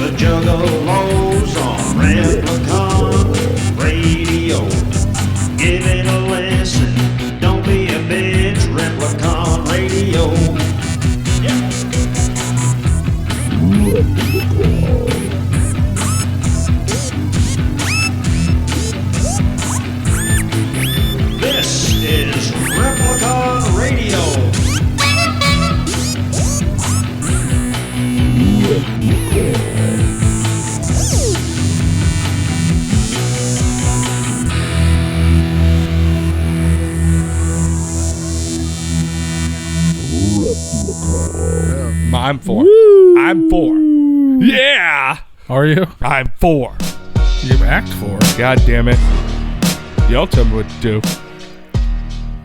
the Juggalos on Replicon Radio. Give it a listen, don't be a bitch, Replicon Radio. Yeah. This is Replicon Radio. I'm 4. Woo! I'm 4. Yeah! Are you? I'm 4. You act 4. God damn it. Y'all tell me what to do.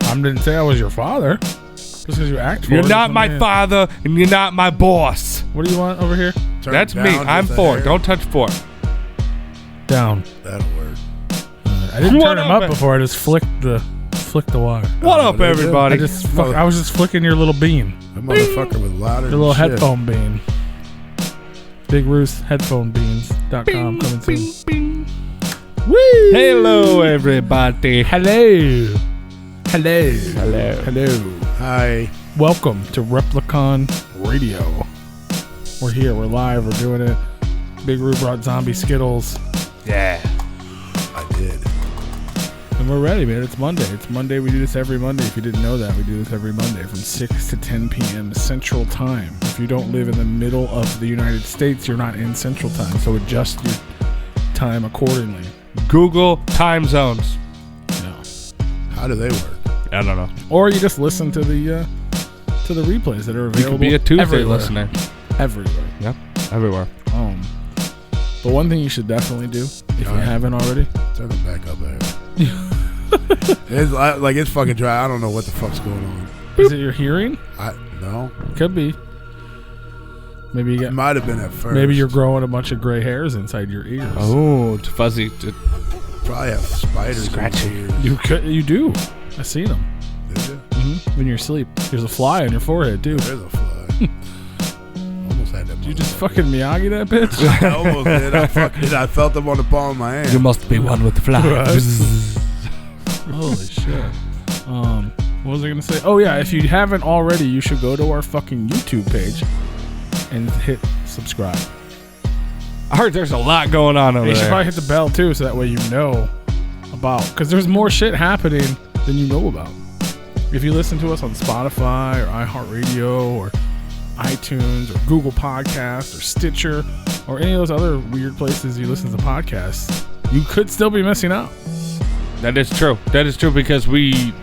I didn't say I was your father. Just because you act 4. You're not my father, and you're not my boss. What do you want over here? Turn That's down me. just I'm a 4. hair. Don't touch 4. Down. That'll work. I didn't What turn him up, up before. I just flicked the wire. What up, they do. everybody? I was just flicking your little bean. That motherfucker was louder Your little than shit. headphone bean. Big Roos headphonebeans.com coming soon. Bing. Woo! Hello, everybody. Hello. Hello. Hello. Hello. Hi. Welcome to Replicon Radio. We're here. We're live. We're doing it. Big Roo brought zombie Skittles. Yeah. I did. And we're ready, man. It's Monday. It's Monday. We do this every Monday. If you didn't know that, we do this every Monday from 6 to 10 p.m. Central Time. If you don't live in the middle of the United States, you're not in Central Time. So adjust your time accordingly. Google time zones. No. How do they work? I don't know. Or you just listen to the replays that are You available. could be a Tuesday everywhere. listener. Everywhere. Yep. Everywhere. But one thing you should definitely do, if you Alright. haven't already, Turn it back up there. It's fucking dry. I don't know what the fuck's going on. is it your hearing? No. Could be. Maybe you It got. might have been at first. Maybe you're growing a bunch of gray hairs inside your ears. Oh, it's fuzzy. probably have spiders. Scratchy. In your ears. You do. I seen them. Did you? When you're asleep. There's a fly on your forehead too. There's a fly. Almost had that. Did you just motherfucker. fucking Miyagi that bitch? I almost did. I felt them on the palm of my hand. You must be one with the fly. Holy shit. What was I gonna say? Oh yeah, if you haven't already, you should go to our fucking YouTube page and hit subscribe. I heard there's a lot going on over You should there. probably hit the bell too, so that way you know about. Because there's more shit happening than you know about. If you listen to us on Spotify or iHeartRadio or iTunes or Google Podcasts or Stitcher or any of those other weird places you listen to podcasts, you could still be missing out. That is true. That is true because we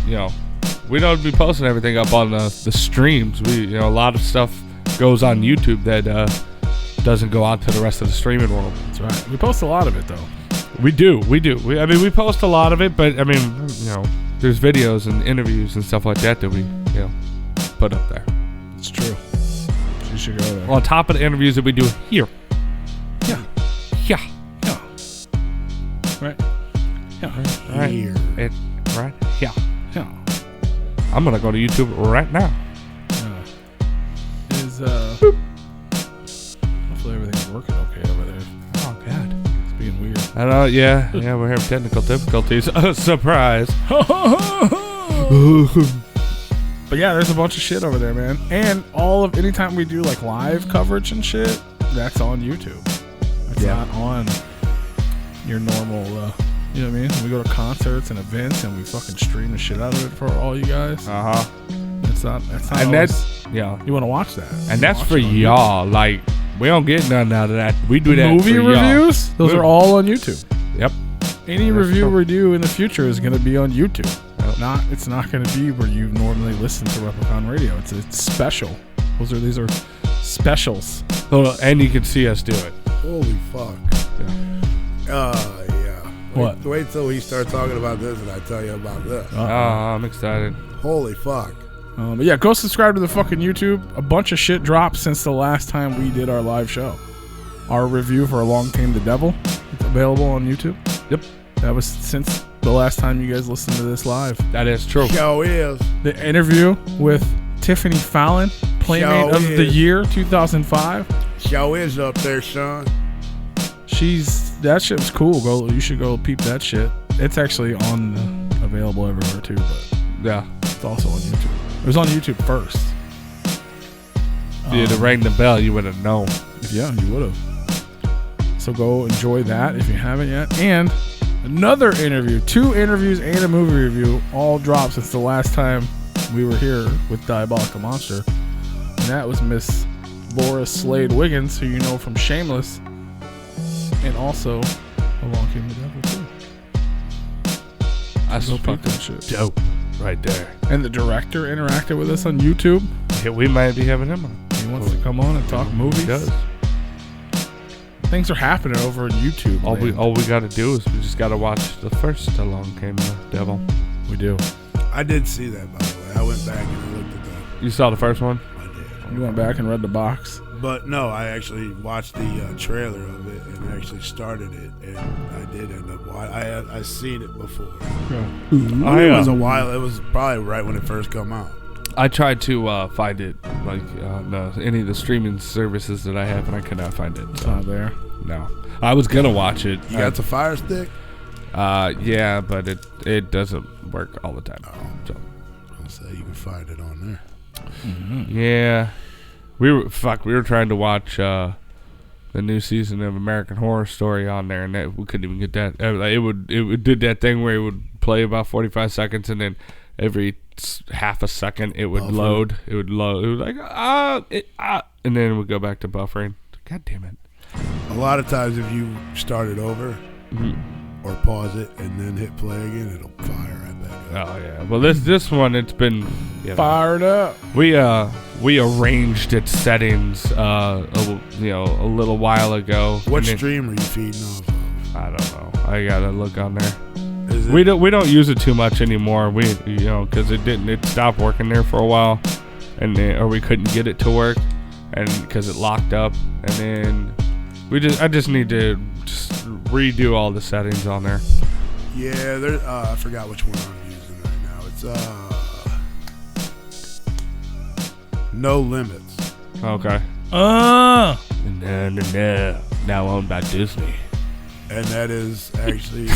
don't be posting everything up on the streams. We, a lot of stuff goes on YouTube that doesn't go out to the rest of the streaming world. That's right. We post a lot of it though. We do. We post a lot of it, but there's videos and interviews and stuff like that we, put up there. It's true. You should go there. On top of the interviews that we do here. Yeah. Yeah. Yeah. Right. Yeah. Right. Here. Right. Yeah. Yeah. I'm gonna go to YouTube right now. Hopefully everything's working okay over there. Oh God. It's being weird. I know. Yeah. We're having technical difficulties. Surprise. But yeah, there's a bunch of shit over there, man. And anytime we do like live coverage and shit, that's on YouTube. That's not on your normal, you know what I mean? When we go to concerts and events and we fucking stream the shit out of it for all you guys. That's not And always, that's you want to watch that. And that's for y'all. Like, we don't get nothing out of that. We do that Movie for y'all. reviews, those are all on YouTube. Yep. Any That's review true. we do in the future is going to be on YouTube. Yep. It's not going to be where you normally listen to Replicon Radio. It's special. These are specials. So, and you can see us do it. Holy fuck. Yeah. Yeah. What? Wait till we start talking about this and I tell you about this. Oh, I'm excited. Holy fuck. But yeah, go subscribe to the fucking YouTube. A bunch of shit dropped since the last time we did our live show. Our review for A Long Tame the Devil. It's available on YouTube. Yep. That was since the last time you guys listened to this live. That is true. Show is. The interview with Tiffany Fallon, Playmate Show of the is. Year 2005. Show is up there, son. That shit was cool. You should go peep that shit. It's actually available everywhere too, but Yeah. it's also on YouTube. It was on YouTube first. If you'd have rang the bell, you would have known. Yeah, you would have. So go enjoy that if you haven't yet. And another interview, 2 interviews and a movie review, all dropped since the last time we were here with Diabolical Monster. And that was Miss Laura Slade Wiggins, who you know from Shameless, and also Along Came the Devil too. I Go speak fuck that shit. dope right there. And the director interacted with us on YouTube. Yeah, we might be having him on. He wants to come on and talk movies. He does. Things are happening over on YouTube. All we got to do is we just got to watch the first Along Came the Devil. We do. I did see that, by the way. I went back and I looked at that. You saw the first one? I did. You went back and read the box. But no, I actually watched the trailer of it and actually started it, and I did end up. I seen it before. It was a while. It was probably right when it first come out. I tried to find it like on any of the streaming services that I have, and I could not find it. It's not there. No, I was gonna watch it. You got the Fire Stick? Yeah, but it doesn't work all the time. So I'll say you can find it on there. yeah, we were trying to watch the new season of American Horror Story on there, and we couldn't even get that. It did that thing where it would play about 45 seconds, and then every half a second it would load. It would load. It was like and then it would go back to buffering. God damn it! A lot of times, if you start it over or pause it and then hit play again, it'll fire right back up. Oh yeah. Well, this one it's been Fired up. We arranged its settings a little while ago. What And then- stream are you feeding off of? I don't know. I gotta look on there. Is it, We don't use it too much anymore. Because it stopped working there for a while, or we couldn't get it to work, and because it locked up, and then I just need to just redo all the settings on there. Yeah, there. I forgot which one I'm using right now. It's No Limits. Okay. Uh No. Now owned by Disney. And that is actually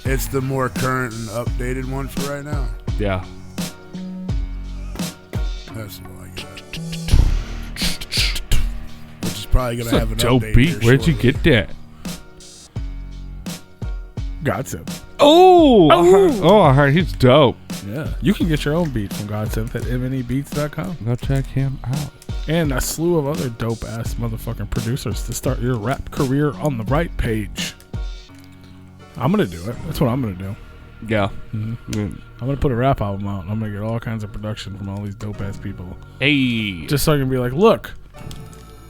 it's the more current and updated one for right now. Yeah. That's what I got. Which is probably gonna That's have a an dope update beat. here Where'd you shortly. get that? Godsend. Oh, I heard he's dope. Yeah. You can get your own beat from Godsend at mnebeats.com. Go check him out. And a slew of other dope ass motherfucking producers to start your rap career on the right page. I'm gonna do it. That's what I'm gonna do. Yeah. I'm gonna put a rap album out and I'm gonna get all kinds of production from all these dope ass people. Hey. Just so I can be like, look,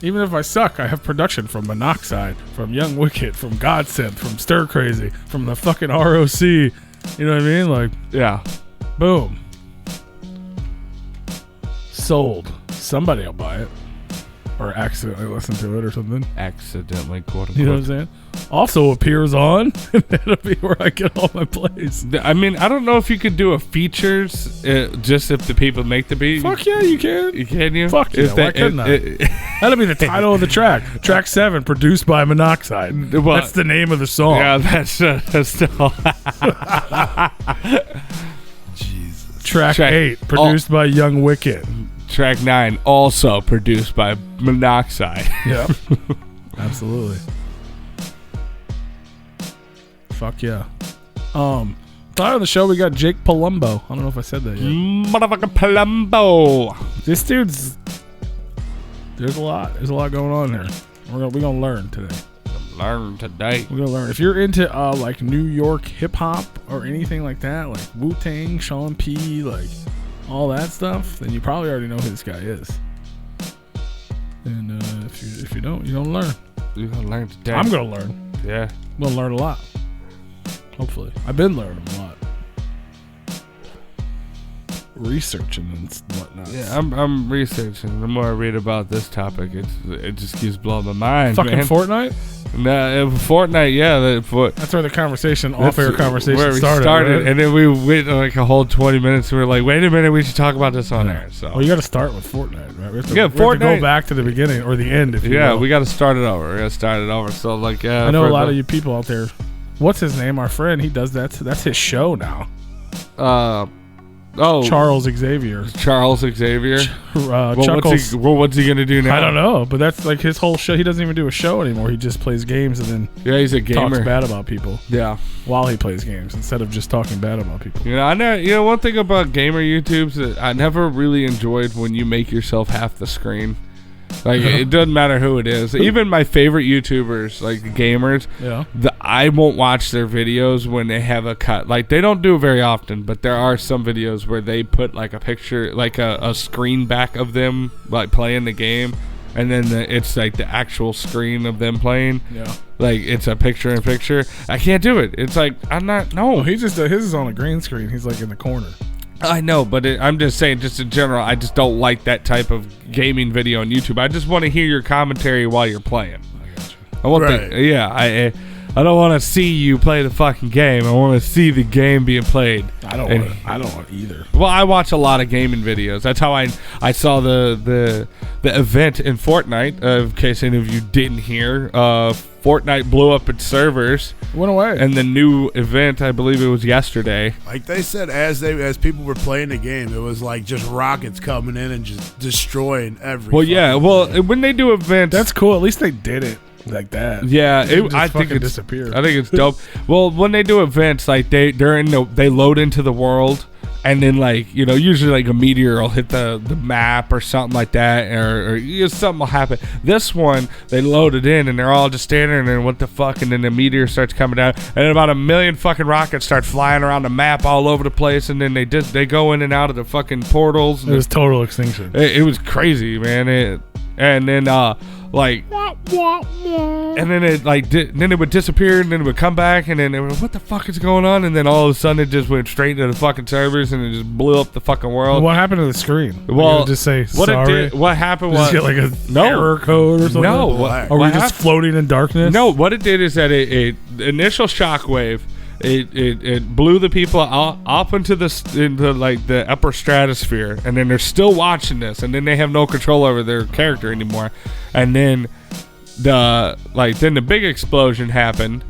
even if I suck, I have production from Monoxide, from Young Wicked, from Godsend, from Stir Crazy, from the fucking ROC. You know what I mean? Like, Yeah. boom. Sold. Somebody will buy it. Or accidentally listen to it or something. Accidentally, quote unquote. You know what I'm saying? Also appears on. And that'll be where I get all my plays. I mean, I don't know if you could do a features just if the people make the beat. Fuck yeah, you can. Can you? Fuck yeah, why couldn't I? That'll be the title of the track. Track 7, produced by Monoxide. Well, That's the name of the song. Yeah, that's the Jesus. Track Track- 8, produced by Young Wicked. Track 9, also produced by Monoxide. Yep. Absolutely. Fuck yeah. Tonight on the show we got Jake Palumbo. I don't know if I said that yet. Motherfucking Palumbo. This dude's there's a lot going on here. We're gonna learn today. Learn today. We're gonna learn. If you're into like New York hip hop or anything like that, like Wu-Tang, Sean P, like all that stuff, then you probably already know who this guy is. And if you don't, you don't learn. You're gonna learn today. I'm gonna learn. Yeah. I'm gonna learn a lot. Hopefully, I've been learning a lot. researching and whatnot. Yeah, I'm researching. The more I read about this topic, it just keeps blowing my mind. Fucking man. Fortnite? Nah, Fortnite, yeah. That's where the conversation, off-air conversation where we started. Right? And then we went like a whole 20 minutes. And we were like, wait a minute, we should talk about this on air. So, well, you got to start with Fortnite, right? We have to, Yeah, we have to Fortnite. go back to the beginning or the end, if you will. we got to start it over. So, like, I know a lot of you people out there. What's his name? Our friend. He does that. That's his show now. Charles Xavier. Charles Xavier. Chuckles. What's he gonna do now? I don't know, but that's like his whole show. He doesn't even do a show anymore. He just plays games and then he's a gamer. talks bad about people. Yeah, while he plays games instead of just talking bad about people. One thing about gamer YouTubes that I never really enjoyed when you make yourself half the screen. Like it doesn't matter who it is. Even my favorite YouTubers, like gamers, I won't watch their videos when they have a cut. Like they don't do it very often, but there are some videos where they put like a picture, like a screen back of them like playing the game, and then it's like the actual screen of them playing. Yeah, like it's a picture-in-picture. I can't do it. It's like I'm not. No, he just his is on a green screen. He's like in the corner. I know, but I'm just saying, just in general, I just don't like that type of gaming video on YouTube. I just want to hear your commentary while you're playing. I got you. I don't want to see you play the fucking game. I want to see the game being played. I don't want either. Well, I watch a lot of gaming videos. That's how I saw the event in Fortnite. In case any of you didn't hear, Fortnite blew up its servers. Went away. And the new event, I believe it was yesterday. Like they said, as people were playing the game, it was like just rockets coming in and just destroying everything. Well, yeah. Well, when they do events, that's cool. At least they did it like that. Yeah, I think it's disappeared. I think it's dope. Well, when they do events, like they load into the world. And then, like, usually, like, a meteor will hit the map or something like that, or something will happen. This one, they load it in, and they're all just standing there, and what the fuck? And then the meteor starts coming down, and then about 1 million fucking rockets start flying around the map all over the place, and then they go in and out of the fucking portals. It was total extinction. It was crazy, man. And then, like, and then it then it would disappear, and then it would come back, and then it would, what the fuck is going on? And then all of a sudden it just went straight into the fucking servers, and it just blew up the fucking world. What happened to the screen? Well, just say what sorry. What happened was get like a error code or something. No, are we just floating in darkness? No, what it did is that it initial shockwave. It blew the people up into the upper stratosphere, and then they're still watching this, and then they have no control over their character anymore, and then the big explosion happened,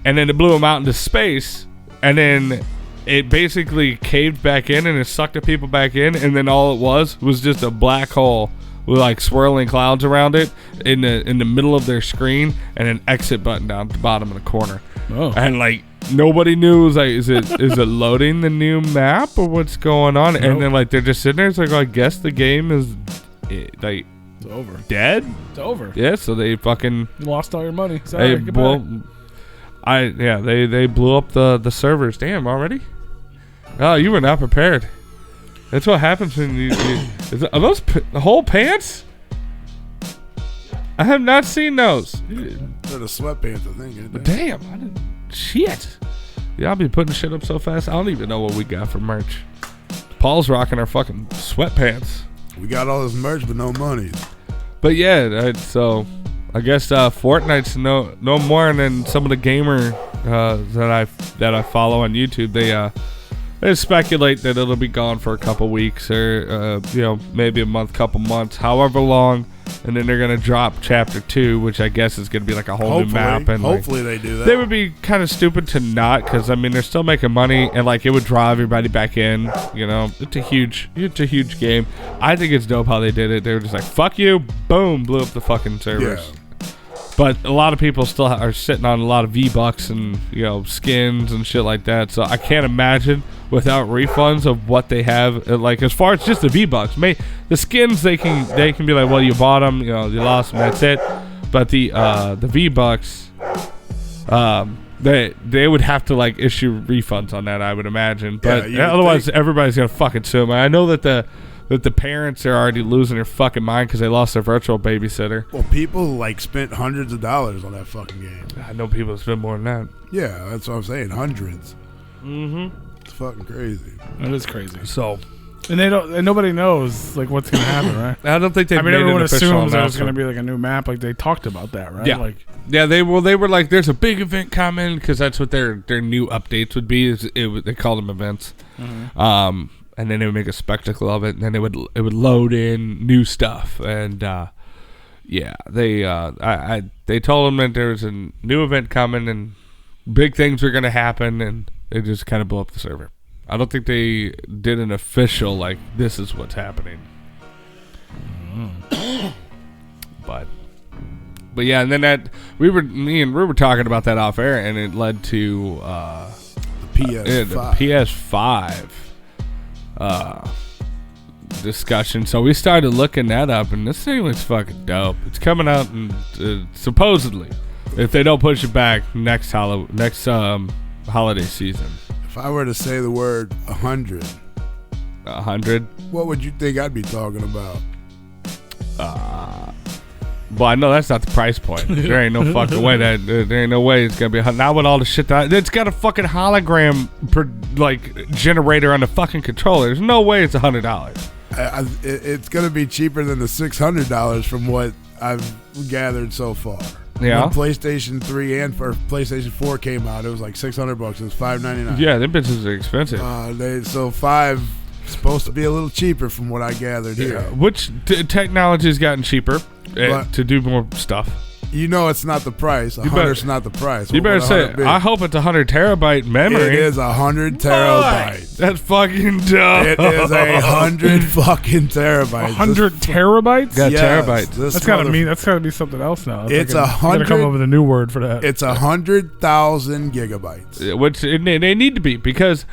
and then it blew them out into space, and then it basically caved back in, and it sucked the people back in, and then all it was just a black hole with like swirling clouds around it in the middle of their screen, and an exit button down at the bottom of the corner. Oh. And like nobody knew, was like, is it loading the new map or what's going on? Nope. And then like they're just sitting there. It's like, well, I guess the game is like it's over, dead. It's over. Yeah. So they fucking lost all your money. Sorry, goodbye. Well, they blew up the servers. Damn, already? Oh, you were not prepared. That's what happens when are those the whole pants? I have not seen those. They're the sweatpants, I think. But damn, I didn't. Shit. Yeah, I'll be putting shit up so fast. I don't even know what we got for merch. Paul's rocking our fucking sweatpants. We got all this merch, but no money. But yeah, so I guess Fortnite's no more than some of the gamer that I follow on YouTube. They speculate that it'll be gone for a couple weeks or maybe a month, couple months, however long, and then they're gonna drop Chapter 2, which I guess is gonna be like a whole new map. And hopefully they do that. They would be kind of stupid to not, because I mean they're still making money, and like it would draw everybody back in. It's a huge game. I think it's dope how they did it. They were just like, fuck you, boom, blew up the fucking servers. Yeah. But a lot of people still are sitting on a lot of V-Bucks and skins and shit like that. So I can't imagine without refunds of what they have. Like as far as just the V-Bucks, the skins they can be like, well, you bought them, you lost them, that's it. But the V-Bucks, they would have to like issue refunds on that, I would imagine. But otherwise, everybody's gonna fucking sue them. I know that the parents are already losing their fucking mind because they lost their virtual babysitter. Well, people like spent hundreds of dollars on that fucking game. I know people spend more than that. Yeah, that's what I'm saying. Hundreds. Mm-hmm. It's fucking crazy. It is crazy. So, And they don't. And nobody knows like what's gonna happen, right? I don't think they. I mean, everyone assumes there's going gonna be like a new map. Like they talked about that, right? Yeah. Like, yeah, they were like, "There's a big event coming," because that's what their new updates would be. They call them events, and then they would make a spectacle of it, and then it would load in new stuff, and yeah, they told them that there was a new event coming and big things were gonna happen, and they just kind of blew up the server. I don't think they did an official like this is what's happening. But yeah, and then me and Rue were talking about that off air, and it led to PS5. the PS5 discussion. So we started looking that up, and this thing looks fucking dope. It's coming out, and supposedly, if they don't push it back, next holiday season. If I were to say the word 100, 100. what would you think I'd be talking about? Well, I know that's not the price point. There ain't no fucking way there ain't no way it's gonna be not with all the shit it's got a fucking hologram generator on the fucking controller. There's no way it's $100. It's gonna be cheaper than the $600 from what I've gathered so far. Yeah. When PlayStation 3 and PlayStation 4 came out, it was like $600. It was $599. Yeah, them bitches are expensive. So 5 supposed to be a little cheaper from what I gathered here. Which technology's gotten cheaper to do more stuff. You know it's not the price. 100's not the price. You better say, I hope it's 100 terabyte memory. It is 100 terabytes. That's fucking dope. It is 100 fucking terabytes. 100 terabytes? Yeah, Yes, terabytes. That's gotta be something else now. It's like 100. Gotta come up with a new word for that. It's 100,000 gigabytes. Which they need to be, because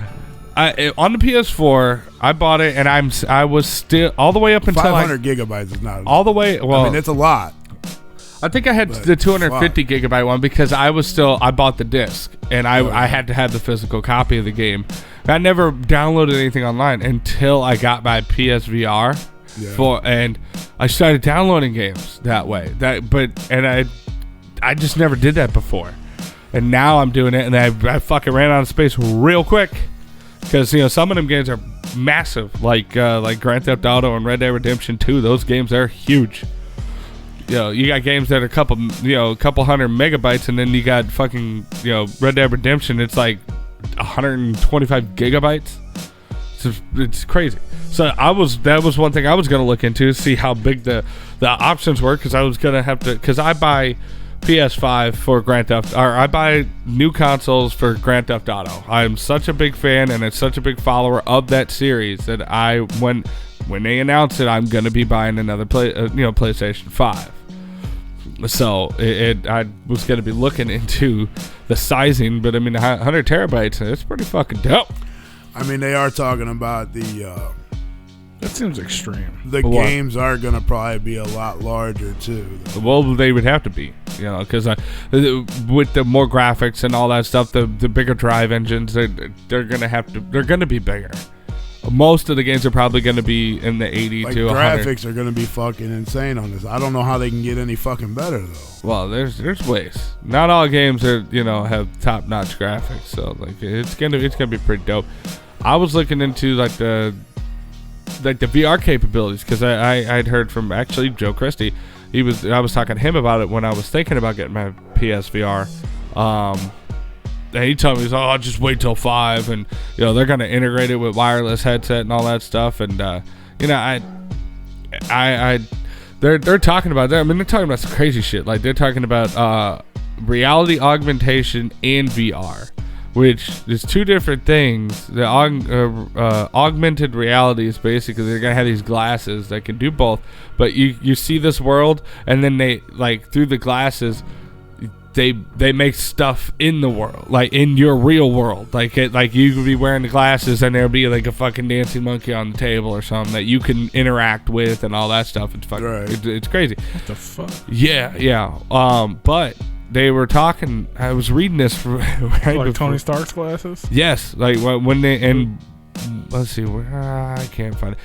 on the PS4 I bought it, and I was still all the way up until 500 gigabytes is not all the way. Well, I mean, it's a lot. I think I had the 250 gigabyte one because I bought the disc, and I had to have the physical copy of the game. I never downloaded anything online until I got my PSVR and I started downloading games that way. I just never did that before, and now I'm doing it, and I fucking ran out of space real quick because some of them games are massive, like Grand Theft Auto and Red Dead Redemption 2. Those games are huge. You got games that are a couple hundred megabytes, and then you got fucking, Red Dead Redemption. It's like 125 gigabytes. It's crazy. So that was one thing I was gonna look into, see how big the options were, because I was gonna have to, because I buy PS5 for Grand Theft, or I buy new consoles for Grand Theft Auto. I'm such a big fan and it's such a big follower of that series that when they announce it, I'm gonna be buying another PlayStation 5. So I was gonna be looking into the sizing, but I mean 100 terabytes, it's pretty fucking dope. I mean, they are talking about that seems extreme. The games are gonna probably be a lot larger too, though. Well, they would have to be, because with the more graphics and all that stuff, the bigger drive engines, they're gonna be bigger. Most of the games are probably going to be in the 80 to 100. Graphics are going to be fucking insane on this. I don't know how they can get any fucking better though. Well, there's ways. Not all games are have top notch graphics, so it's gonna be pretty dope. I was looking into the VR capabilities, because I'd heard from actually Joe Christie. I was talking to him about it when I was thinking about getting my PSVR. And he told me, I'll just wait till 5, and they're gonna integrate it with wireless headset and all that stuff. And they're talking about that. I mean, they're talking about some crazy shit. Like, they're talking about reality augmentation and VR, which is two different things. The augmented reality is basically they're gonna have these glasses that can do both, but you see this world, and then they through the glasses. They make stuff in the world, like in your real world, like you could be wearing the glasses and there'll be like a fucking dancing monkey on the table or something that you can interact with and all that stuff. It's fucking it's crazy. What the fuck? Yeah. But they were talking. I was reading this right like before. Tony Stark's glasses. Yes, like when they and let's see where I can't find it.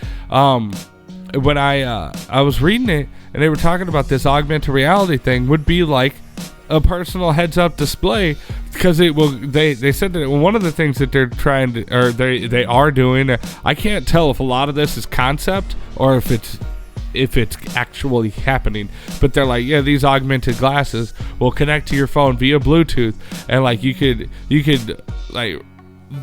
When I was reading it, and they were talking about this augmented reality thing would be like a personal heads-up display because it will. They said that one of the things that they're trying to, or they are doing. I can't tell if a lot of this is concept or if it's actually happening. But they're like, yeah, these augmented glasses will connect to your phone via Bluetooth, and like you could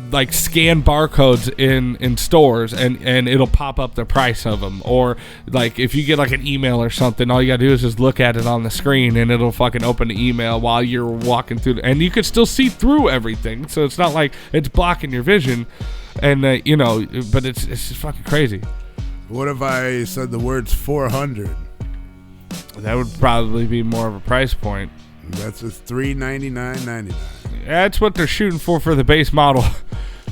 like scan barcodes in stores and it'll pop up the price of them, or like if you get like an email or something, all you gotta do is just look at it on the screen and it'll fucking open the email while you're walking through, and you could still see through everything, so it's not like it's blocking your vision, and but it's just fucking crazy. What if I said the words 400? That would probably be more of a price point. That's just $399.99. That's what they're shooting for the base model.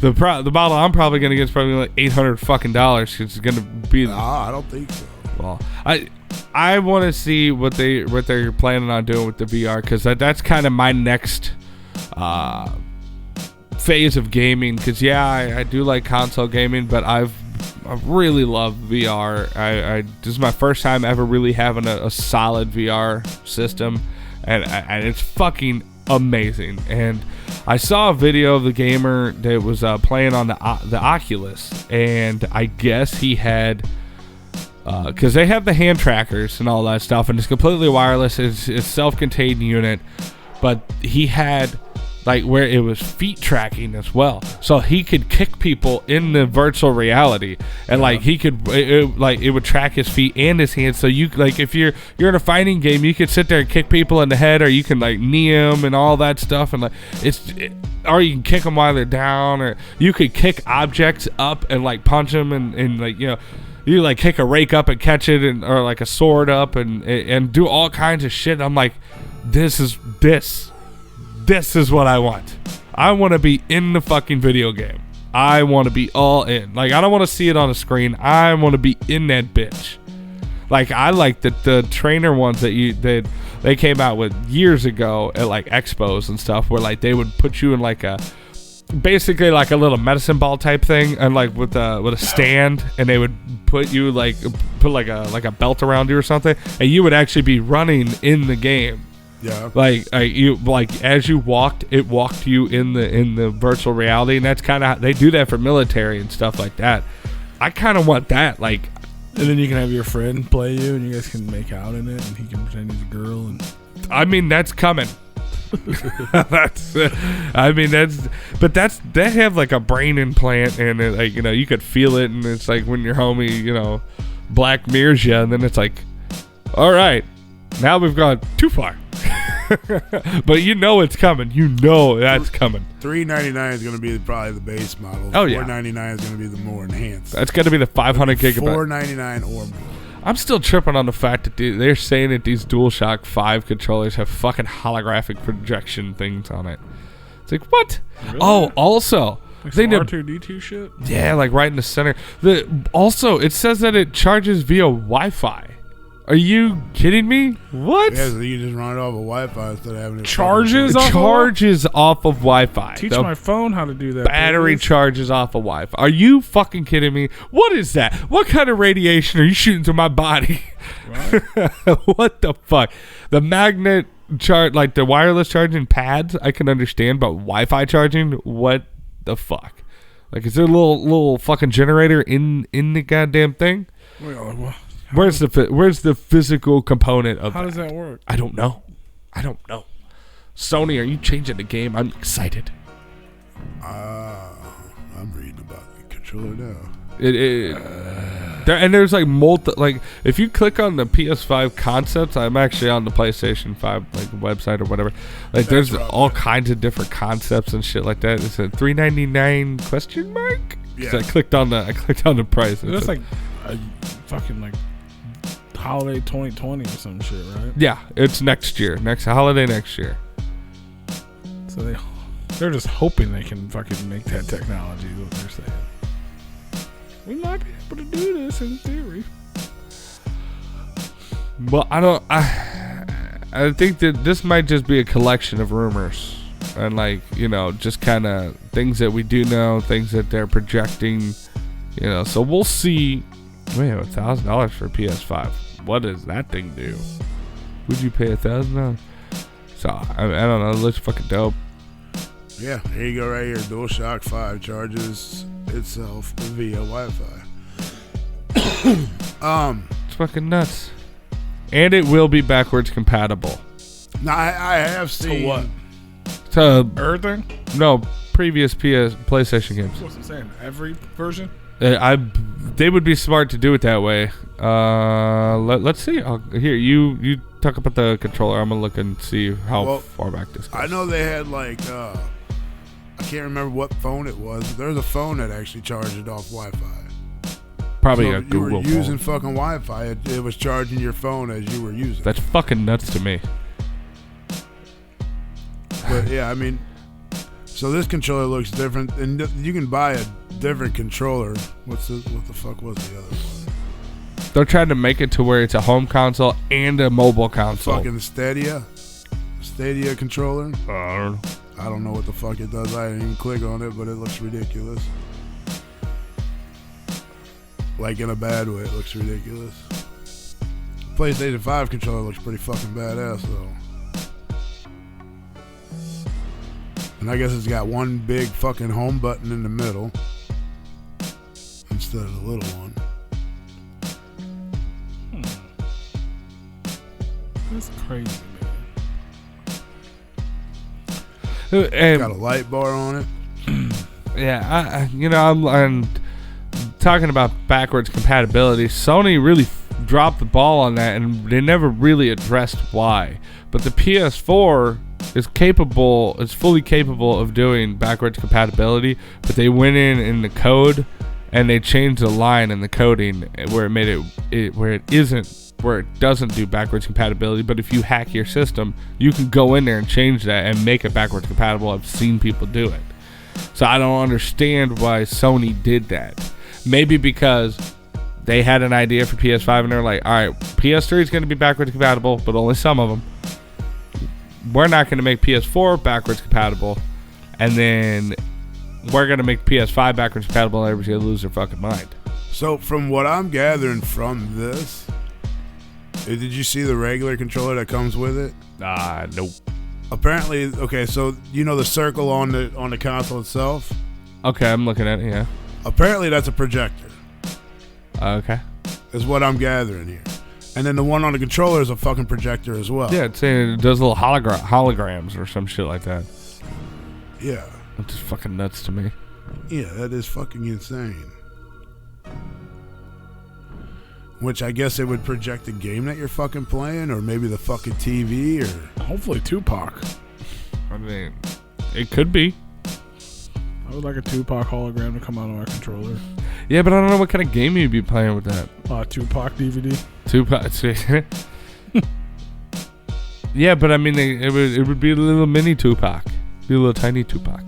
The model I'm probably gonna get is probably like $800 fucking dollars. It's gonna be. I don't think so. Well, I want to see what they're planning on doing with the VR, because that's kind of my next phase of gaming. Because I do like console gaming, but I really love VR. This is my first time ever really having a solid VR system, and it's fucking amazing. And I saw a video of the gamer that was playing on the Oculus, and I guess he had because they have the hand trackers and all that stuff, and it's completely wireless. It's self-contained unit, but he had like where it was feet tracking as well, so he could kick people in the virtual reality, and like he could it would track his feet and his hands, so you like if you're in a fighting game, you could sit there and kick people in the head, or you can like knee them and all that stuff, and like or you can kick them while they're down, or you could kick objects up and like punch them, and like you like kick a rake up and catch it, or like a sword up and do all kinds of shit. I'm like, this is what I want. I want to be in the fucking video game. I want to be all in. Like, I don't want to see it on a screen. I want to be in that bitch. Like, I like the trainer ones that they came out with years ago at like expos and stuff, where like they would put you in like basically like a little medicine ball type thing, and like with a stand, and they would put like a belt around you or something, and you would actually be running in the game. Yeah. Like as you walked, it walked you in the virtual reality, and that's kind of, they do that for military and stuff like that. I kind of want that, like, and then you can have your friend play you, and you guys can make out in it, and he can pretend he's a girl. And I mean, that's coming. They have like a brain implant, and it, like, you could feel it, and it's like when your homie Black mirrors you, and then it's like, all right, now we've gone too far. But it's coming. That's coming. $399 is going to be probably the base model. Oh yeah. $499 is going to be the more enhanced. That's going to be the 500 gigabyte. $499 or more. I'm still tripping on the fact that they're saying that these DualShock 5 controllers have fucking holographic projection things on it. It's like, what? Really? Oh, also, like some R2-D2 shit? Yeah, like right in the center. Also, it says that it charges via Wi-Fi. Are you kidding me? What? Yeah, so you just run it off of Wi-Fi instead of having it charges off of Wi-Fi. Teach my phone how to do that. Battery charges off of Wi-Fi. Are you fucking kidding me? What is that? What kind of radiation are you shooting through my body? What the fuck? The magnet charge, like the wireless charging pads, I can understand, but Wi-Fi charging, what the fuck? Like, is there a little fucking generator in the goddamn thing? Where's the physical component of that? How does that work? I don't know. Sony, are you changing the game? I'm excited. I'm reading about the controller now. There's like like if you click on the PS5 concepts, I'm actually on the PlayStation 5 like website or whatever. Like there's all kinds of different concepts and shit like that. It's a $399 question mark? Yeah. So I clicked on the price. That's like a fucking like holiday 2020 or some shit, right? Yeah, it's next year. Next holiday next year. So they're just hoping they can fucking make that technology, is what they're saying. We might be able to do this in theory. Well, I think that this might just be a collection of rumors, and like, just kind of things that we do know, things that they're projecting, so we'll see. Wait, $1,000 for a PS5. What does that thing do? Would you pay $1,000? So I don't know. It looks fucking dope. Yeah, here you go right here. DualShock 5 charges itself via Wi-Fi. It's fucking nuts. And it will be backwards compatible. Now, I have seen... To what? To Everything? no previous PlayStation games. What's it saying? Every version? They would be smart to do it that way. Let's see. Here, you talk about the controller. I'm gonna look and see how far back this goes. I know they had like I can't remember what phone it was. But there's a phone that actually charged it off Wi-Fi. Probably So a Google you were using phone. fucking Wi-Fi. It was charging your phone as you were using it. That's fucking nuts to me. But yeah, I mean, so this controller looks different, and you can buy a different controller. What the fuck was the other one? They're trying to make it to where it's a home console and a mobile console. Fucking Stadia controller. I don't know. I don't know what the fuck it does. I didn't even click on it, but it looks ridiculous. Like in a bad way, it looks ridiculous. PlayStation 5 controller looks pretty fucking badass though. And I guess it's got one big fucking home button in the middle instead of the little one. That's crazy, And, Got a light bar on it. yeah, I'm talking about backwards compatibility. Sony really dropped the ball on that, and they never really addressed why. But the PS4 is fully capable of doing backwards compatibility, but they went in the code and they changed the line in the coding where it made it where it doesn't do backwards compatibility. But if you hack your system, you can go in there and change that and make it backwards compatible. I've seen people do it. So I don't understand why Sony did that. Maybe because they had an idea for PS5 and they're like, all right, PS3 is going to be backwards compatible, but only some of them. We're not going to make PS4 backwards compatible, and then we're going to make PS5 backwards compatible, and everybody's going to lose their fucking mind. So from what I'm gathering from this, did you see the regular controller that comes with it? Nope. Apparently, okay, so you know the circle on the console itself? Okay, I'm looking at it, yeah. Apparently that's a projector, Okay. is what I'm gathering here. And then the one on the controller is a fucking projector as well. Yeah, it's saying it does little holograms or some shit like that. Yeah. It's just fucking nuts to me. Yeah, that is fucking insane. Which I guess it would project the game that you're fucking playing, or maybe the fucking TV, or... Hopefully Tupac. I mean, it could be. I would like a Tupac hologram to come out on my controller. Yeah, but I don't know what kind of game you'd be playing with that. Tupac DVD. Tupac. Yeah, but I mean, it would be a little mini Tupac, be a little tiny Tupac.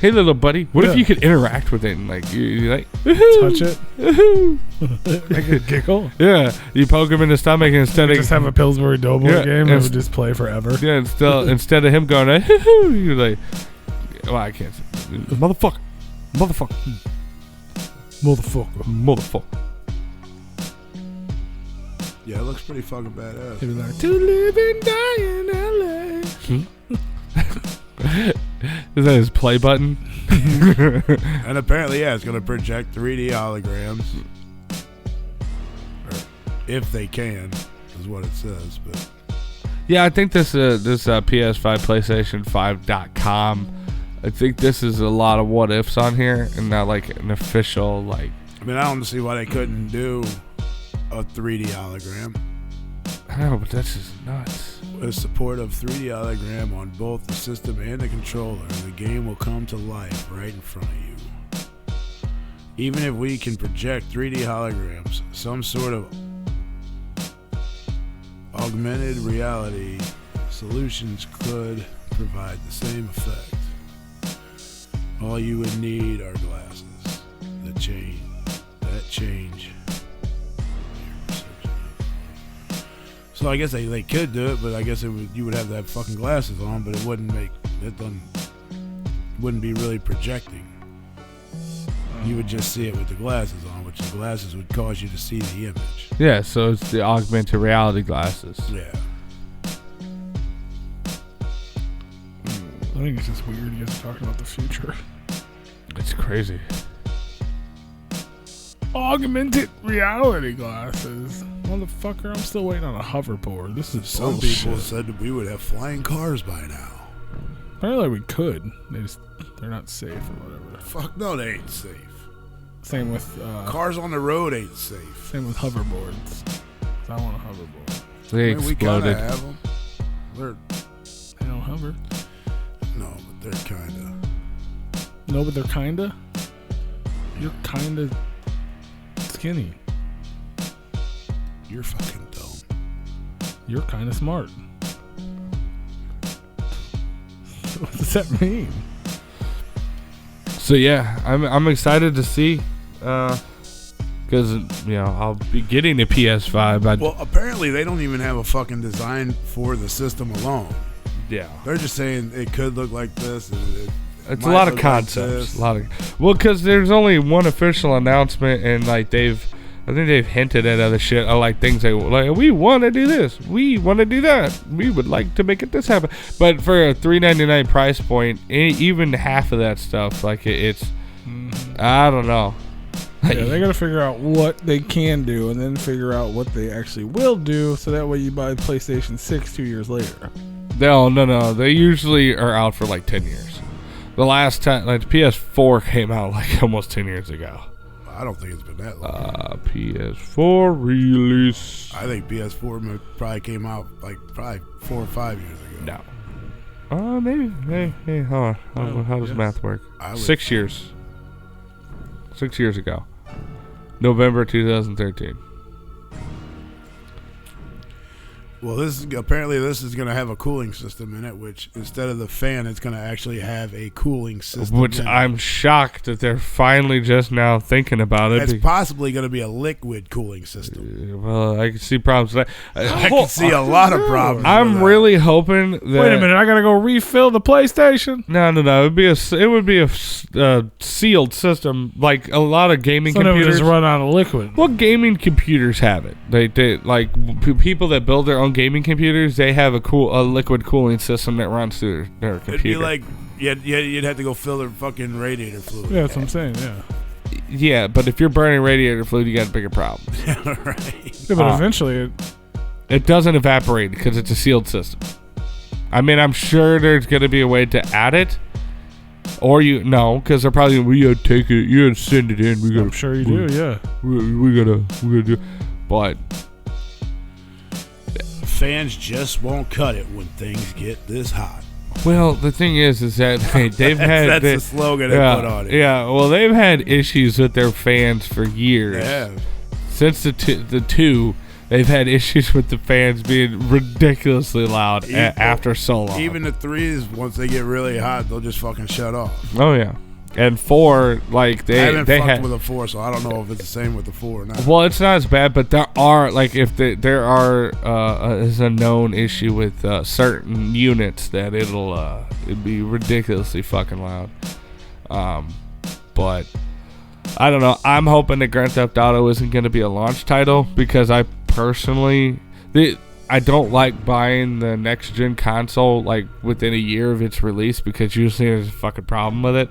Hey, little buddy, what if you could interact with it and like you like touch it, make it giggle? Yeah, you poke him in the stomach and instead of just have a Pillsbury Doughboy game and it would just play forever. Yeah, instead of him going, you're like, well, I can't say, motherfucker. Yeah, it looks pretty fucking badass. He'd be like, to live and die in LA. Is that his play button? And apparently, yeah, it's going to project 3D holograms. Or if they can, is what it says. But yeah, I think this PS5 PlayStation 5.com. I think this is a lot of what ifs on here and not like an official like. I mean, I don't see why they couldn't do a 3D hologram. I know, but that's just nuts. With support of 3D hologram on both the system and the controller, the game will come to life right in front of you. Even if we can project 3D holograms, some sort of augmented reality solutions could provide the same effect. All you would need are glasses that change. So I guess they could do it, but I guess you would have to have fucking glasses on, but it wouldn't be really projecting. You would just see it with the glasses on, which the glasses would cause you to see the image. Yeah, so it's the augmented reality glasses. Yeah. I think it's just weird you guys are talking about the future. It's crazy. Augmented reality glasses. Motherfucker, I'm still waiting on a hoverboard. This is Some bullshit. people said that we would have flying cars by now. Apparently we could. They're not safe or whatever. Fuck no, they ain't safe. Same with Cars on the road ain't safe. same with hoverboards. I want a hoverboard. They I mean, we kind exploded. of have them. They don't hover. No, but they're kind of. No, but they're kinda. You're kinda skinny. You're fucking dumb. You're kinda smart. What does that mean? So yeah, I'm excited to see, because I'll be getting a PS5. Well, apparently they don't even have a fucking design for the system alone. Yeah, They're just saying it could look like this. And it's a might lot of look like concepts. this. Because there's only one official announcement, and like I think they've hinted at other shit. Like things we want to do this, we want to do that, we would like to make this happen. But for a $3.99 price point, even half of that stuff, like it's, I don't know. Yeah, they gotta figure out what they can do and then figure out what they actually will do, so that way you buy PlayStation 6 2 years later. No. They usually are out for like 10 years. The last time, like the PS4 came out like almost 10 years ago. I don't think it's been that long. PS4 release. I think PS4 probably came out like probably 4 or 5 years ago. No. Maybe. Hey, hold on. How does yes. math work? I would 6 years. 6 years ago. November 2013. Well, this is going to have a cooling system in it, which instead of the fan, it's going to actually have a cooling system. Which in it. I'm shocked that they're finally just now thinking about it. It's possibly going to be a liquid cooling system. Well, I can see problems with that. I can see a lot of problems. I'm with that. really hoping that. Wait a minute, I gotta go refill the PlayStation. No. It would be a sealed system, like a lot of gaming So never computers. just run out of liquid. Well, gaming computers have it. They like people that build their own gaming computers. They have a liquid cooling system that runs through their computer. It'd be like you'd have to go fill their fucking radiator fluid. Yeah, that's what I'm saying. Yeah. Yeah, but if you're burning radiator fluid, you got bigger problems. Right. Yeah, but eventually, It doesn't evaporate because it's a sealed system. I mean, I'm sure there's going to be a way to add it. Or because they're probably we gotta take it, you gotta send it in. I'm sure you do. Yeah. We gotta do. But Fans just won't cut it when things get this hot. well, the thing is that they've had That's the slogan they put on it. Yeah, well, they've had issues with their fans for years. Yeah. Since the two, they've had issues with the fans being ridiculously loud after so long. Even the 3s, once they get really hot, they'll just fucking shut off. Oh yeah, and 4, like I haven't they fucked had. with a 4, so I don't know if it's the same with the 4 or not. Well, it's not as bad, but there are is a known issue with certain units that it'd be ridiculously fucking loud. But I don't know. I'm hoping that Grand Theft Auto isn't going to be a launch title because I personally I don't like buying the next gen console like within a year of its release because usually there's a fucking problem with it.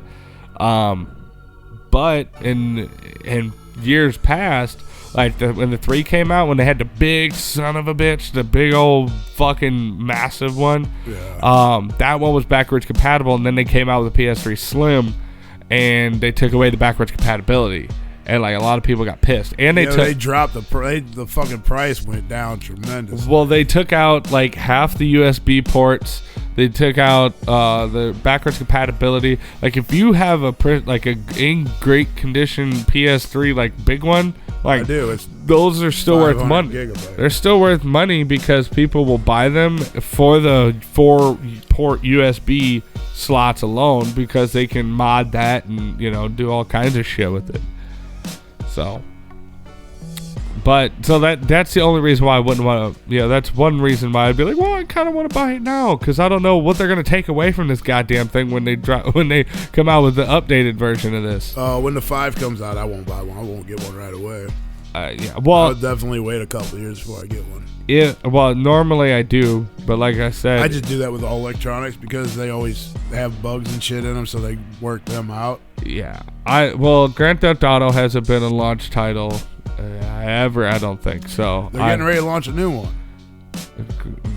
But in years past, like when the 3 came out, when they had the big son of a bitch, the big old fucking massive one, that one was backwards compatible, and then they came out with the PS3 Slim, and they took away the backwards compatibility, and like a lot of people got pissed, and they dropped the fucking price went down tremendous. Well, they took out like half the USB ports. They took out the backwards compatibility. Like if you have in great condition PS3 like big one, like I do. Those are still worth money. Gigabytes. They're still worth money because people will buy them for the 4-port USB slots alone because they can mod that and do all kinds of shit with it. So that's the only reason why I wouldn't want to. That's one reason why I'd be like, well, I kind of want to buy it now because I don't know what they're gonna take away from this goddamn thing when they come out with the updated version of this. When the 5 comes out, I won't buy one. I won't get one right away. Well, I'll definitely wait a couple of years before I get one. Well, normally I do, but like I said, I just do that with all electronics because they always have bugs and shit in them, so they work them out. yeah. Grand Theft Auto hasn't been a launch title ever. I don't think so. They're getting ready to launch a new one.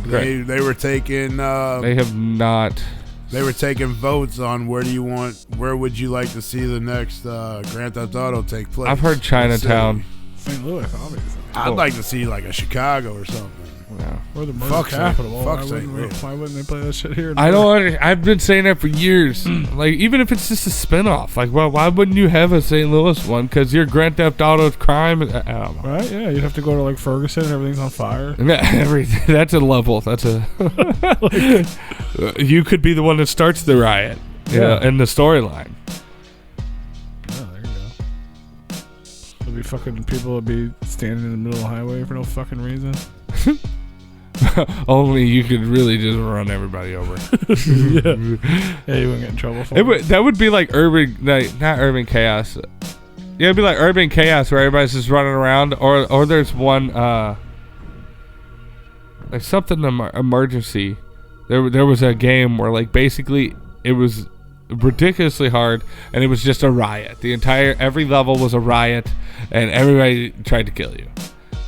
They were taking. They have not. They were taking votes on where would you like to see the next Grand Theft Auto take place. I've heard Chinatown. St. Louis, obviously. I'd like to see like a Chicago or something. Yeah. Or the murder capital. Fuck St. Louis. Why wouldn't they play that shit here? I don't. I've been saying that for years. Like, even if it's just a spinoff, like, well, why wouldn't you have a St. Louis one? Because your Grand Theft Auto crime. I don't know. Right? Yeah, you'd have to go to like Ferguson and everything's on fire. Everything. That's a level. That's a. You could be the one that starts the riot. Yeah. In the storyline. Yeah, there you go. There'll be fucking people will be standing in the middle of the highway for no fucking reason. Only you could really just run everybody over. Yeah, you wouldn't get in trouble for it. That would be like not urban chaos. Yeah, it'd be like urban chaos where everybody's just running around, or there's one like something emergency. There was a game where like basically it was ridiculously hard and it was just a riot. Every level was a riot and everybody tried to kill you.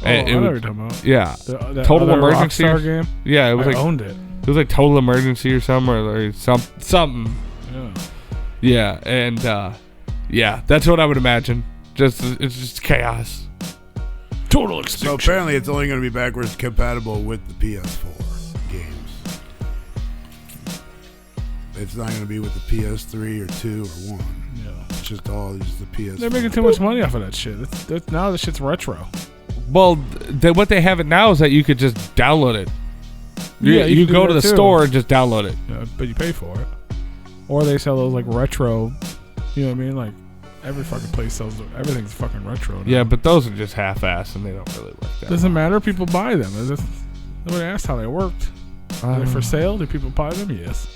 I know what you're talking about. Yeah, That Total other Emergency Rockstar game. Yeah, it was I like owned it. It was like Total Emergency or something, or something. Yeah. Yeah, and yeah, that's what I would imagine. It's just chaos. Total extinction. So apparently, it's only going to be backwards compatible with the PS4 games. It's not going to be with the PS3 or 2 or 1. Yeah. It's just all the PS4. They're making too much money off of that shit. Now the shit's retro. Well, what they have it now is that you could just download it. Yeah, you can go do to the that too. store and just download it. Yeah, but you pay for it. Or they sell those like retro. You know what I mean? Like every fucking place sells everything's fucking retro now. Yeah, but those are just half-assed and they don't really work that. Doesn't matter. People buy them. Nobody asked how they worked. Are they for sale? Do people buy them? Yes.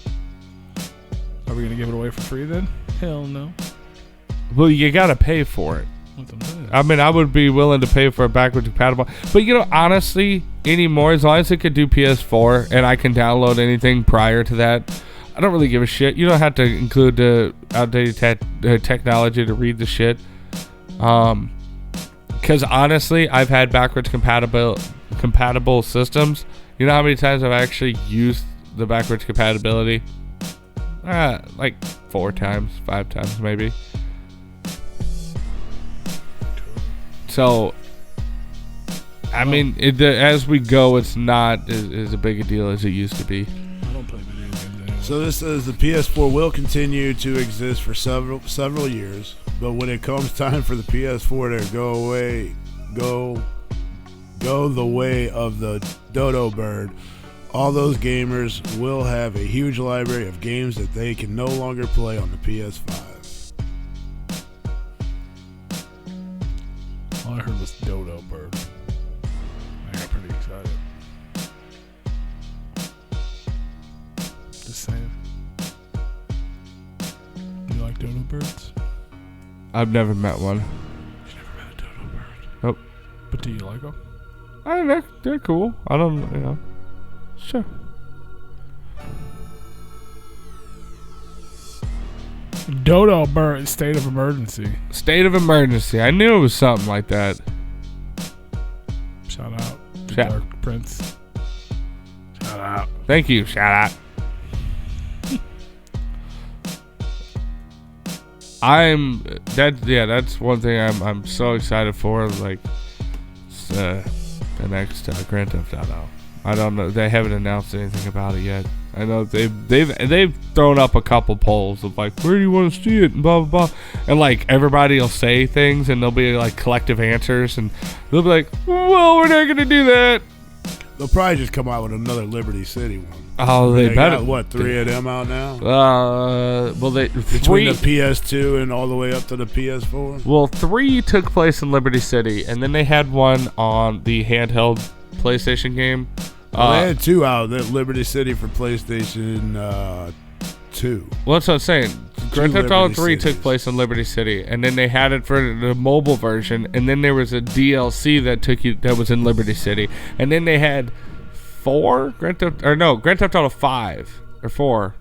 Are we gonna give it away for free then? Hell no. Well, you gotta pay for it. That's what I'm saying. I mean, I would be willing to pay for a backwards compatible. But, honestly, anymore, as long as it could do PS4 and I can download anything prior to that, I don't really give a shit. You don't have to include the outdated technology to read the shit. Because, honestly, I've had backwards compatible systems. You know how many times I've actually used the backwards compatibility? Like 4 times, 5 times maybe. So, I mean, as we go, it's not as a big a deal as it used to be. I don't play video games anymore. So this says the PS4 will continue to exist for several years, but when it comes time for the PS4 to go the way of the dodo bird, all those gamers will have a huge library of games that they can no longer play on the PS5. All I heard was dodo bird. I got pretty excited. Just saying. You like dodo birds? I've never met one. You never met a dodo bird? Nope. But do you like them? They're cool. I don't, Sure. Dodo bird, state of emergency. State of emergency. I knew it was something like that. Shout out to Shout- Dark Prince. Shout out. Thank you. Shout out. That's one thing I'm so excited for. Like, the next Grand Theft Auto. I don't know. They haven't announced anything about it yet. I know they've thrown up a couple polls of like, where do you want to see it, and blah blah blah, and like everybody will say things and there'll be like collective answers and they'll be like, well, we're not gonna do that. They'll probably just come out with another Liberty City one. Oh, they better. Got, what, 3 of them out now? Well, Between the PS2 and all the way up to the PS4. Well, 3 took place in Liberty City, and then they had one on the handheld PlayStation game. They had 2 out at Liberty City for PlayStation 2. Well, that's what I'm saying. Grand Theft Auto Liberty 3 took Cities. place in Liberty City, and then they had it for the mobile version, and then there was a DLC that was in Liberty City, and then they had Grand Theft Auto 5 or 4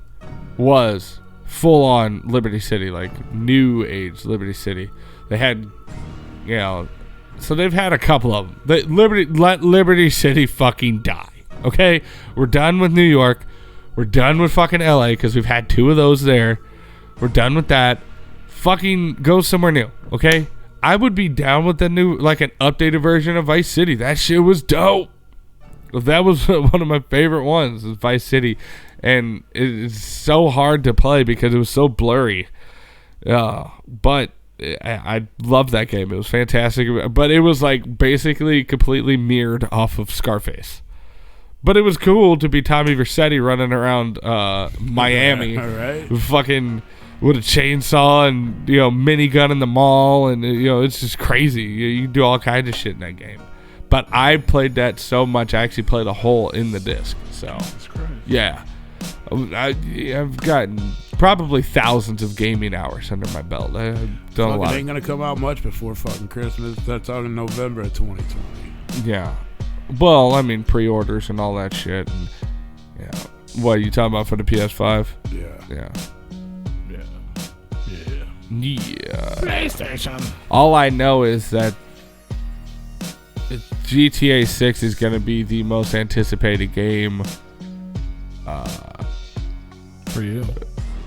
was full on Liberty City, like new age Liberty City. They had, so they've had a couple of them. Let Liberty City fucking die. Okay, we're done with New York. We're done with fucking LA because we've had 2 of those there. We're done with that. Fucking go somewhere new. Okay, I would be down with the new, like an updated version of Vice City. That shit was dope. That was one of my favorite ones, is Vice City, and it's so hard to play because it was so blurry. But I loved that game. It was fantastic, but it was like basically completely mirrored off of Scarface. But it was cool to be Tommy Vercetti running around Miami, right? fucking with a chainsaw and minigun in the mall, and it's just crazy. You do all kinds of shit in that game. But I played that so much, I actually played a hole in the disc. So That's crazy. yeah, I've gotten probably thousands of gaming hours under my belt. I've done a lot. It ain't gonna come out much before fucking Christmas. That's talking November of 2020. Yeah. Well, I mean, pre-orders and all that shit. And, what are you talking about for the PS5? Yeah. Yeah. PlayStation. All I know is that GTA 6 is going to be the most anticipated game. For you.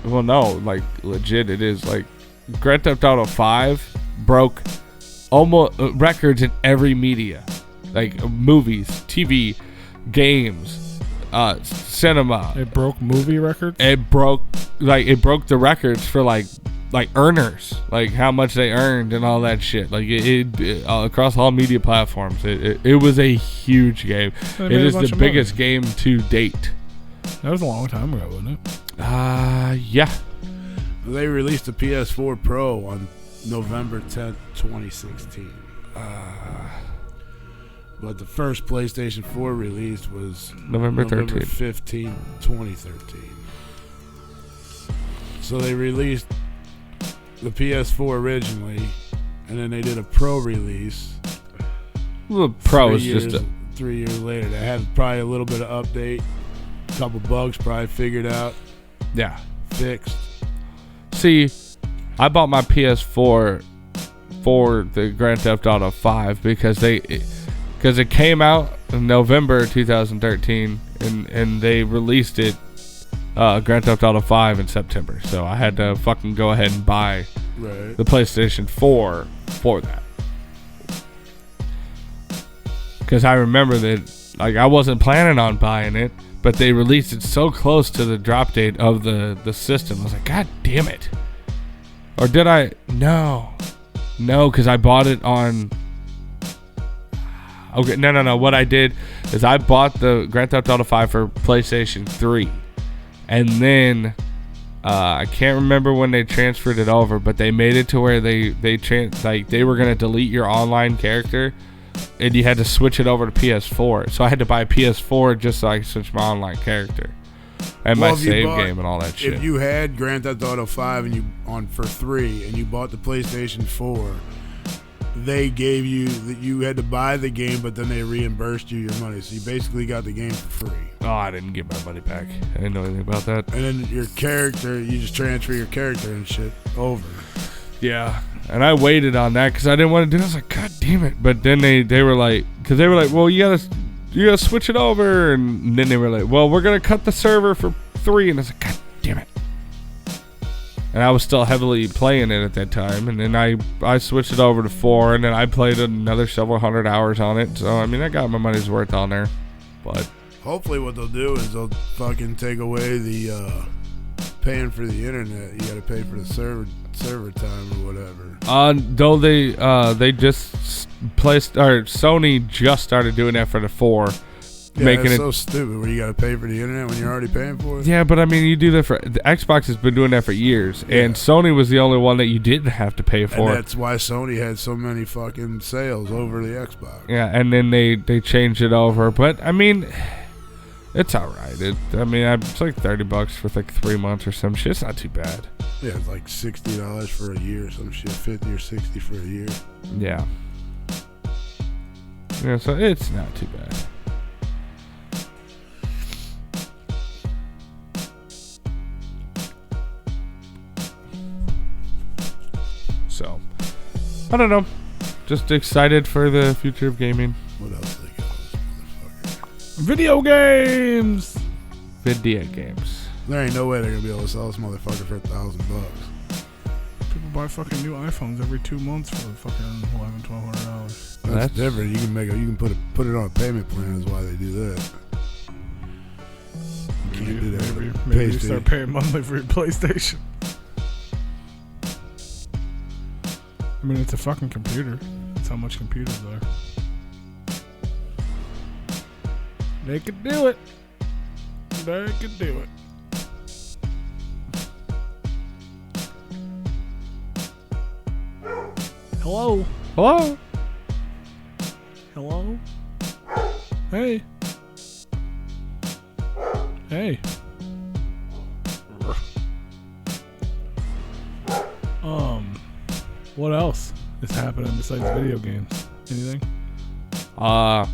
Well, no, like, legit, it is. Like, Grand Theft Auto 5 broke almost records in every media. Like, movies, TV, games, cinema. It broke movie records? It broke the records for like earners, like how much they earned and all that shit. Like it across all media platforms. It was a huge game. It is the biggest game to date. That was a long time ago, wasn't it? Yeah. They released the PS4 Pro on November 10th, 2016. But the first PlayStation 4 release was November 15th, 2013. So they released the PS4 originally, and then they did a Pro release. Well, the Pro is just 3 years later. They had probably a little bit of update, a couple bugs probably figured out, fixed. See, I bought my PS4 for the Grand Theft Auto 5 because it came out in November 2013 and they released it Grand Theft Auto 5 in September. So I had to fucking go ahead and buy the PlayStation 4 for that. Because I remember that, like, I wasn't planning on buying it, but they released it so close to the drop date of the system. I was like, God damn it. Or did I? No, because I bought it on... Okay, no. What I did is I bought the Grand Theft Auto 5 for PlayStation 3. And then I can't remember when they transferred it over, but they made it to where they were going to delete your online character and you had to switch it over to PS4. So I had to buy a PS4 just so I could switch my online character and my save game and all that shit. If you had Grand Theft Auto 5 and for 3 and you bought the PlayStation 4, they gave you had to buy the game, but then they reimbursed you your money. So you basically got the game for free. Oh, I didn't get my money back. I didn't know anything about that. And then your character, you just transfer your character and shit over. Yeah. And I waited on that because I didn't want to do it. I was like, God damn it. But then they were like, well, you gotta switch it over. And then they were like, well, we're going to cut the server for 3. And I was like, God damn it. And I was still heavily playing it at that time. And then I switched it over to 4. And then I played another several hundred hours on it. So, I mean, I got my money's worth on there. But hopefully what they'll do is they'll fucking take away the paying for the internet. You got to pay for the server time or whatever. Though they just placed, or Sony just started doing that for the 4. Yeah, making it's it so stupid where you got to pay for the internet when you're already paying for it. Yeah, but I mean, you do that for the Xbox has been doing that for years, and Sony was the only one that you didn't have to pay for. And that's why Sony had so many fucking sales over the Xbox. Yeah, and then they changed it over, but I mean, It's alright. It's like $30 for like 3 months or some shit. It's not too bad. Yeah, it's like $60 for a year or some shit. 50 or 60 for a year. Yeah. Yeah, so it's not too bad. So, I don't know. Just excited for the future of gaming. What else they got on this motherfucker? Video games. Video games. There ain't no way they're gonna be able to sell this motherfucker for $1,000. People buy fucking new iPhones every 2 months for fucking $1,200. That's different. You can put it on a payment plan. Is why they do that. You can't do that. Maybe you start paying monthly for your PlayStation. I mean, it's a fucking computer. That's how much computers are. They could do it. They could do it. Hello? Hello? Hello? Hey. Hey. What else is happening besides video games? Anything? I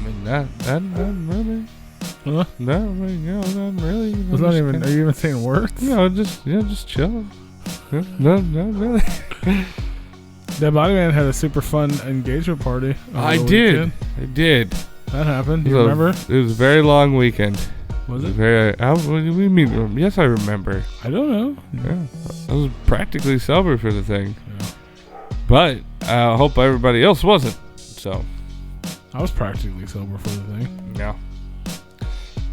mean, not really. Huh? No, not really. It's not even. Are you even saying words? No, just chilling. No, really. That Body Man had a super fun engagement party. I did. That happened. Do you remember? It was a very long weekend. Was it? What do you mean? Yes, I remember. I don't know. Yeah, I was practically sober for the thing. Yeah. But I hope everybody else wasn't. So. I was practically sober for the thing. Yeah.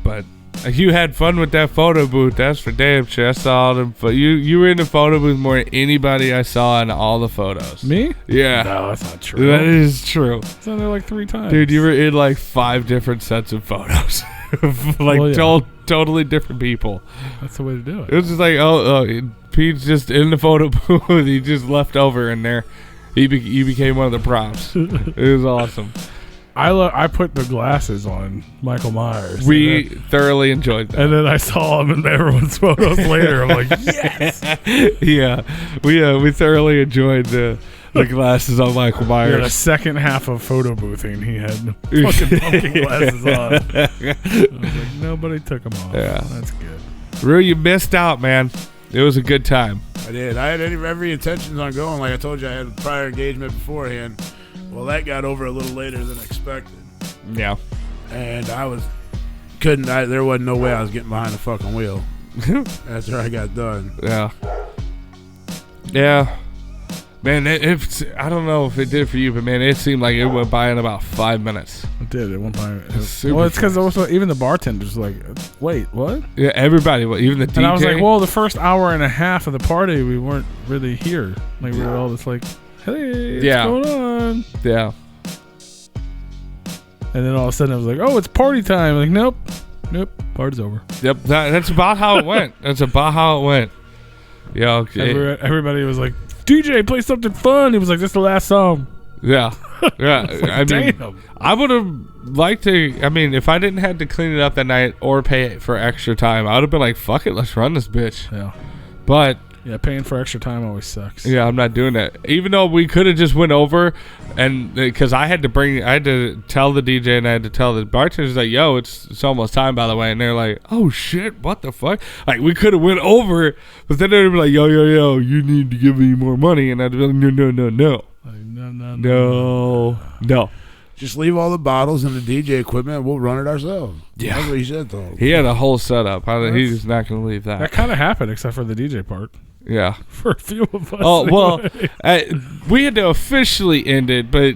But you had fun with that photo booth. That's for damn sure. I saw them. But you were in the photo booth more than anybody I saw in all the photos. Me? Yeah. No, that's not true. That is true. It's on there like 3 times. Dude, you were in like 5 different sets of photos. Like Well, yeah. totally different people. That's the way to do It it. was just like, Pete's just in the photo booth. He just left over in there. He became one of the props. It was awesome. I put the glasses on Michael Myers. We thoroughly enjoyed that. And then I saw him in everyone's photos later. I'm like, yes. Yeah, we thoroughly enjoyed the glasses on Michael He had a Myers. second half of photo boothing. He had fucking pumpkin glasses on. I was like, nobody took them off. Yeah. That's good. Rue, you missed out, man. It was a good time. I did. I had every intentions on going. Like I told you, I had a prior engagement beforehand. Well, that got over a little later than expected. Yeah. And there wasn't no way I was getting behind the fucking wheel after I got done. Yeah. Yeah. Man, I don't know if it did for you, but man, it seemed like it went by in about 5 minutes. It did at one time. Super Well, it's because fast. also even the bartenders were like, wait, what? Yeah, everybody, even the DJ. And I was like, well, the first hour and a half of the party, we weren't really here. Like we were all just like, hey, Yeah. what's going on? Yeah. And then all of a sudden I was like, oh, it's party time. Like, nope, party's over. Yep, that's about how it went. Yeah, okay. Everybody was like, DJ, play something fun. He was like, this is the last song. Yeah. Yeah. I mean, Damn. I would have liked to. I mean, if I didn't have to clean it up that night or pay for extra time, I would have been like, fuck it, let's run this bitch. Yeah. But Yeah, paying for extra time always sucks. yeah, I'm not doing that. Even though we could have just went over, and because I had to tell the DJ and I had to tell the bartenders like, yo, it's almost time, by the way, and they're like, oh shit, what the fuck? Like we could have went over, but then they'd be like, yo, you need to give me more money, and I'd be like, no. Like, No. Just leave all the bottles and the DJ equipment and we'll run it ourselves. Yeah. That's what he said, though. He had a whole setup. He's not going to leave that. That kind of happened, except for the DJ part. Yeah. For a few of us. Oh, well, anyway. we had to officially end it, but,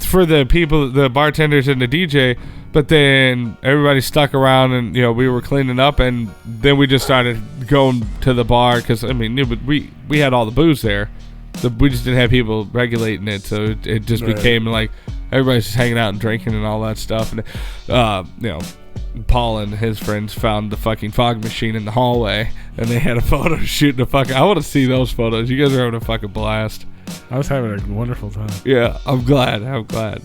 for the people, the bartenders and the DJ, but then everybody stuck around and, we were cleaning up, and then we just started going to the bar because, I mean, we had all the booze there. We just didn't have people regulating it, so it just Right. became like everybody's just hanging out and drinking and all that stuff. And, Paul and his friends found the fucking fog machine in the hallway, and they had a photo shoot. I want to see those photos. You guys are having a fucking blast. I was having a wonderful time. Yeah, I'm glad.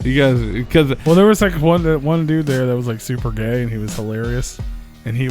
You guys, because Well, there was like one dude there that was like super gay, and he was hilarious. And he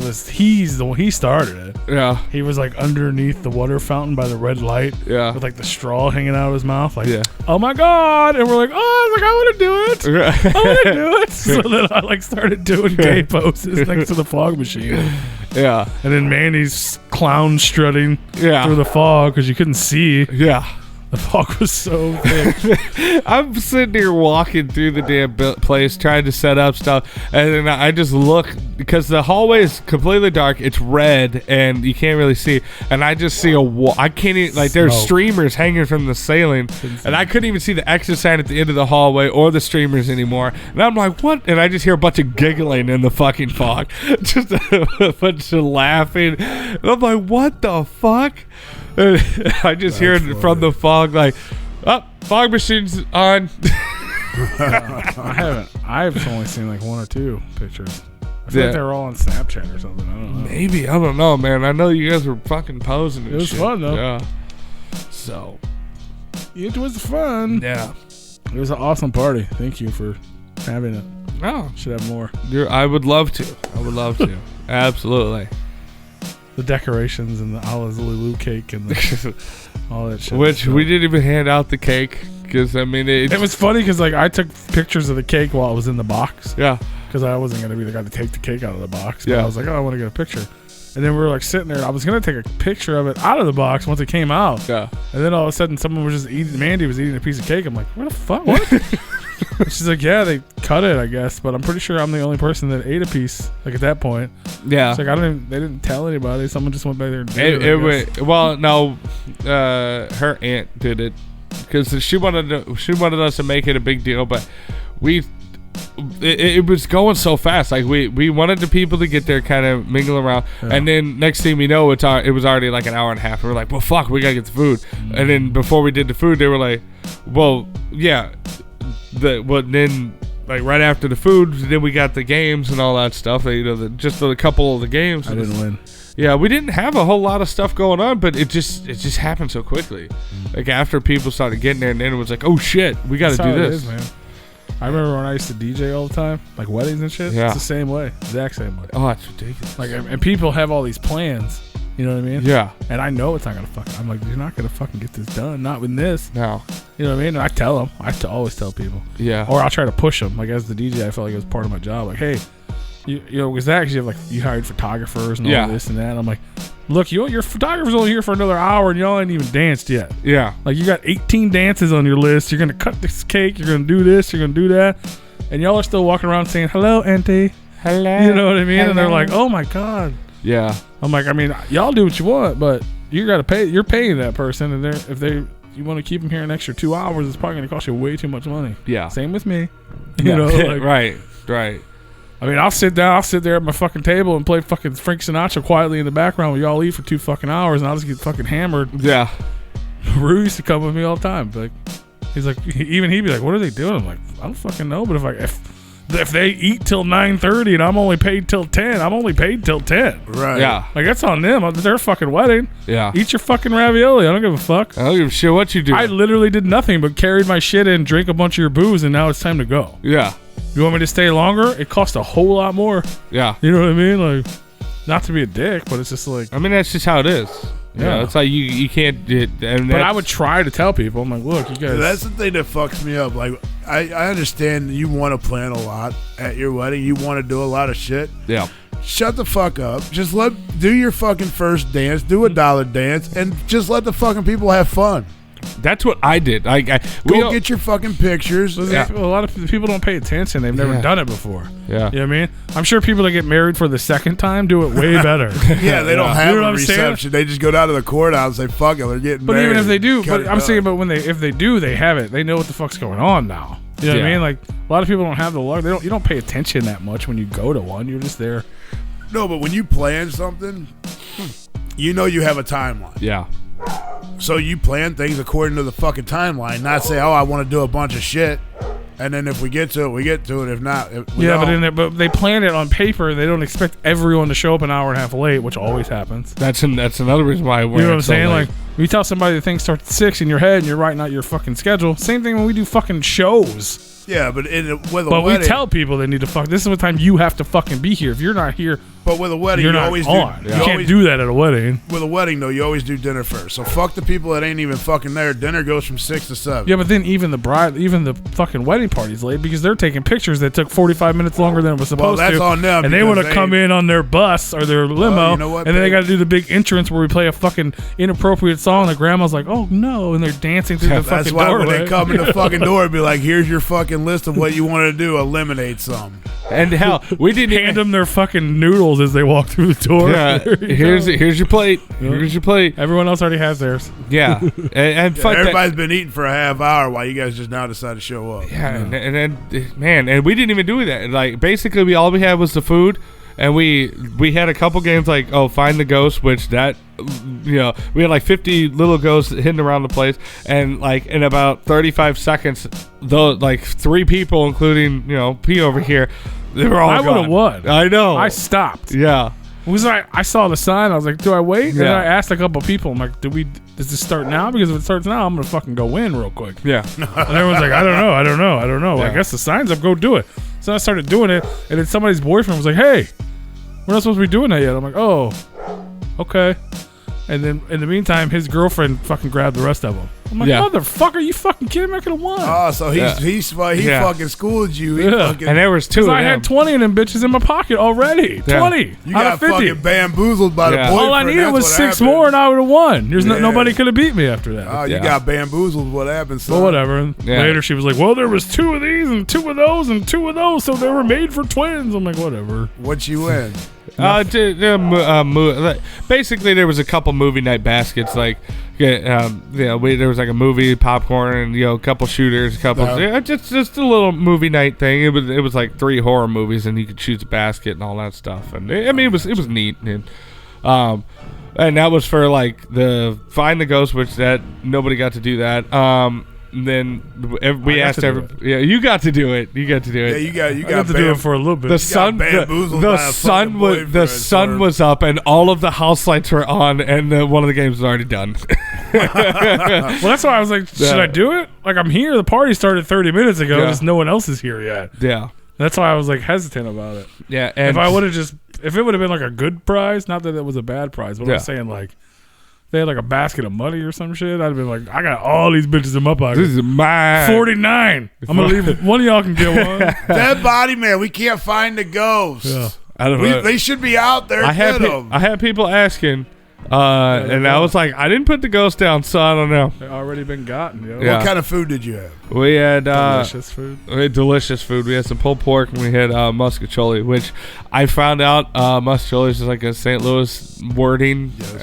started it. yeah, He was like underneath the water fountain by the red light. Yeah. With like the straw hanging out of his mouth. Like, Yeah. oh my God. And we're like, I want to do it. I want to do it. So then I like started doing gay poses next to the fog machine. yeah, And then Mandy's clown strutting Yeah. through the fog because you couldn't see. yeah. The fog was so thick. I'm sitting here walking through the damn place trying to set up stuff, and then I just look because the hallway is completely dark. It's red, and you can't really see. And I just see a wall. I can't even, like, there's Smoke. streamers hanging from the ceiling, and I couldn't even see the exit sign at the end of the hallway or the streamers anymore. And I'm like, what? And I just hear a bunch of giggling in the fucking fog, just a bunch of laughing. And I'm like, what the fuck? I just hear it from the fog, like, oh, fog machine's on. I've only seen like one or two pictures. I feel Yeah. like they were all on Snapchat or something. I don't know. Maybe, I don't know, man. I know you guys were fucking posing and It was shit. fun, though. Yeah. So, It was fun. yeah. It was an awesome party. Thank you for having it. No, Should have more. I would love to. Absolutely. The decorations and the Allah's Lulu cake and the, all that shit. Which So- we didn't even hand out the cake because, I mean, It was funny because like I took pictures of the cake while it was in the box yeah. because I wasn't gonna be the guy to take the cake out of the box. But Yeah. I was like, I want to get a picture. And then we were like sitting there. I was gonna take a picture of it out of the box once it came out. Yeah. And then all of a sudden, someone was just eating. Mandy was eating a piece of cake. I'm like, what the fuck? What? She's like, yeah, they cut it, I guess. But I'm pretty sure I'm the only person that ate a piece. Like at that point, Yeah. it's like they didn't tell anybody. Someone just went by there and did It I guess. well, no, her aunt did it because she wanted us to make it a big deal, but it was going so fast. Like we wanted the people to get there, kind of mingle around, and then next thing we know, it was already like an hour and a half. And we're like, well, fuck, we gotta get the food. And then before we did the food, they were like, well, yeah, then. Like right after the food, then we got the games and all that stuff. Just a couple of the games. I didn't win. Yeah, we didn't have a whole lot of stuff going on, but it just happened so quickly. Like after people started getting there, and then it was like, oh shit, we got to That's do how it this. is, man. I remember when I used to DJ all the time, like weddings and shit. Yeah. It's the same way, exact same way. Oh, that's ridiculous. Like, and people have all these plans. You know what I mean? Yeah. And I know it's not gonna fucking. I'm like, you're not gonna fucking get this done. Not with this. No. You know what I mean? And I tell them. Always tell people. Yeah. Or I'll try to push them. Like as the DJ, I felt like it was part of my job. Like, hey, you know, because actually you have like you hired photographers and all this and that. And I'm like, look, your photographer's only here for another hour and y'all ain't even danced yet. Yeah. Like you got 18 dances on your list. You're gonna cut this cake. You're gonna do this. You're gonna do that. And y'all are still walking around saying hello, auntie. Hello. You know what I mean? And they're like, oh my god. Yeah. I'm like, I mean, y'all do what you want, but you gotta pay. You're paying that person, and you want to keep them here an extra 2 hours, it's probably gonna cost you way too much money. Yeah. Same with me. Yeah. You know, like, Right. I mean, I'll sit there at my fucking table and play fucking Frank Sinatra quietly in the background while y'all eat for 2 fucking hours, and I'll just get fucking hammered. Yeah. Rue used to come with me all the time. Like, he's like, he'd be like, what are they doing? I'm like, I don't fucking know, but if they eat till 9:30 and I'm only paid till 10, I'm only paid till 10. Right. Yeah. Like, that's on them. It's their fucking wedding. Yeah. Eat your fucking ravioli. I don't give a fuck. I don't give a shit what you do. I literally did nothing but carried my shit in, drank a bunch of your booze, and now it's time to go. Yeah. You want me to stay longer? It costs a whole lot more. Yeah. You know what I mean? Like, not to be a dick, but it's just like. I mean, that's just how it is. Yeah. It's like you can't. But I would try to tell people. I'm like, look, you guys. That's the thing that fucks me up. Like, I understand you want to plan a lot at your wedding. You want to do a lot of shit. Yeah. Shut the fuck up. Just do your fucking first dance. Do a dollar dance. And just let the fucking people have fun. That's what I did. Go get your fucking pictures. A lot of people don't pay attention. They've never done it before. Yeah. You know what I mean? I'm sure people that get married for the second time do it way better. Yeah, they don't have You know what a I'm saying? reception. They just go down to the courthouse and say, fuck it, they're getting But married. even if they do, Cut but it I'm up. saying, but if they do, they have it. They know what the fuck's going on now. You know what I Yeah. mean? Like a lot of people don't have the luck. You don't pay attention that much when you go to one. You're just there. No, but when you plan something, you know you have a timeline. Yeah. So you plan things according to the fucking timeline, not say, oh, I want to do a bunch of shit, and then if we get to it, we get to it. If not, we don't. But they plan it on paper. They don't expect everyone to show up an hour and a half late, which always happens. That's another reason why I wear You know what I'm it so saying? late. Like, You tell somebody the thing starts at 6 in your head and you're writing out your fucking schedule. Same thing when we do fucking shows. Yeah, but with a But wedding, we tell people they need to fuck. This is what time you have to fucking be here. If you're not here, but with a wedding, you're you not always on. do. You can't do that at a wedding. With a wedding, though, you always do dinner first. So fuck the people that ain't even fucking there. Dinner goes from 6 to 7. Yeah, but then even the fucking wedding party's late because they're taking pictures that took 45 minutes longer than it was supposed to. Well, that's on them. And they want to come in on their bus or their limo, you know what, and then they babe? got to do the big entrance where we play a fucking inappropriate song. And the grandma's like, "Oh no!" and they're dancing through the That's fucking why doorway. when they come in the fucking door, it'd be like, "Here's your fucking list of what you want to do. Eliminate some." And hell, we didn't hand them their fucking noodles as they walk through the door. Yeah, here's your plate. Here's your plate. Everyone else already has theirs. Yeah, and fuck that. Everybody's been eating for a half hour while you guys just now decided to show up. Yeah, and then man, and we didn't even do that. Like basically, all we had was the food, and we had a couple games like find the ghost, which that we had like 50 little ghosts hidden around the place, and like in about 35 seconds, though, like 3 people, including P over here, they were all I gone. would have won. I know. I stopped. Yeah. Was I saw the sign. I was like, do I wait? And then Yeah. I asked a couple people. I'm like, does this start now? Because if it starts now, I'm gonna fucking go in real quick. Yeah. And everyone's like, I don't know. Yeah. I guess the sign's up. Go do it. So I started doing it, and then somebody's boyfriend was like, hey, we're not supposed to be doing that yet. I'm like, oh, okay. And then in the meantime, his girlfriend fucking grabbed the rest of them. I'm like, Yeah. motherfucker, you fucking kidding me? I could have won. Oh, so he Yeah. fucking schooled you. He Yeah. fucking, And there was 2 Because of I them. had 20 of them bitches in my pocket already. Yeah. 20 you out got of 50. fucking bamboozled by the Yeah. boyfriend. All I needed That's was what 6 happened. more, and I would have won. Yeah. Nobody could have beat me after that. Oh, you Yeah. got bamboozled. What happened, son? Well, whatever. And Yeah. later she was like, well, there was 2 of these and 2 of those and 2 of those, so they were made for twins. I'm like, whatever. What you win? Basically, there was a couple movie night baskets. Like, there was like a movie, popcorn, and a couple shooters, just a little movie night thing. It was like 3 horror movies, and you could choose a basket and all that stuff. And it was neat. And that was for like the find the ghost, which that nobody got to do that. Then we asked everybody. Yeah, you got to do it. You got to do it. Yeah, you I got to do it for a little bit. The sun was up, and all of the house lights were on, and one of the games was already done. Well, that's why I was like, should I do it? Like, I'm here. The party started 30 minutes ago. Yeah. Just no one else is here yet. Yeah, That's why I was like hesitant about it. yeah. And If it would have been like a good prize, not that it was a bad prize, but Yeah. I'm saying like, they had like a basket of money or some shit, I'd have been like, I got all these bitches in my pocket. this is mine. 49. I'm gonna leave it. One of y'all can get one. Dead body man. We can't find the ghost. Yeah. I don't know. They should be out there. I had people asking, and I was like, I didn't put the ghost down, so I don't know. They already been gotten. Yo. Yeah. What kind of food did you have? We had Delicious food. We had delicious food. We had some pulled pork, and we had muscatoli, which I found out muscatoli is like a St. Louis wording, Yes.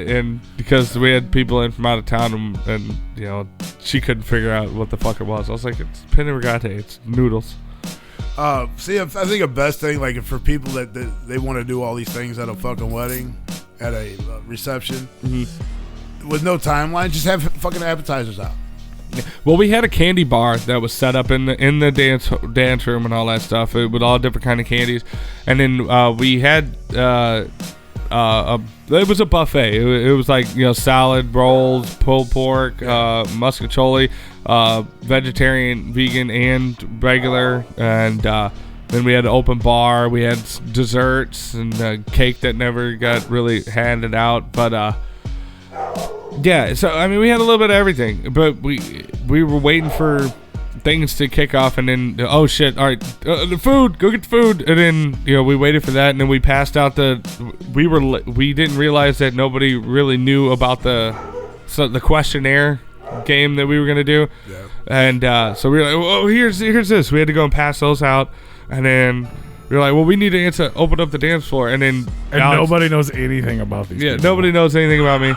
and because we had people in from out of town, and she couldn't figure out what the fuck it was. I was like, it's penne rigate, it's noodles. I think the best thing, like for people that they want to do all these things at a fucking wedding, at a reception, with no timeline, just have fucking appetizers out. Well, we had a candy bar that was set up in the dance room and all that stuff with all different kind of candies, and then we had it was a buffet. It was like salad, rolls, pulled pork, muscatoli, vegetarian, vegan, and regular, and then we had an open bar. We had desserts and cake that never got really handed out, but. Yeah, so I mean, we had a little bit of everything, but we were waiting for things to kick off, and then oh shit, all right, the food, go get the food, and then we waited for that, and then we passed out we didn't realize that nobody really knew about the questionnaire game that we were gonna do, and so we were like, oh, here's this. We had to go and pass those out, and then. We were like, well, we need to open up the dance floor, and then Nobody knows anything about these. Yeah, people. nobody knows anything about me.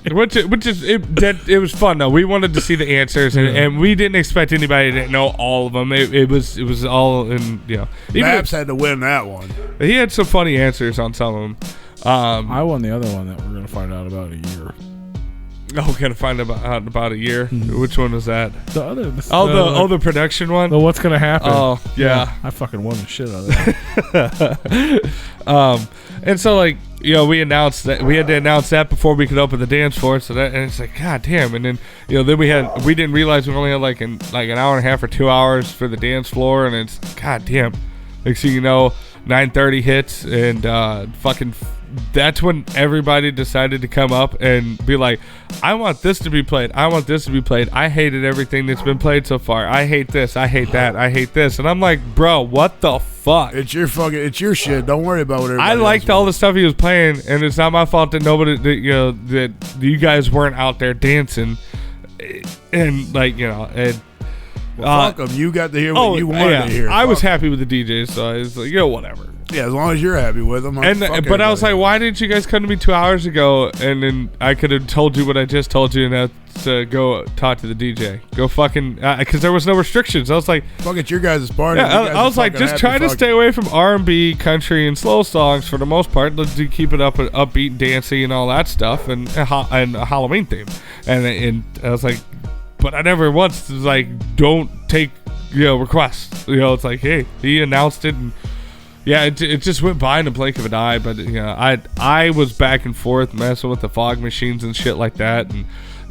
It was fun though. We wanted to see the answers, and we didn't expect anybody to know all of them. It was all in Maps had to win that one. He had some funny answers on some of them. I won the other one that we're gonna find out about in a year. Oh, we're gonna find out about a year. Which one was that? The other. The production one. The what's gonna happen? Oh yeah. I fucking won the shit out of that. And so like we announced that we had to announce that before we could open the dance floor. So that, and it's like, god damn. And then then we didn't realize we only had like an hour and a half or 2 hours for the dance floor, and it's god damn. Next thing you know, 9:30 hits, and fucking. That's when everybody decided to come up and be like, I want this to be played. I want this to be played. I hated everything that's been played so far. I hate this. I hate that. I hate this. And I'm like, bro, what the fuck? It's your shit. Don't worry about what everybody I liked all the stuff he was playing, and it's not my fault that that you guys weren't out there dancing. And and fuck them. You got to hear what you wanted to hear. I was happy with the DJs, so I was like, whatever. Yeah, as long as you're happy with them. But I was like, why didn't you guys come to me 2 hours ago? And then I could have told you what I just told you, and that's go talk to the DJ. Go fucking, because there was no restrictions. I was like, fuck it, your guys' party. Yeah, I was like, just try to stay away from R&B, country, and slow songs for the most part. Let's keep it upbeat, dancey, and all that stuff, and a Halloween theme. And I was like, but I never once was like, don't take requests. It's like, hey, he announced it, and yeah, it just went by in a blink of an eye. But I was back and forth messing with the fog machines and shit like that, and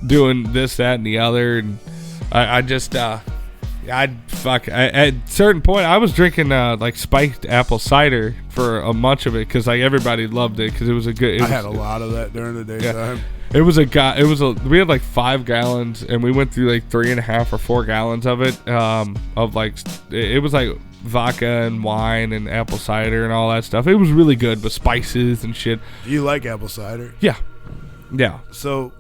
doing this, that, and the other, and I just at a certain point I was drinking like spiked apple cider for much of it, because like everybody loved it, because it was a good. I had a lot of that during the daytime. Yeah. We had like 5 gallons, and we went through like 3.5 or 4 gallons of it. Of like, it was like vodka and wine and apple cider and all that stuff. It was really good with spices and shit. Do you like apple cider? Yeah. So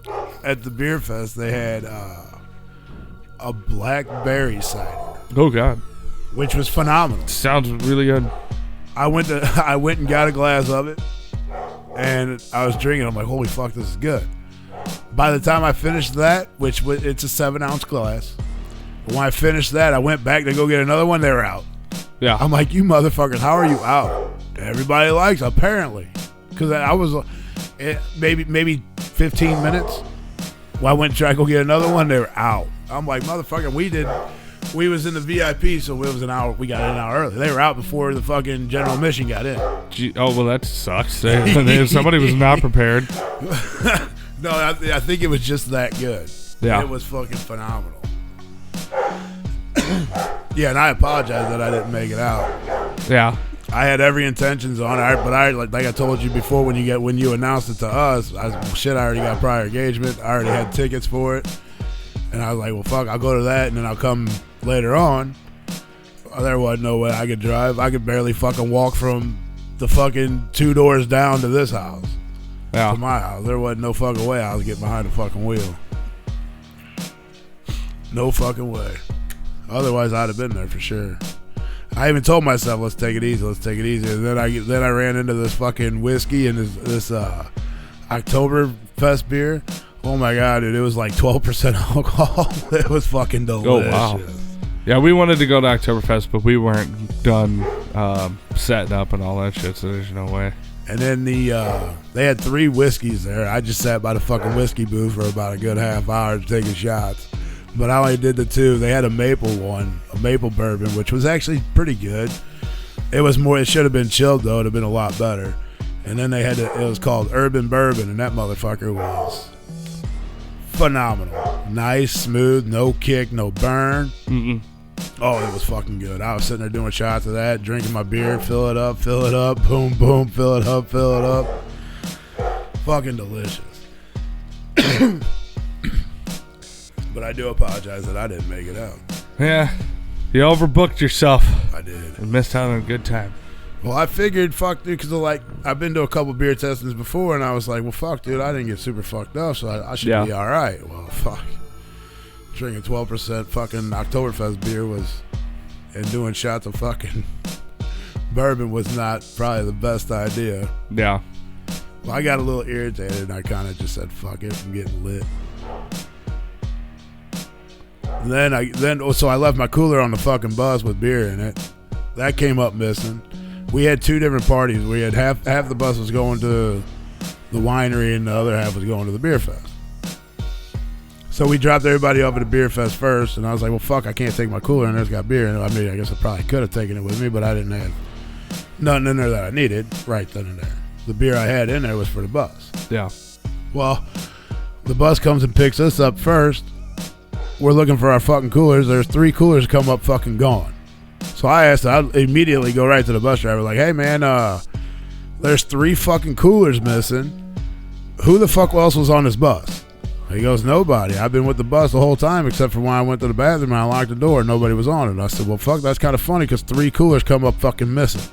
at the beer fest they had a blackberry cider. Oh god, which was phenomenal. Sounds really good. I went and got a glass of it, and I was drinking. I'm like, holy fuck, this is good. By the time I finished that, which it's a 7-ounce glass, when I finished that, I went back to go get another one. They were out. Yeah. I'm like, you motherfuckers, how are you out? Everybody likes, apparently. Because I was maybe 15 minutes. When I went to try to go get another one, they were out. I'm like, motherfucker, we was in the VIP, so we got in an hour early. They were out before the fucking general admission got in. Oh, well, that sucks. Somebody was not prepared. No, I think it was just that good. Yeah. It was fucking phenomenal. Yeah, and I apologize that I didn't make it out. Yeah. I had every intentions on it, but I like I told you before, when you announced it to us, I already got prior engagement. I already had tickets for it, and I was like, well, fuck, I'll go to that, and then I'll come later on. There wasn't no way I could drive. I could barely fucking walk from the fucking 2 doors down to this house. Yeah. To my house. There wasn't no fucking way I was getting behind the fucking wheel. No fucking way. Otherwise, I'd have been there for sure. I even told myself, let's take it easy. And then I ran into this fucking whiskey and this Oktoberfest beer. Oh my god, dude! It was like 12% alcohol. It was fucking delicious. Oh wow. Yeah, we wanted to go to Oktoberfest, but we weren't done setting up and all that shit, so there's no way. And then they had 3 whiskeys there. I just sat by the fucking whiskey booth for about a good half hour taking shots. But I only did the 2. They had a maple bourbon, which was actually pretty good. It should have been chilled though. It'd have been a lot better. And then it was called Urban Bourbon, and that motherfucker was phenomenal. Nice, smooth, no kick, no burn. Mm-mm. Oh, it was fucking good. I was sitting there doing shots of that, drinking my beer, fill it up, boom, boom, fill it up. Fucking delicious. But I do apologize that I didn't make it out. Yeah, you overbooked yourself. I did. And missed out on a good time. Well, I figured, fuck, dude, because I've been to a couple beer testings before, and I was like, well, fuck, dude, I didn't get super fucked up, so I should be all right. Well, fuck. Drinking 12% fucking Oktoberfest beer and doing shots of fucking bourbon was not probably the best idea. Yeah. Well, I got a little irritated, and I kind of just said, fuck it, I'm getting lit. So I left my cooler on the fucking bus with beer in it. That came up missing. We had 2 different parties. We had half the bus was going to the winery, and the other half was going to the beer fest. So we dropped everybody off at the beer fest first, and I was like, well, fuck, I can't take my cooler in there. It's got beer in it. I guess I probably could have taken it with me, but I didn't have nothing in there that I needed right then and there. the beer I had in there was for the bus. Yeah. Well, the bus comes and picks us up first. We're looking for our fucking coolers. There's 3 coolers come up fucking gone. So I immediately go right to the bus driver, like, hey man, there's 3 fucking coolers missing. Who the fuck else was on this bus? He goes, nobody. I've been with the bus the whole time except for when I went to the bathroom and I locked the door. Nobody was on it. And I said, well, fuck, that's kind of funny because 3 coolers come up fucking missing.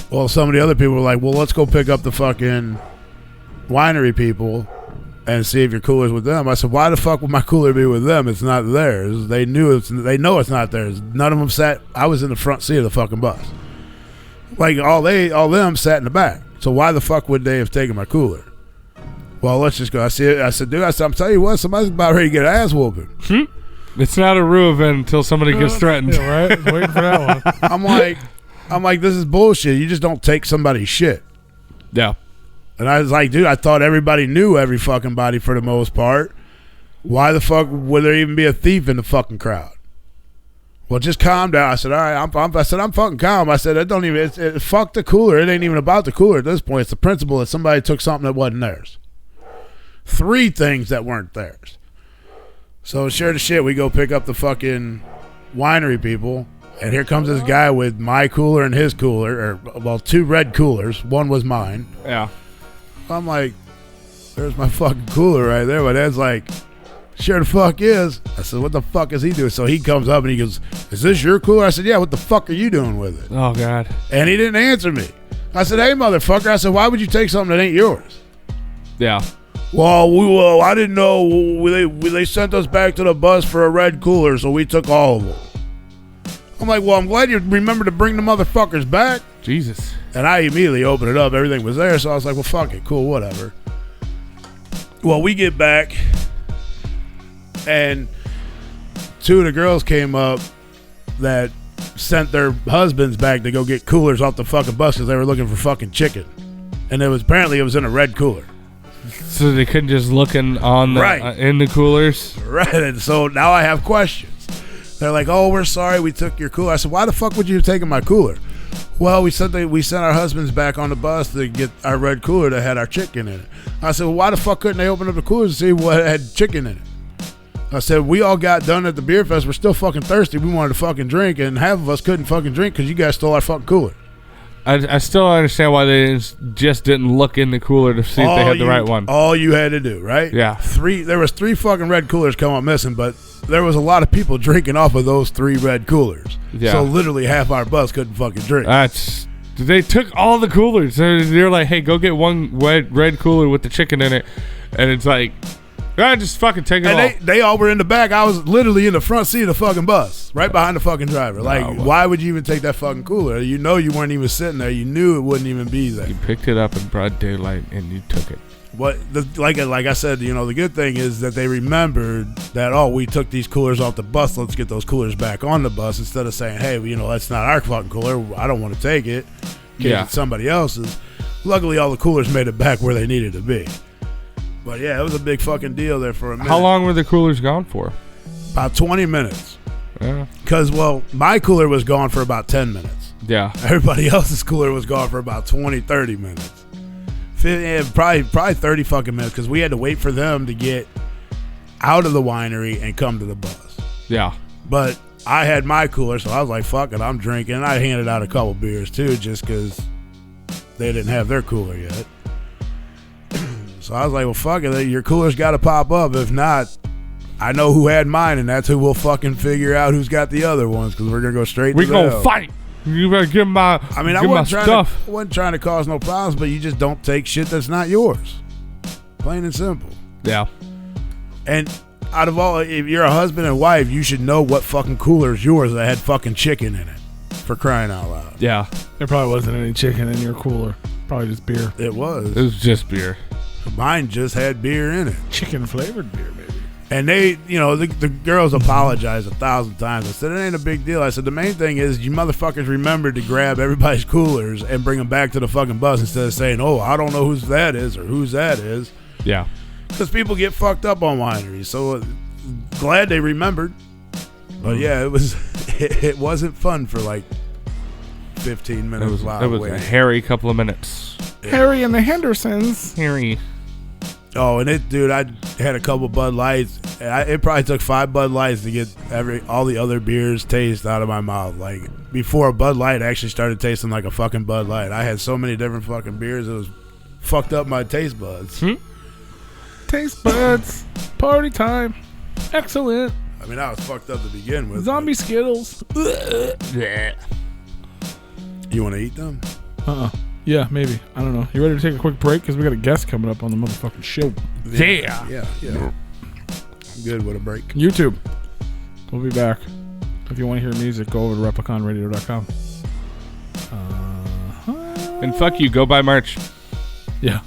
Well, some of the other people were like, well, let's go pick up the fucking winery people and see if your cooler's with them. I said, why the fuck would my cooler be with them? It's not theirs. They know it's not theirs. None of them sat. I was in the front seat of the fucking bus. Like all them sat in the back. So why the fuck would they have taken my cooler? Well, let's just go. I said, dude, I'm telling you what, somebody's about ready to get ass whooping. It's not a real event until somebody gets threatened. Yeah, right? Waiting for that one. I'm like, this is bullshit. You just don't take somebody's shit. Yeah. And I was like, dude, I thought everybody knew every fucking body for the most part. Why the fuck would there even be a thief in the fucking crowd? Well, just calm down. I said, all right, I'm fucking calm. I said, fuck the cooler. It ain't even about the cooler at this point. It's the principle that somebody took something that wasn't theirs. 3 things that weren't theirs. So sure to shit, we go pick up the fucking winery people, and here comes this guy with my cooler and his cooler, 2 red coolers. One was mine. Yeah. I'm like, there's my fucking cooler right there. My dad's like, sure the fuck is. I said, what the fuck is he doing? So he comes up and he goes, is this your cooler? I said, yeah, what the fuck are you doing with it? Oh, God. And he didn't answer me. I said, hey, motherfucker. I said, why would you take something that ain't yours? Yeah. Well, I didn't know. They sent us back to the bus for a red cooler, so we took all of them. I'm like, well, I'm glad you remembered to bring the motherfuckers back. Jesus. And I immediately opened it up. Everything was there, so I was like, well, fuck it. Cool, whatever. Well, we get back, and 2 of the girls came up that sent their husbands back to go get coolers off the fucking bus because they were looking for fucking chicken. And apparently it was in a red cooler. So they couldn't just look in the coolers? Right, and so now I have questions. They're like, oh, we're sorry we took your cooler. I said, why the fuck would you have taken my cooler? Well, we sent our husbands back on the bus to get our red cooler that had our chicken in it. I said, well, why the fuck couldn't they open up the coolers to see what had chicken in it? I said, we all got done at the beer fest. We're still fucking thirsty. We wanted to fucking drink, and half of us couldn't fucking drink because you guys stole our fucking cooler. I still don't understand why they just didn't look in the cooler to see if they had the right one. All you had to do, right? Yeah. There was 3 fucking red coolers come up missing, but there was a lot of people drinking off of those 3 red coolers. Yeah. So literally half our bus couldn't fucking drink. They took all the coolers. They're like, hey, go get one red cooler with the chicken in it. And it's like, just fucking take it all. And they all were in the back. I was literally in the front seat of the fucking bus, right behind the fucking driver. Like, why would you even take that fucking cooler? You know you weren't even sitting there. You knew it wouldn't even be there. You picked it up in broad daylight and you took it. Like I said, the good thing is that they remembered that, we took these coolers off the bus. Let's get those coolers back on the bus instead of saying, hey, that's not our fucking cooler. I don't want to take it. It's somebody else's. Luckily, all the coolers made it back where they needed to be. But yeah, it was a big fucking deal there for a minute. How long were the coolers gone for? About 20 minutes. Yeah. Because, my cooler was gone for about 10 minutes. Yeah. Everybody else's cooler was gone for about 20, 30 minutes. Probably 30 fucking minutes because we had to wait for them to get out of the winery and come to the bus. Yeah. But I had my cooler, so I was like, fuck it, I'm drinking. And I handed out a couple beers, too, just because they didn't have their cooler yet. So I was like, well, fuck it, your cooler's got to pop up. If not, I know who had mine, and that's who we'll fucking figure out who's got the other ones because we're going to go straight to going to fight. You better give my stuff. I wasn't trying to cause no problems, but you just don't take shit that's not yours. Plain and simple. Yeah. And out of all, if you're a husband and wife, you should know what fucking cooler is yours that had fucking chicken in it. For crying out loud. Yeah. There probably wasn't any chicken in your cooler. Probably just beer. It was. It was just beer. Mine just had beer in it. Chicken flavored beer, maybe. And they, the girls apologized 1,000 times. I said, it ain't a big deal. I said, the main thing is you motherfuckers remembered to grab everybody's coolers and bring them back to the fucking bus instead of saying, I don't know whose that is or whose that is. Yeah. Because people get fucked up on wineries. So glad they remembered. But yeah, it wasn't fun for like 15 minutes. It was a hairy couple of minutes. Harry and the Hendersons. Harry. Oh, and I had a couple Bud Lights. It probably took 5 Bud Lights to get all the other beers taste out of my mouth. Like, before a Bud Light actually started tasting like a fucking Bud Light. I had so many different fucking beers, it was fucked up my taste buds. Taste buds. Party time. Excellent. I mean, I was fucked up to begin with. Zombie Skittles. Yeah. You want to eat them? Yeah, maybe. I don't know. You ready to take a quick break? Because we got a guest coming up on the motherfucking show. Yeah. Yeah. I'm good with a break. YouTube. We'll be back. If you want to hear music, go over to repliconradio.com. And fuck you. Go buy merch. Yeah.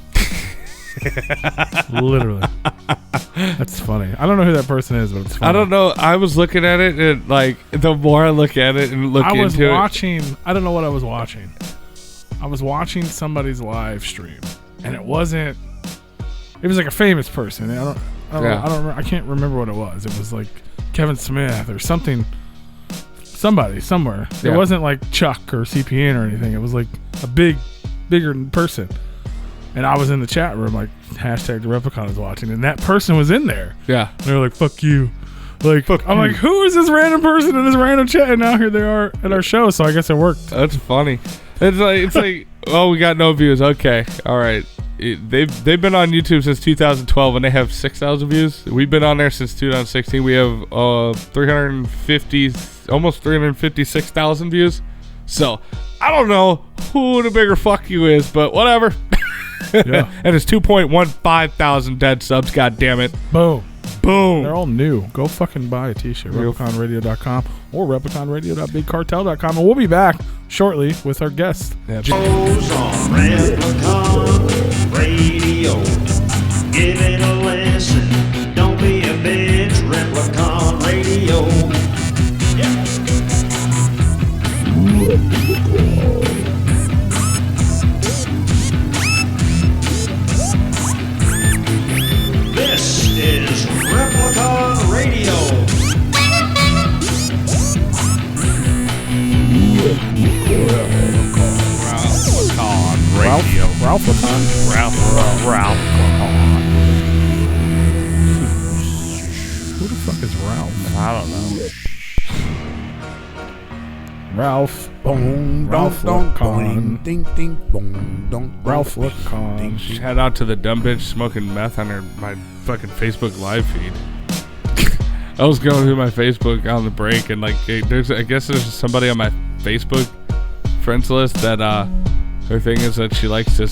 Literally. That's funny. I don't know who that person is, but it's funny. I don't know. I was looking at it, and like the more I look at it and look I was into watching. I don't know what I was watching. I was watching somebody's live stream, and it wasn't. It was like a famous person. I don't. I can't remember what it was. It was like Kevin Smith or something. Somebody somewhere. Yeah. It wasn't like Chuck or CPN or anything. It was like a bigger person. And I was in the chat room, like, hashtag the Replicon is watching, and that person was in there. Yeah. And they were like, fuck you. Like, I'm you. like, who is this random person in this random chat? And now here they are at our show, so I guess it worked. That's funny. It's like oh, we got no views. Okay. All right. They've been on YouTube since 2012 and they have 6,000 views. We've been on there since 2016. We have 350, almost 356,000 views. So I don't know who the bigger fuck you is, but whatever. Yeah. And it's 2.15 thousand dead subs. God damn it. Boom. Boom. They're all new. Go fucking buy a t-shirt. RepliconRadio.com or RepliconRadio.BigCartel.com. And we'll be back shortly with our guest. Goes on Replicon Radio. Giving a lesson. Don't be a bitch. Replicon Radio. This is Replicon Radio. Ralph. Who the fuck is Ralph? I don't know. Ralph. Boom, Ralph dong, Lacon. boing, ding, ding, boom, dong, Ralph ding, Lacon. ding. Shout out to the dumb bitch smoking meth on my fucking Facebook live feed. I was going through my Facebook on the break and like I guess there's somebody on my Facebook friends list that her thing is that she likes to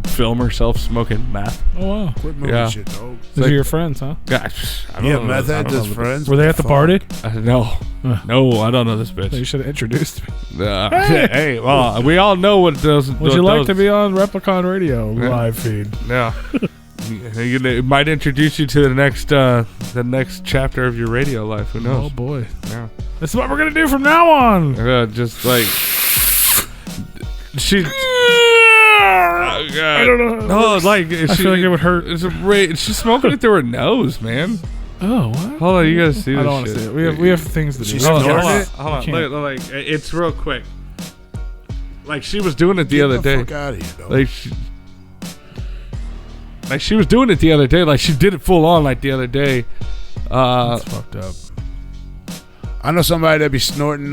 film herself smoking meth. Oh, wow. Quit moving Yeah. shit, dog. These are your friends, huh? Gosh, I don't Yeah, know meth this- I heads don't as know friends. Were they at the Fuck. party? No, no, I don't know this bitch. You should have introduced me. Hey, well, we all know what those. Would you like to be on Replicon Radio live feed? Yeah. It might introduce you to the next chapter of your radio life. Who knows? Oh, boy. Yeah. This is what we're going to do from now on. Just like she. I don't know. No, like I feel like it would hurt. She's smoking it through her nose, man. Oh, what? Hold on, you gotta see this. I don't want to shit. see it. We have things to do. She's Hold on, snorting hold on, it? hold on. You can't. Like it's real quick. Like she was doing it the other day. Fuck out of here, dog. Like she was doing it the other day. Like she did it full on. Like the other day. That's fucked up. I know somebody that be snorting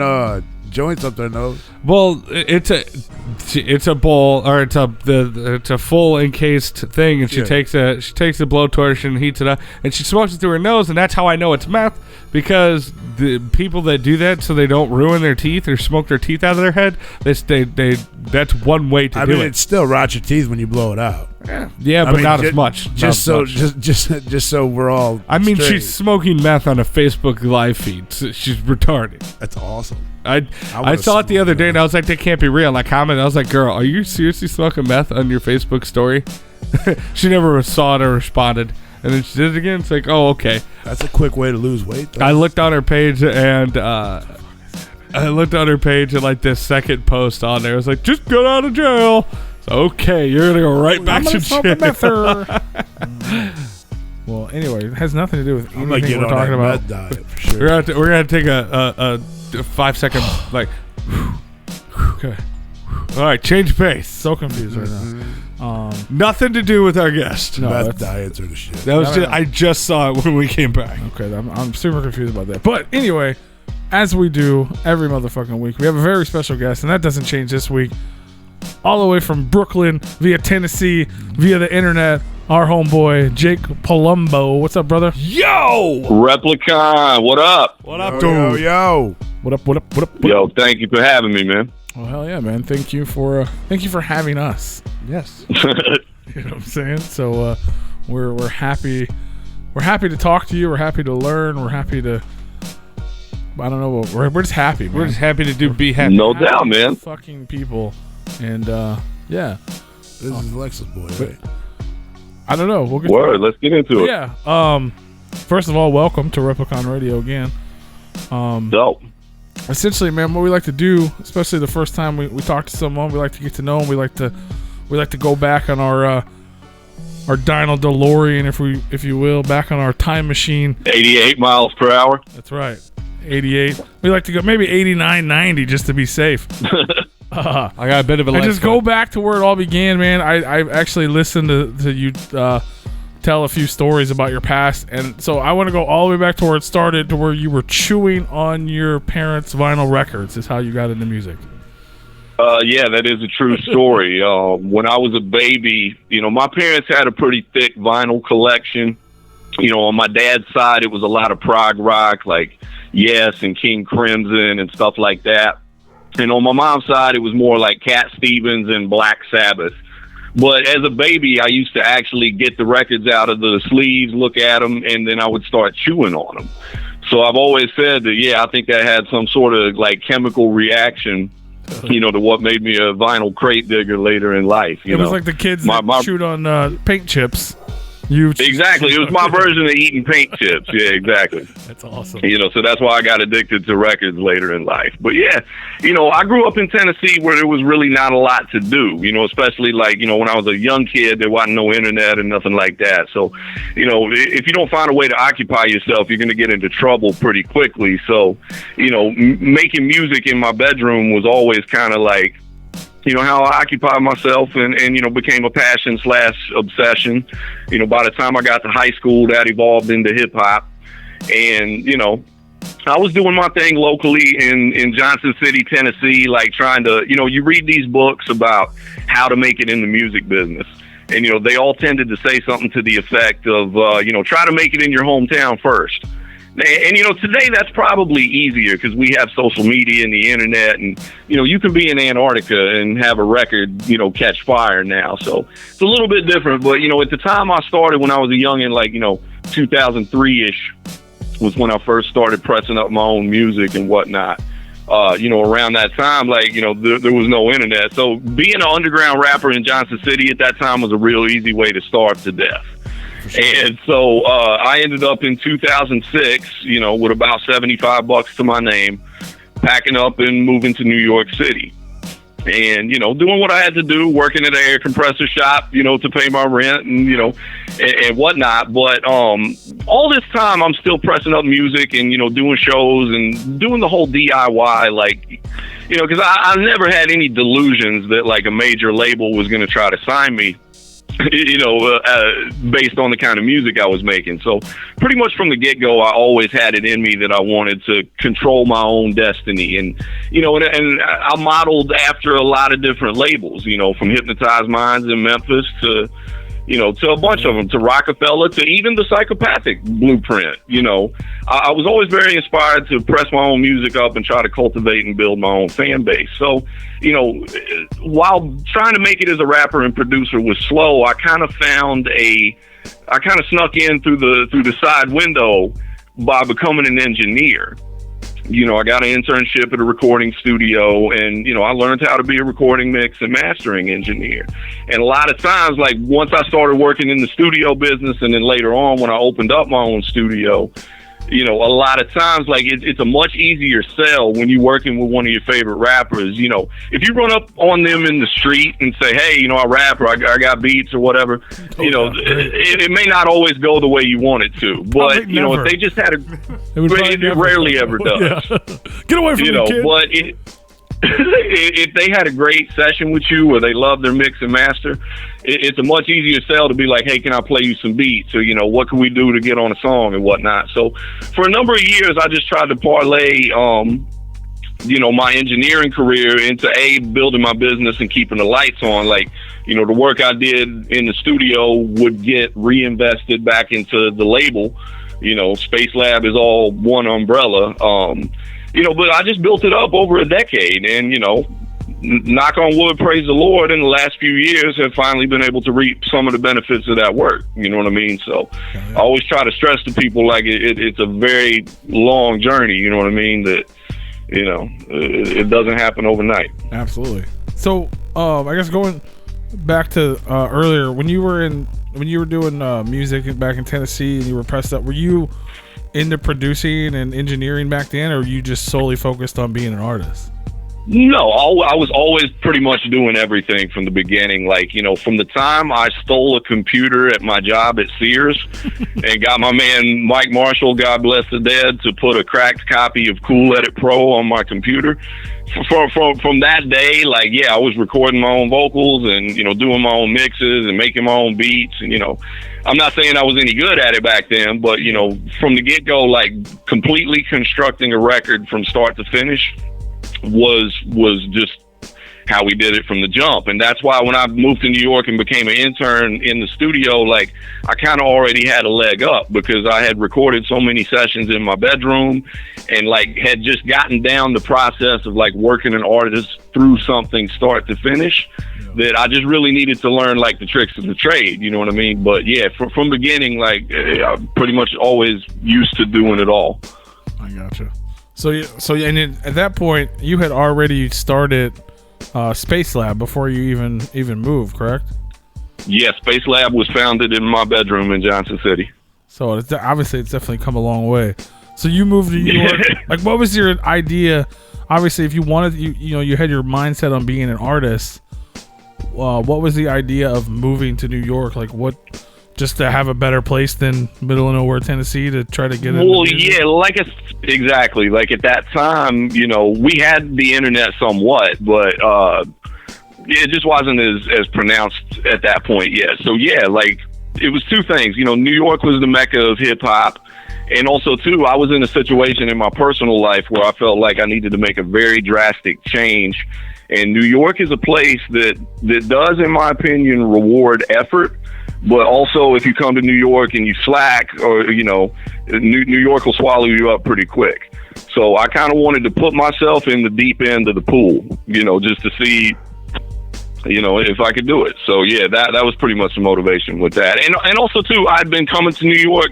joints up their nose. Well, it's a bowl or it's a full encased thing, and she Yeah. takes a blowtorch and heats it up, and she smokes it through her nose, and that's how I know it's meth, because the people that do that so they don't ruin their teeth or smoke their teeth out of their head, that's one way to I do mean, it. it still rots your teeth when you blow it out. Yeah, but not as much. Not Just as much. just so we're all. I mean, straight. she's smoking meth on a Facebook live feed. So she's retarded. That's awesome. I wanna saw it the smoke other day, meth. and I was like, that can't be real. And I commented, I was like, girl, are you seriously smoking meth on your Facebook story? She never saw it or responded. And then she did it again. It's like, oh, okay. That's a quick way to lose weight, though. I looked on her page, and like this second post on there was like, just got out of jail. So, okay, you're going to go right back to jail. Well, anyway, it has nothing to do with I'm gonna anything get we're on talking that about. meth diet for sure. We're gonna take a 5 second, like, Okay. All right, change pace. So confused right now. Nothing to do with our guest. No, Beth that's- diets are the shit. That was No. I just saw it when we came back. Okay, I'm super confused about that. But anyway, as we do every motherfucking week, we have a very special guest, and that doesn't change this week. All the way from Brooklyn via Tennessee, via the internet, our homeboy, Jake Palumbo. What's up, brother? Yo! Replicon, what up? What up, Yo, dude? yo. What up, what up, what up? What up? Yo, thank you for having me, man. Well, hell yeah, man. Thank you for having us. Yes. You know what I'm saying? So we're happy. We're happy to talk to you. We're happy to learn. We're happy to. I don't know. We're just happy, man. We're just happy to be happy. No doubt, man. Fucking people, and yeah. This is Alexa's boy, right? I don't know. We'll get Word, let's get into it. Yeah. First of all, welcome to Replicon Radio again. Dope. Essentially, man, what we like to do, especially the first time we talk to someone, we like to get to know them. We like to go back on our Dino DeLorean, if you will, back on our time machine. 88 miles per hour. That's right. 88. We like to go maybe 89, 90 just to be safe. I got a bit of a And life just go back to where it all began, man. I actually listened to you tell a few stories about your past, and so I want to go all the way back to where it started, to where you were chewing on your parents' vinyl records is how you got into music. Yeah, that is a true story. When I was a baby, my parents had a pretty thick vinyl collection. On my dad's side, it was a lot of prog rock, like Yes and King Crimson and stuff like that. And on my mom's side, it was more like Cat Stevens and Black Sabbath. But as a baby, I used to actually get the records out of the sleeves, look at them, and then I would start chewing on them. So I've always said that, yeah, I think that had some sort of like chemical reaction, to what made me a vinyl crate digger later in life. It was like the kids that chewed on paint chips. Exactly. It was my version of eating paint chips. Yeah, exactly. That's awesome. So that's why I got addicted to records later in life. But yeah, I grew up in Tennessee where there was really not a lot to do, especially like, when I was a young kid, there wasn't no internet and nothing like that. So, if you don't find a way to occupy yourself, you're going to get into trouble pretty quickly. So, making music in my bedroom was always kind of like, how I occupied myself and became a passion / obsession. By the time I got to high school, that evolved into hip hop. And, I was doing my thing locally in Johnson City, Tennessee, like trying to, you read these books about how to make it in the music business. And, they all tended to say something to the effect of, try to make it in your hometown first. And, today that's probably easier because we have social media and the internet and, you can be in Antarctica and have a record, catch fire now. So it's a little bit different. But, at the time I started when I was a youngin', like, 2003-ish was when I first started pressing up my own music and whatnot. Around that time, like, there was no internet. So being an underground rapper in Johnson City at that time was a real easy way to starve to death. And so I ended up in 2006, with about $75 to my name, packing up and moving to New York City. And, doing what I had to do, working at an air compressor shop, to pay my rent and, and whatnot. But all this time, I'm still pressing up music and, doing shows and doing the whole DIY, like, because I never had any delusions that, like, a major label was going to try to sign me. Based on the kind of music I was making. So pretty much from the get-go, I always had it in me that I wanted to control my own destiny. And, and I modeled after a lot of different labels, from Hypnotized Minds in Memphis to, to a bunch of them, to Rockefeller, to even the Psychopathic Blueprint. I was always very inspired to press my own music up and try to cultivate and build my own fan base. So, while trying to make it as a rapper and producer was slow, I kind of snuck in through the side window by becoming an engineer. I got an internship at a recording studio and, I learned how to be a recording mix and mastering engineer. And a lot of times, like once I started working in the studio business and then later on when I opened up my own studio, a lot of times, like it's a much easier sell when you're working with one of your favorite rappers. If you run up on them in the street and say, hey, I rap or I got beats or whatever, it may not always go the way you want it to. But, if they just had it rarely ever does. Yeah. Get away from me, kid. But if they had a great session with you or they love their mix and master, it's a much easier sell to be like, hey, can I play you some beats? Or, what can we do to get on a song and whatnot? So for a number of years, I just tried to parlay, my engineering career into building my business and keeping the lights on. Like, the work I did in the studio would get reinvested back into the label. Space Lab is all one umbrella. But I just built it up over a decade, and knock on wood, praise the Lord, in the last few years have finally been able to reap some of the benefits of that work. You know what I mean? So I always try to stress to people, like, it's a very long journey. You know what I mean? That it doesn't happen overnight. Absolutely. So I guess going back to earlier, when you were doing music back in Tennessee and you were pressed up, were you into producing and engineering back then, or were you just solely focused on being an artist? No, I was always pretty much doing everything from the beginning. Like, from the time I stole a computer at my job at Sears and got my man Mike Marshall, God bless the dead, to put a cracked copy of Cool Edit Pro on my computer. From that day, I was recording my own vocals and, doing my own mixes and making my own beats. And, I'm not saying I was any good at it back then, but, from the get-go, completely constructing a record from start to finish was just how we did it from the jump. And that's why when I moved to New York and became an intern in the studio, I kind of already had a leg up because I had recorded so many sessions in my bedroom and had just gotten down the process of working an artist through something start to finish, that I just really needed to learn the tricks of the trade. You know what I mean? But yeah, from beginning, I'm pretty much always used to doing it all. I gotcha. So and at that point, you had already started Space Lab before you even moved, correct? Yeah, Space Lab was founded in my bedroom in Johnson City. So it's definitely come a long way. So you moved to New York. What was your idea? Obviously, if you wanted, you had your mindset on being an artist. What was the idea of moving to New York? Just to have a better place than middle of nowhere Tennessee to try to get in? Well, yeah, exactly. At that time, we had the internet somewhat, but it just wasn't as pronounced at that point yet. So yeah, it was two things. New York was the mecca of hip hop, and also too, I was in a situation in my personal life where I felt like I needed to make a very drastic change. And New York is a place that does, in my opinion, reward effort. But also, if you come to New York and you slack, or, New York will swallow you up pretty quick. So I kind of wanted to put myself in the deep end of the pool, just to see, if I could do it. So yeah, that was pretty much the motivation with that. And also too, I'd been coming to New York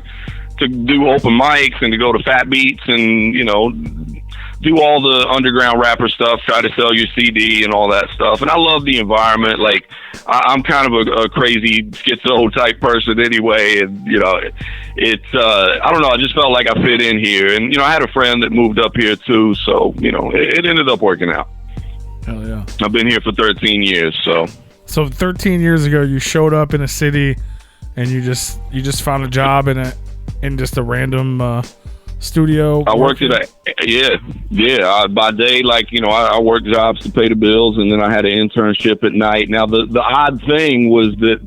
to do open mics and to go to Fat Beats and, do all the underground rapper stuff, try to sell your CD and all that stuff. And I love the environment. I'm kind of a crazy schizo type person anyway. And, it's, I don't know, I just felt like I fit in here. And, I had a friend that moved up here too. So, it ended up working out. Hell yeah. I've been here for 13 years. So 13 years ago, you showed up in a city and you just found a job in just a random, studio. I worked at by day, I worked jobs to pay the bills, and then I had an internship at night. Now the odd thing was that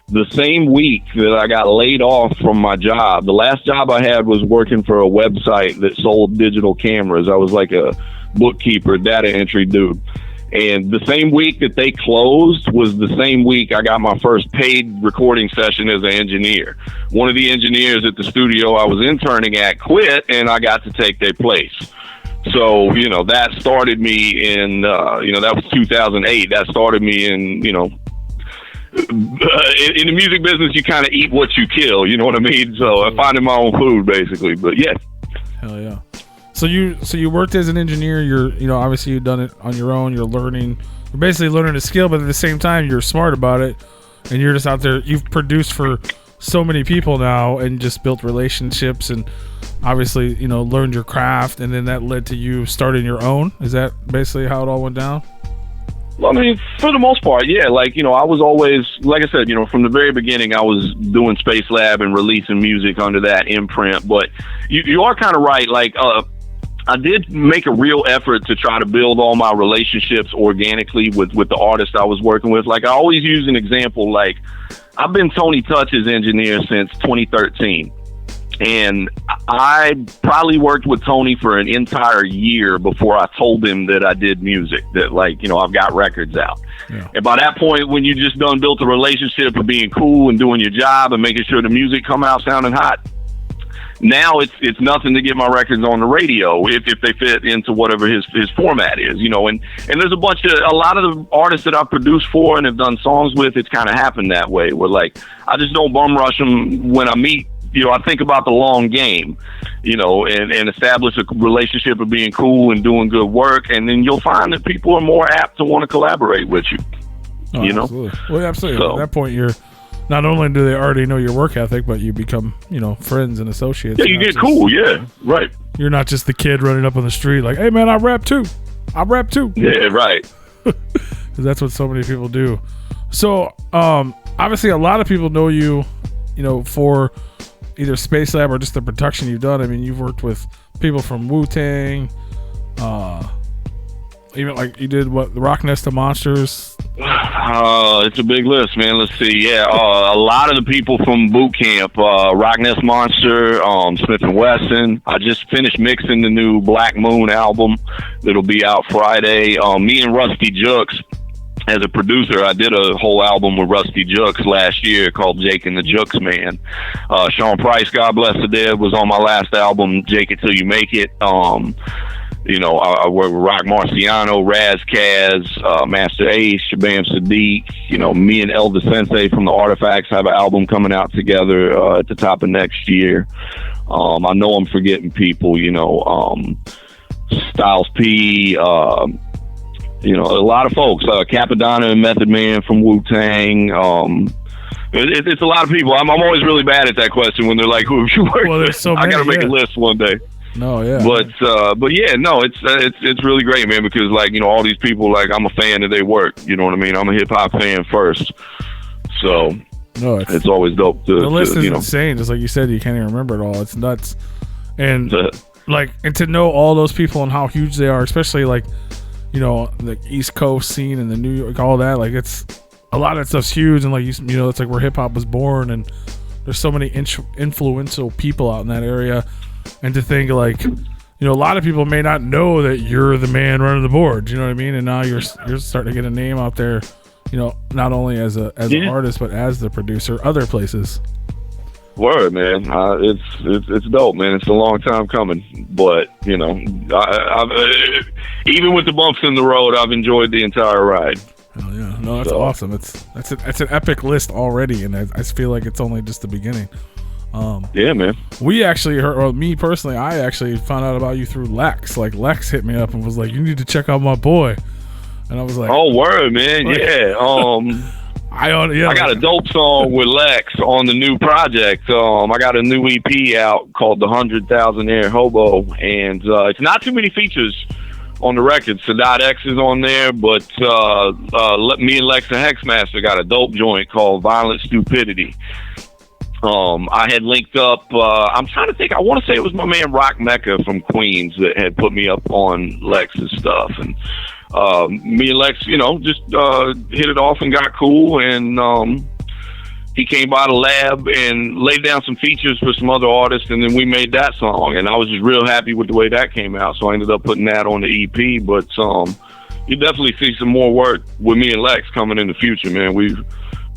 the same week that I got laid off from my job, the last job I had was working for a website that sold digital cameras. I was like a bookkeeper, data entry dude. And the same week that they closed was the same week I got my first paid recording session as an engineer. One of the engineers at the studio I was interning at quit, and I got to take their place. So, that started me in, that was 2008. That started me in, in the music business, you kind of eat what you kill, you know what I mean? So I'm finding my own food, basically. But yeah. Hell yeah. So you worked as an engineer. You're obviously you've done it on your own. You're basically learning a skill, but at the same time you're smart about it, and you're just out there. You've produced for so many people now, and just built relationships, and obviously learned your craft, and then that led to you starting your own. Is that basically how it all went down? Well, I mean, for the most part, yeah. I was always, like I said, from the very beginning, I was doing Space Lab and releasing music under that imprint. But you are kind of right. I did make a real effort to try to build all my relationships organically with the artists I was working with. Like, I always use an example, like, I've been Tony Touch's engineer since 2013. And I probably worked with Tony for an entire year before I told him that I did music, that, like, you know, I've got records out. Yeah. And by that point, when you just done built a relationship of being cool and doing your job and making sure the music come out sounding hot, now it's nothing to get my records on the radio if they fit into whatever his format is, you know. And there's a lot of the artists that I've produced for and have done songs with, it's kind of happened that way, where, like, I just don't bum rush them when I meet. You know, I think about the long game, you know, and establish a relationship of being cool and doing good work, and then you'll find that people are more apt to want to collaborate with you. Oh, you know, absolutely. Well, absolutely. So, at that point, you're not only do they already know your work ethic, but you become, you know, friends and associates. Yeah, you get cool. Yeah, right. You're not just the kid running up on the street like, "Hey, man, I rap too. Yeah, right. Because that's what so many people do. So, obviously, a lot of people know you, you know, for either Space Lab or just the production you've done. I mean, you've worked with people from Wu-Tang, even like you did the Rock Nest of Monsters. It's a big list, man. Let's see. Yeah, a lot of the people from Boot Camp, Rock Nest Monster, Smith & Wesson. I just finished mixing the new Black Moon album that'll be out Friday. Me and Rusty Jux, as a producer, I did a whole album with Rusty Jux last year called Jake and the Jux Man. Sean Price, God bless the dead, was on my last album, Jake It Till You Make It. You know, I worked with Rock Marciano, Raz Kaz, Master Ace, Shabam Sadiq. You know, me and Elvis Sensei from the Artifacts have an album coming out together at the top of next year. I know I'm forgetting people, you know, Styles P, you know, a lot of folks, Capadonna and Method Man from Wu-Tang. It's a lot of people. I'm always really bad at that question when they're like, "Who have you worked with?" There's so many, I got to make a list one day. No, yeah. But yeah, no, it's really great, man, because, like, you know, all these people, like, I'm a fan of their work. You know what I mean? I'm a hip hop fan first, so no, it's always dope. The list is insane. Just like you said, you can't even remember it all. It's nuts, and like, and to know all those people and how huge they are, especially like, you know, the East Coast scene and the New York, all that, like, it's a lot of that stuff's huge, and like you know, it's like where hip hop was born, and there's so many influential people out in that area. And to think, like, you know, a lot of people may not know that you're the man running the board. You know what I mean? And now you're starting to get a name out there, you know, not only as an artist but as the producer other places. Word, man. It's dope, man. It's a long time coming, but, you know, I've even with the bumps in the road, I've enjoyed the entire ride. Oh yeah, no, that's awesome. That's an epic list already, and I feel like it's only just the beginning. Yeah, man. We actually heard, or me personally, I actually found out about you through Lex. Like, Lex hit me up and was like, "You need to check out my boy," and I was like, "Oh, word, man, like, yeah." I got a dope song with Lex on the new project. I got a new EP out called The 100,000 Air Hobo, and it's not too many features on the record. Sadat X is on there, but me and Lex and Hexmaster got a dope joint called Violent Stupidity. I had linked up, I'm trying to think, I want to say it was my man Rock Mecca from Queens that had put me up on Lex's stuff, and me and Lex, you know, just hit it off and got cool, and he came by the lab and laid down some features for some other artists, and then we made that song, and I was just real happy with the way that came out, so I ended up putting that on the EP. But you definitely see some more work with me and Lex coming in the future, man. We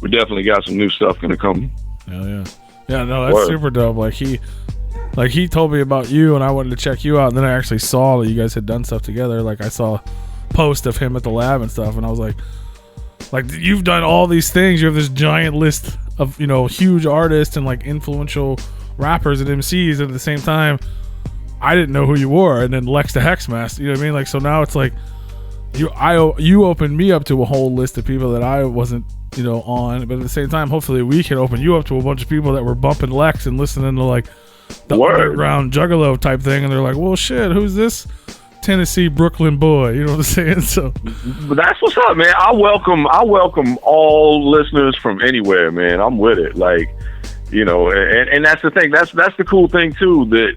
definitely got some new stuff gonna come. Hell yeah. Yeah, no, that's super dope. Like he told me about you, and I wanted to check you out, and then I actually saw that you guys had done stuff together. Like, I saw a post of him at the lab and stuff, and I was like, you've done all these things. You have this giant list of, you know, huge artists and like influential rappers and MCs, and at the same time, I didn't know who you were. And then Lex the Hexmaster, you know what I mean? Like, so now it's like you opened me up to a whole list of people that I wasn't, you know, on, but at the same time, hopefully we can open you up to a bunch of people that were bumping Lex and listening to like the underground Juggalo type thing, and they're like, well, shit, who's this Tennessee Brooklyn boy? You know what I'm saying? So, but that's what's up, man. I welcome all listeners from anywhere, man. I'm with it, like, you know, and that's the thing. That's the cool thing too, that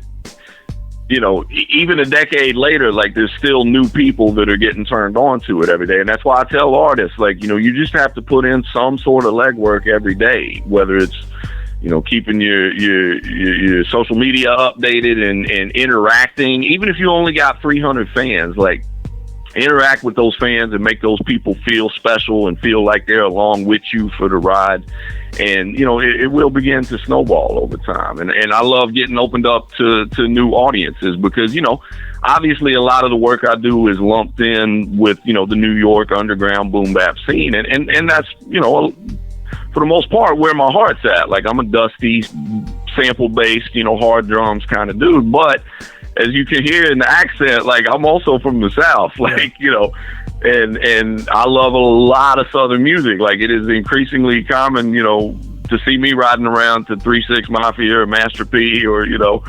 you know, even a decade later, like there's still new people that are getting turned on to it every day. And that's why I tell artists, like, you know, you just have to put in some sort of legwork every day, whether it's, you know, keeping your social media updated and interacting. Even if you only got 300 fans, like, interact with those fans and make those people feel special and feel like they're along with you for the ride. And, you know, it will begin to snowball over time. And I love getting opened up to new audiences because, you know, obviously a lot of the work I do is lumped in with, you know, the New York underground boom bap scene. And that's, you know, for the most part where my heart's at. Like, I'm a dusty, sample-based, you know, hard drums kind of dude. But as you can hear in the accent, like, I'm also from the South, like, you know, and I love a lot of Southern music. Like, it is increasingly common, you know, to see me riding around to 3-6 Mafia or Master P or, you know,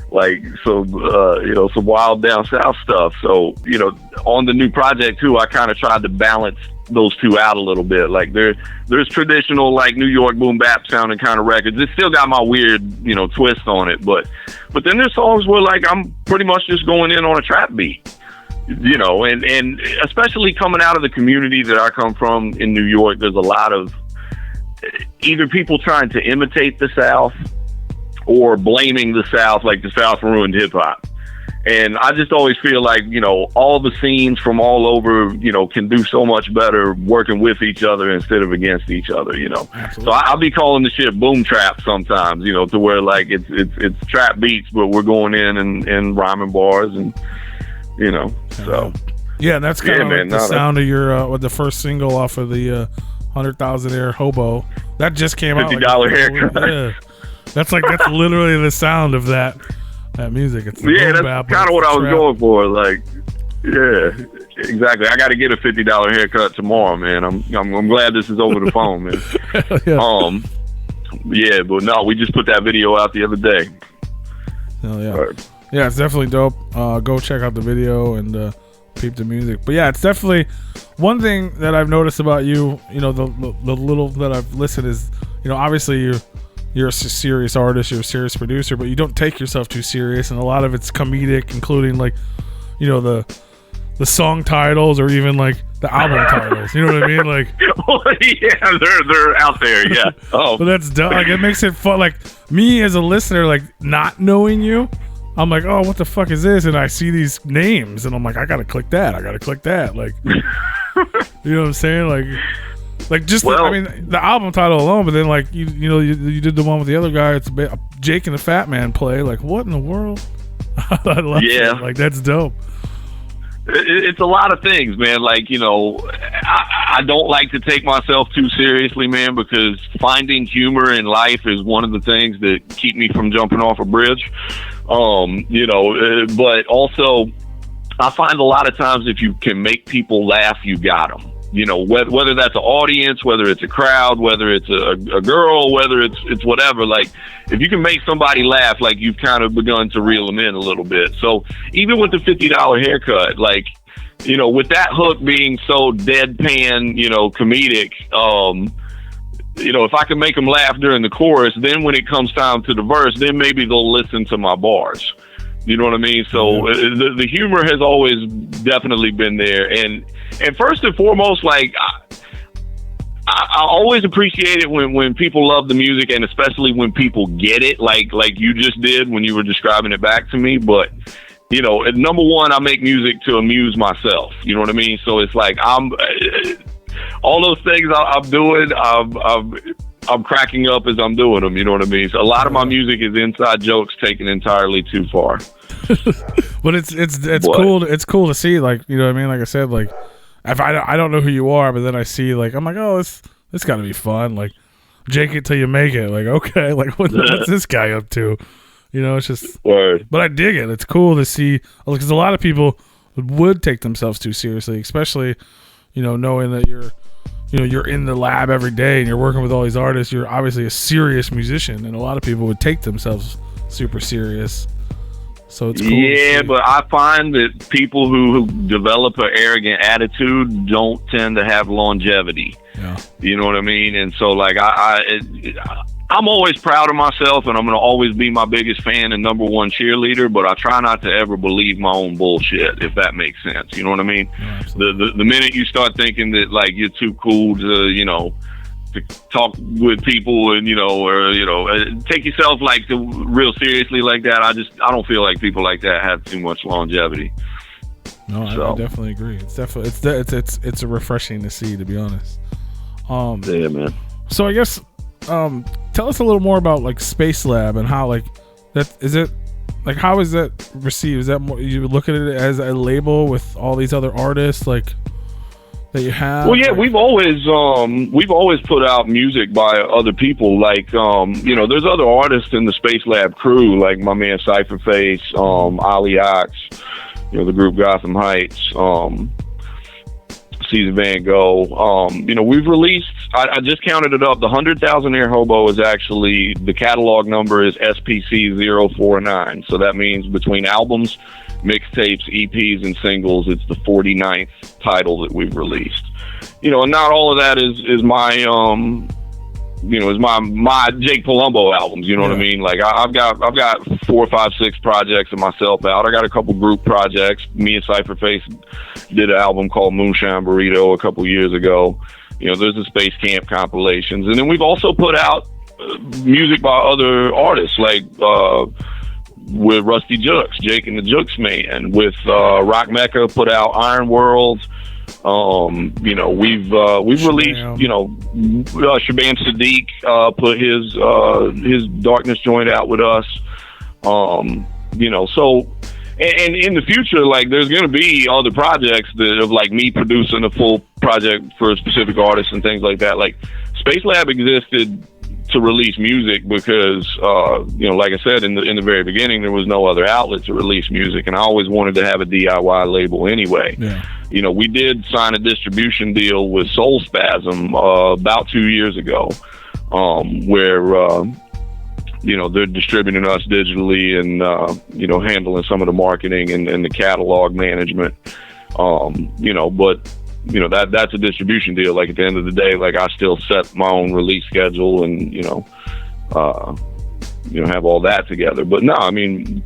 like some, you know, some wild down South stuff. So, you know, on the new project too, I kind of tried to balance those two out a little bit. Like there's traditional, like, New York boom bap sounding kind of records. It's still got my weird, you know, twist on it, but then there's songs where, like, I'm pretty much just going in on a trap beat, you know, and especially coming out of the community that I come from in New York, there's a lot of either people trying to imitate the South or blaming the South, like the South ruined hip hop. And I just always feel like, you know, all the scenes from all over, you know, can do so much better working with each other instead of against each other, you know. Absolutely. So I'll be calling the shit boom trap sometimes, you know, to where, like, it's trap beats, but we're going in and rhyming bars and, you know, so. Yeah, that's kind of like the sound of your, with the first single off of the 100,000 Air Hobo. That just came out. $50 haircut. Yeah. That's literally the sound of that music. It's that's kind of what I was going for. Like, yeah, exactly. I got to get a $50 haircut tomorrow, man. I'm glad this is over the phone, man. Yeah, but no, we just put that video out the other day. Hell yeah. Yeah, it's definitely dope. Go check out the video and peep the music. But yeah, it's definitely one thing that I've noticed about you. You know, the little that I've listened is, you know, obviously you're a serious artist, you're a serious producer, but you don't take yourself too serious, and a lot of it's comedic, including, like, you know, the song titles or even, like, the album titles. You know what I mean? Like, well, yeah, they're out there, yeah. Oh, but that's dumb. Like, it makes it fun. Like, me as a listener, like, not knowing you, I'm like, oh, what the fuck is this? And I see these names, and I'm like, I gotta click that. Like, you know what I'm saying? Like just, I mean, the album title alone, but then, like, you know, you did the one with the other guy. It's Jake and the Fat Man play. Like, what in the world? I love it. Like, that's dope. It's a lot of things, man. Like, you know, I don't like to take myself too seriously, man, because finding humor in life is one of the things that keep me from jumping off a bridge. You know, but also I find a lot of times if you can make people laugh, you got them. You know, whether that's an audience, whether it's a crowd, whether it's a girl, whether it's whatever, like, if you can make somebody laugh, like, you've kind of begun to reel them in a little bit. So even with the $50 haircut, like, you know, with that hook being so deadpan, you know, comedic, you know, if I can make them laugh during the chorus, then when it comes time to the verse, then maybe they'll listen to my bars. You know what I mean? So the humor has always definitely been there. And first and foremost, like, I always appreciate it when people love the music, and especially when people get it, like you just did when you were describing it back to me. But, you know, number one, I make music to amuse myself. You know what I mean? So it's like all those things I'm doing, I'm cracking up as I'm doing them. You know what I mean? So a lot of my music is inside jokes taken entirely too far. But it's cool. It's cool to see, like, you know what I mean? Like I said, like, if I don't know who you are, but then I see, like, I'm like, oh, this got to be fun. Like, Jake it till you make it. Like, okay, like, what's this guy up to? You know, it's just. Word. But I dig it. It's cool to see, because a lot of people would take themselves too seriously, especially, you know, knowing that you're in the lab every day and you're working with all these artists. You're obviously a serious musician, and a lot of people would take themselves super serious. So it's cool. Yeah, but I find that people who develop an arrogant attitude don't tend to have longevity. Yeah. You know what I mean? And so, like, I'm always proud of myself, and I'm going to always be my biggest fan and number one cheerleader, but I try not to ever believe my own bullshit, if that makes sense. You know what I mean? Yeah, the minute you start thinking that, like, you're too cool to, you know, to talk with people and, you know, or, you know, take yourself, like, real seriously like that, I don't feel like people like that have too much longevity. No, I definitely agree. It's definitely it's a refreshing to see, to be honest. Yeah, man. So I guess tell us a little more about like Space Lab and how like that is it like how is that received? Is that more, you look at it as a label with all these other artists like that you have? Well, yeah, we've always put out music by other people. Like you know, there's other artists in the Space Lab crew, like my man Cypherface, Ali Ox, you know, the group Gotham Heights, Caesar Van Gogh. You know, we've released, I just counted it up, the 100,000 Air Hobo is actually, the catalog number is SPC 049. So that means between albums, mixtapes, EPs, and singles, it's the 49th title that we've released. You know, and not all of that is my, you know, is my Jake Palumbo albums. You know what I mean? Like I've got 4, 5, 6 projects of myself out. I got a couple group projects. Me and Cypherface did an album called Moonshine Burrito a couple years ago. You know, there's the Space Camp compilations, and then we've also put out music by other artists, like with Rusty Jux, Jake and the Jux Man, with Rock Mecca put out Iron World. You know, we've released, you know, Shabam Sadiq put his Darkness joint out with us. You know, so and in the future, like, there's going to be other projects that of like me producing a full project for a specific artist and things like that. Like Space Lab existed to release music because you know, like I said in the very beginning, there was no other outlet to release music, and I always wanted to have a DIY label anyway. You know, we did sign a distribution deal with Soul Spasm about 2 years ago, where you know, they're distributing us digitally and you know, handling some of the marketing and the catalog management. You know, but you know, that's a distribution deal. Like at the end of the day, like I still set my own release schedule and you know, have all that together. But no, I mean,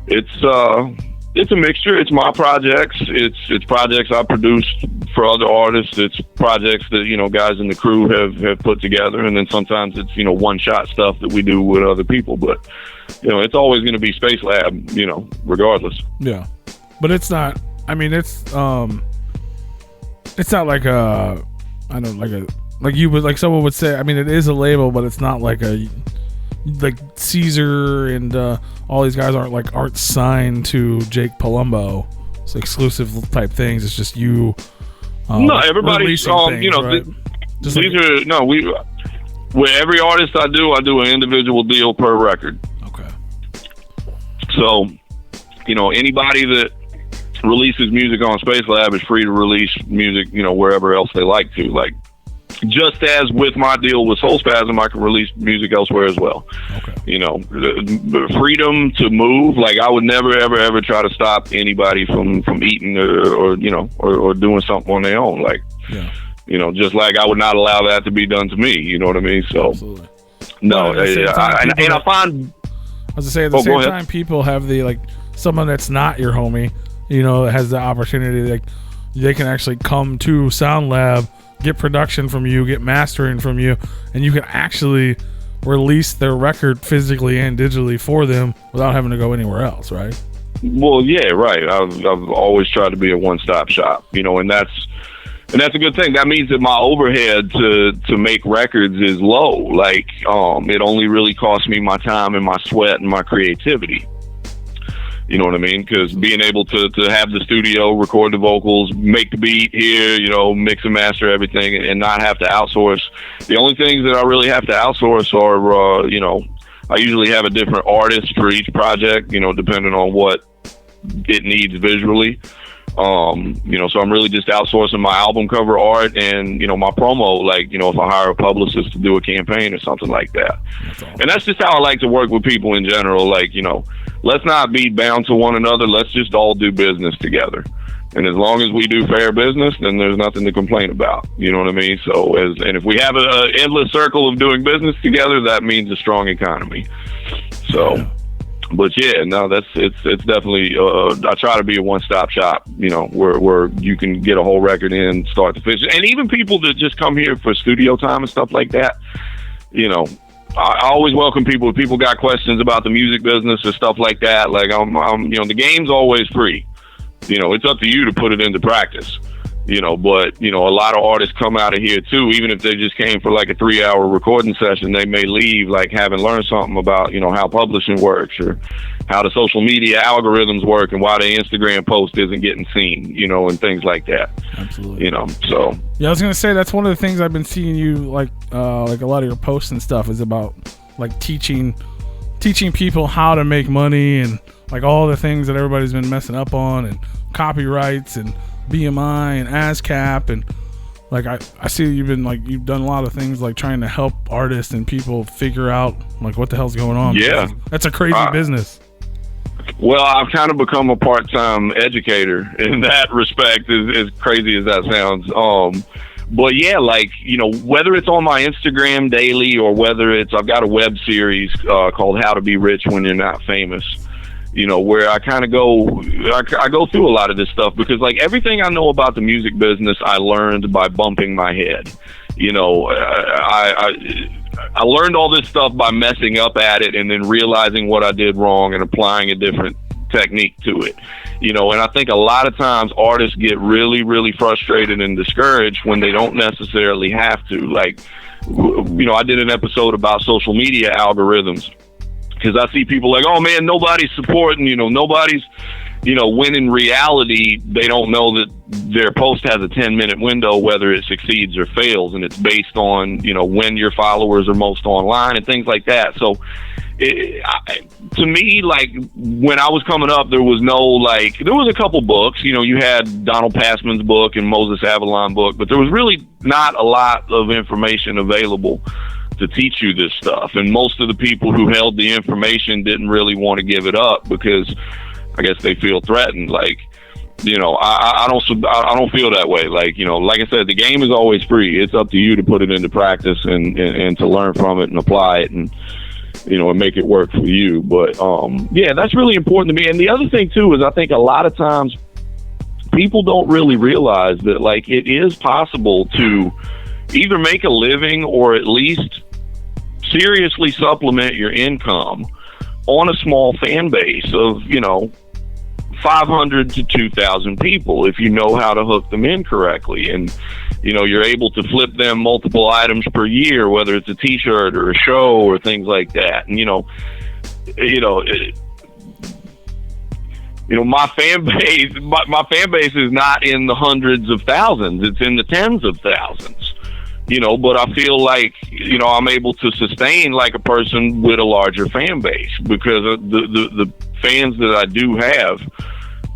it's a mixture. It's my projects. It's projects I produced for other artists. It's projects that, you know, guys in the crew have put together, and then sometimes it's, you know, one shot stuff that we do with other people. But you know, it's always going to be Space Lab, you know, regardless. Yeah, but it's not. I mean, it's not like a, I don't know, like you would, like someone would say. I mean, it is a label, but it's not like Caesar and all these guys aren't signed to Jake Palumbo. It's exclusive type things. It's just you. No, everybody's things, you know, right? These are no. With every artist I do an individual deal per record. Okay. So, you know, anybody that releases music on Space Lab is free to release music, you know, wherever else they like to. Like, just as with my deal with Soul Spasm, I can release music elsewhere as well. Okay. You know, the freedom to move. Like, I would never, ever try to stop anybody from eating or you know, or doing something on their own. Like, yeah. You know, just like I would not allow that to be done to me. You know what I mean? So, absolutely. No, I find. I was to say at the same time, people have the, like, someone that's not your homie, you know, has the opportunity, like, they can actually come to Sound Lab, get production from you, get mastering from you, and you can actually release their record physically and digitally for them without having to go anywhere else, right? Well, yeah, right. I've always tried to be a one-stop shop, you know, and that's a good thing. That means that my overhead to make records is low. Like, it only really costs me my time and my sweat and my creativity. You know what I mean? Because being able to have the studio, record the vocals, make the beat here, you know, mix and master everything, and not have to outsource. The only things that I really have to outsource are, you know, I usually have a different artist for each project, you know, depending on what it needs visually. You know, so I'm really just outsourcing my album cover art and, you know, my promo, like, you know, if I hire a publicist to do a campaign or something like that. That's awesome. And that's just how I like to work with people in general. Like, you know, let's not be bound to one another. Let's just all do business together. And as long as we do fair business, then there's nothing to complain about. You know what I mean? So, and if we have an endless circle of doing business together, that means a strong economy. So, but yeah, no, it's definitely. I try to be a one-stop shop. You know, where you can get a whole record in, start to finish, and even people that just come here for studio time and stuff like that. You know, I always welcome people. If people got questions about the music business or stuff like that, like I'm you know, the game's always free. You know, it's up to you to put it into practice, you know, but, you know, a lot of artists come out of here too, even if they just came for like a 3-hour recording session, they may leave like having learned something about, you know, how publishing works or how the social media algorithms work and why the Instagram post isn't getting seen, you know, and things like that. Absolutely. You know, so. Yeah, I was going to say, that's one of the things I've been seeing you like a lot of your posts and stuff is about like teaching people how to make money and like all the things that everybody's been messing up on, and copyrights and BMI and ASCAP, and like I see you've done a lot of things like trying to help artists and people figure out like what the hell's going on. Yeah, that's a crazy business. Well, I've kind of become a part-time educator in that respect, as crazy as that sounds. But yeah, like, you know, whether it's on my Instagram daily or whether I've got a web series called How to Be Rich When You're Not Famous, you know, where I kind of I go through a lot of this stuff because like everything I know about the music business, I learned by bumping my head. You know, I learned all this stuff by messing up at it and then realizing what I did wrong and applying a different technique to it. You know, and I think a lot of times artists get really, really frustrated and discouraged when they don't necessarily have to. Like, you know, I did an episode about social media algorithms because I see people like, oh man, nobody's supporting, you know, nobody's, you know, when in reality, they don't know that their post has a 10-minute window, whether it succeeds or fails. And it's based on, you know, when your followers are most online and things like that. So to me, like when I was coming up, there was a couple books, you know, you had Donald Passman's book and Moses Avalon book, but there was really not a lot of information available to teach you this stuff. And most of the people who held the information didn't really want to give it up because I guess they feel threatened. Like, you know, I don't feel that way. Like, you know, like I said, the game is always free. It's up to you to put it into practice and to learn from it and apply it and, you know, and make it work for you. But yeah, that's really important to me. And the other thing too is I think a lot of times people don't really realize that like it is possible to either make a living or at least seriously supplement your income on a small fan base of, you know, 500 to 2,000 people if you know how to hook them in correctly. And, you know, you're able to flip them multiple items per year, whether it's a t-shirt or a show or things like that. And, my fan base, my fan base is not in the hundreds of thousands. It's in the tens of thousands. You know, but I feel like, you know, I'm able to sustain like a person with a larger fan base because of the fans that I do have,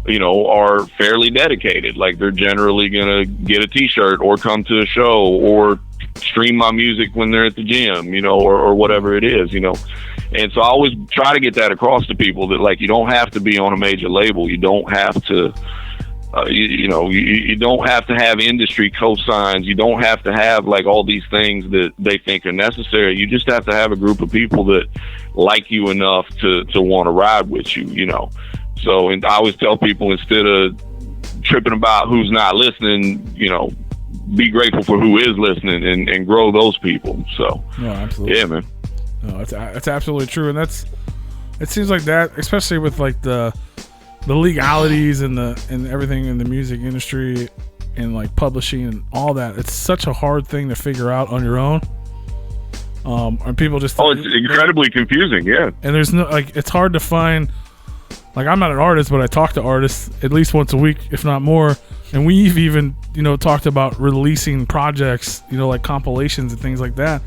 you know, are fairly dedicated. Like they're generally going to get a t-shirt or come to a show or stream my music when they're at the gym, you know, or whatever it is, you know. And so I always try to get that across to people that like, you don't have to be on a major label. You don't have to, you don't have to have industry cosigns. You don't have to have like all these things that they think are necessary. You just have to have a group of people that like you enough to want to ride with you, you know. So, and I always tell people instead of tripping about who's not listening, you know, be grateful for who is listening and grow those people. So, no, absolutely. Yeah, man. No, it's absolutely true. And it seems like that, especially with like the legalities and everything in the music industry and like publishing and all that, it's such a hard thing to figure out on your own. And people just it's incredibly confusing, yeah. And there's no like, it's hard to find. Like I'm not an artist, but I talk to artists at least once a week, if not more. And we've even, you know, talked about releasing projects, you know, like compilations and things like that,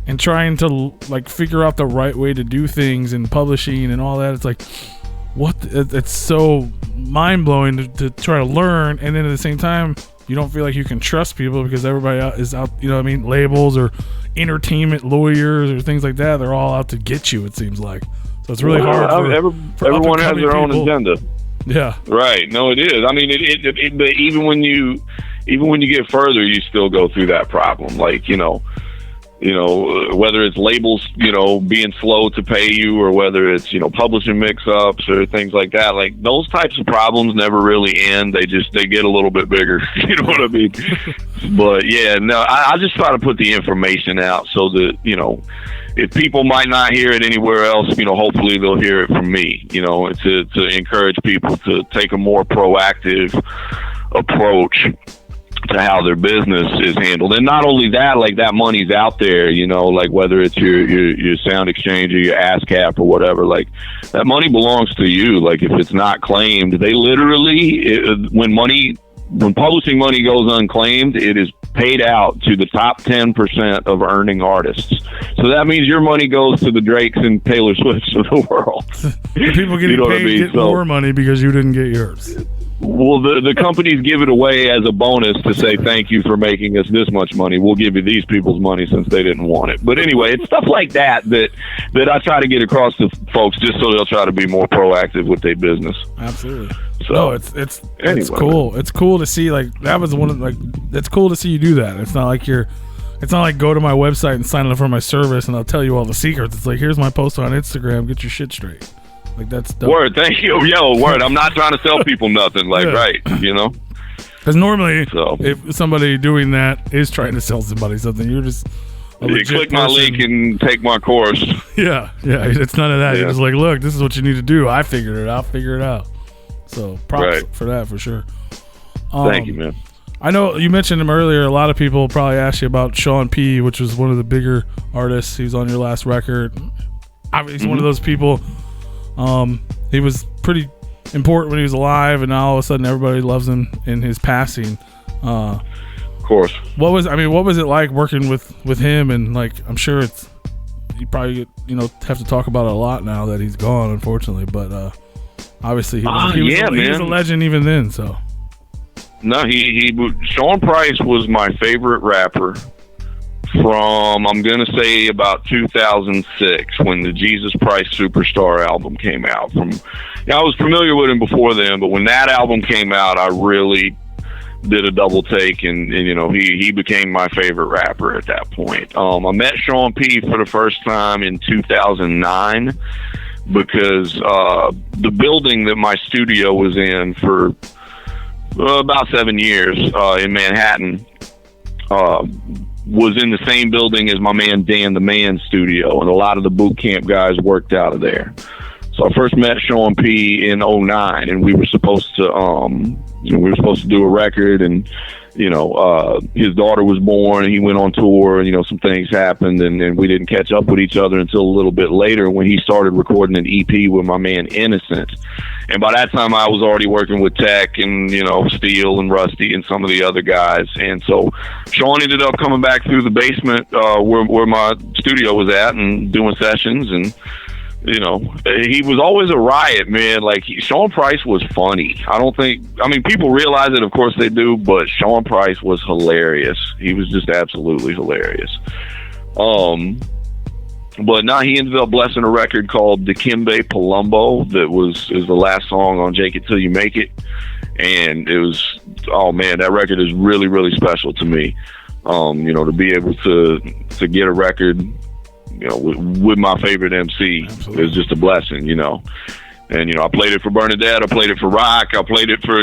and trying to like figure out the right way to do things and publishing and all that. It's like, it's so mind-blowing to try to learn, and then at the same time you don't feel like you can trust people because everybody is out, you know what I mean, labels or entertainment lawyers or things like that, they're all out to get you, it seems like. So it's really hard for everyone has their own agenda. Yeah. Right. No, it is. I mean, but even when you get further, you still go through that problem. Like, whether it's labels, being slow to pay you, or whether it's, publishing mix-ups or things like that. Like, those types of problems never really end. They get a little bit bigger. You know what I mean? But yeah, no, I just try to put the information out so that, if people might not hear it anywhere else, hopefully they'll hear it from me, to encourage people to take a more proactive approach to how their business is handled. And not only that, like, that money's out there, like whether it's your sound exchange or your ASCAP or whatever, like, that money belongs to you. Like, if it's not claimed, they literally, when publishing money goes unclaimed, it is paid out to the top 10% of earning artists. So that means your money goes to the Drakes and Taylor Swifts of the world. The people getting paid get more money because you didn't get yours. Well, the companies give it away as a bonus to say thank you for making us this much money. We'll give you these people's money since they didn't want it. But anyway, it's stuff like that I try to get across to folks, just so they'll try to be more proactive with their business. Absolutely. So, no, it's cool. It's cool to see, like, that was one of, like, it's cool to see you do that. It's not like go to my website and sign up for my service and I'll tell you all the secrets. It's like, here's my post on Instagram. Get your shit straight. Like, that's dope. Word, thank you. Yo, word. I'm not trying to sell people nothing. Like, yeah. Right, Because normally, if somebody doing that is trying to sell somebody something, you're just click my link and take my course. Yeah. It's none of that. Yeah. You're just like, look, this is what you need to do. I figured it out. Figure it out. So props for that, for sure. Thank you, man. I know you mentioned him earlier. A lot of people probably asked you about Sean P., which was one of the bigger artists. He was on your last record. He's one of those people. He was pretty important when he was alive, and now all of a sudden everybody loves him in his passing. Of course. What was it like working with him? And, like, I'm sure you probably have to talk about it a lot now that he's gone, unfortunately. But obviously he was a legend even then. So no, Sean Price was my favorite rapper from, I'm going to say, about 2006, when the Jesus Price Superstar album came out. I was familiar with him before then, but when that album came out, I really did a double take, and he became my favorite rapper at that point. I met Sean P. for the first time in 2009 because the building that my studio was in for about 7 years in Manhattan was in the same building as my man Dan the Man studio, and a lot of the boot camp guys worked out of there. So I first met Sean P. in 2009, and we were supposed to do a record, and his daughter was born, and he went on tour, and some things happened, and we didn't catch up with each other until a little bit later when he started recording an EP with my man Innocent. And by that time I was already working with Tech and Steel and Rusty and some of the other guys, and so Sean ended up coming back through the basement where my studio was at and doing sessions, and he was always a riot, man. Like, Sean Price was funny. People realize it, of course they do, but Sean Price was hilarious. He was just absolutely hilarious. But now he ended up blessing a record called Dikembe Palumbo that is the last song on Jake It Till You Make It. And it was, oh man, that record is really, really special to me. To be able to get a record with my favorite MC. Absolutely. Is just a blessing, And, I played it for Bernadette, I played it for Rock, I played it for,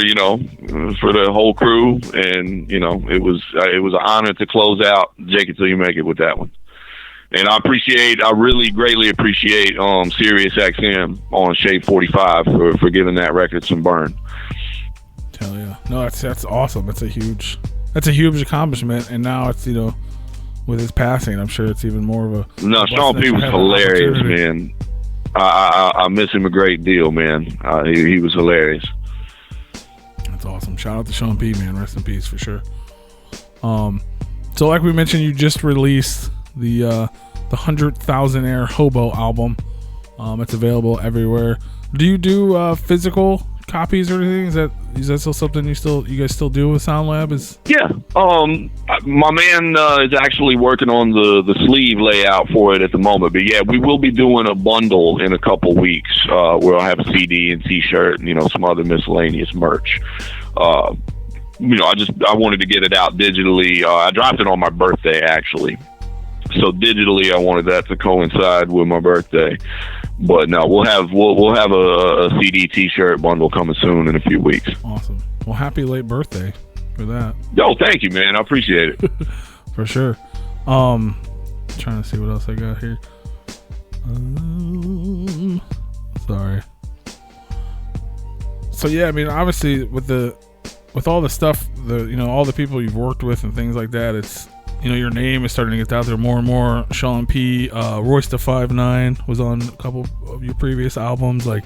for the whole crew. And, it was an honor to close out Jake It Till You Make It with that one. And I really greatly appreciate Sirius XM on Shade 45 for giving that record some burn. Hell yeah. No, that's awesome. That's a huge accomplishment. And now it's, with his passing, I'm sure it's even more of a... No, Sean P. was hilarious, man. I miss him a great deal, man. He was hilarious. That's awesome. Shout out to Sean P., man. Rest in peace, for sure. So like we mentioned, you just released the 100,000 Air Hobo album. It's available everywhere. Do you do physical copies or anything? Is that still something you guys still do with Sound Lab? Yeah. My man is actually working on the sleeve layout for it at the moment. But yeah, we will be doing a bundle in a couple weeks where I'll have a CD and T-shirt and some other miscellaneous merch. I wanted to get it out digitally. I dropped it on my birthday actually. So digitally, I wanted that to coincide with my birthday. But no, we'll have a CD T-shirt bundle coming soon in a few weeks. Awesome. Well, happy late birthday for that. Yo, thank you, man. I appreciate it. For sure. Trying to see what else I got here. Sorry. So yeah, I mean, obviously with all the stuff, all the people you've worked with and things like that, it's your name is starting to get out there more and more. Sean P, Royce the 5'9" was on a couple of your previous albums. Like,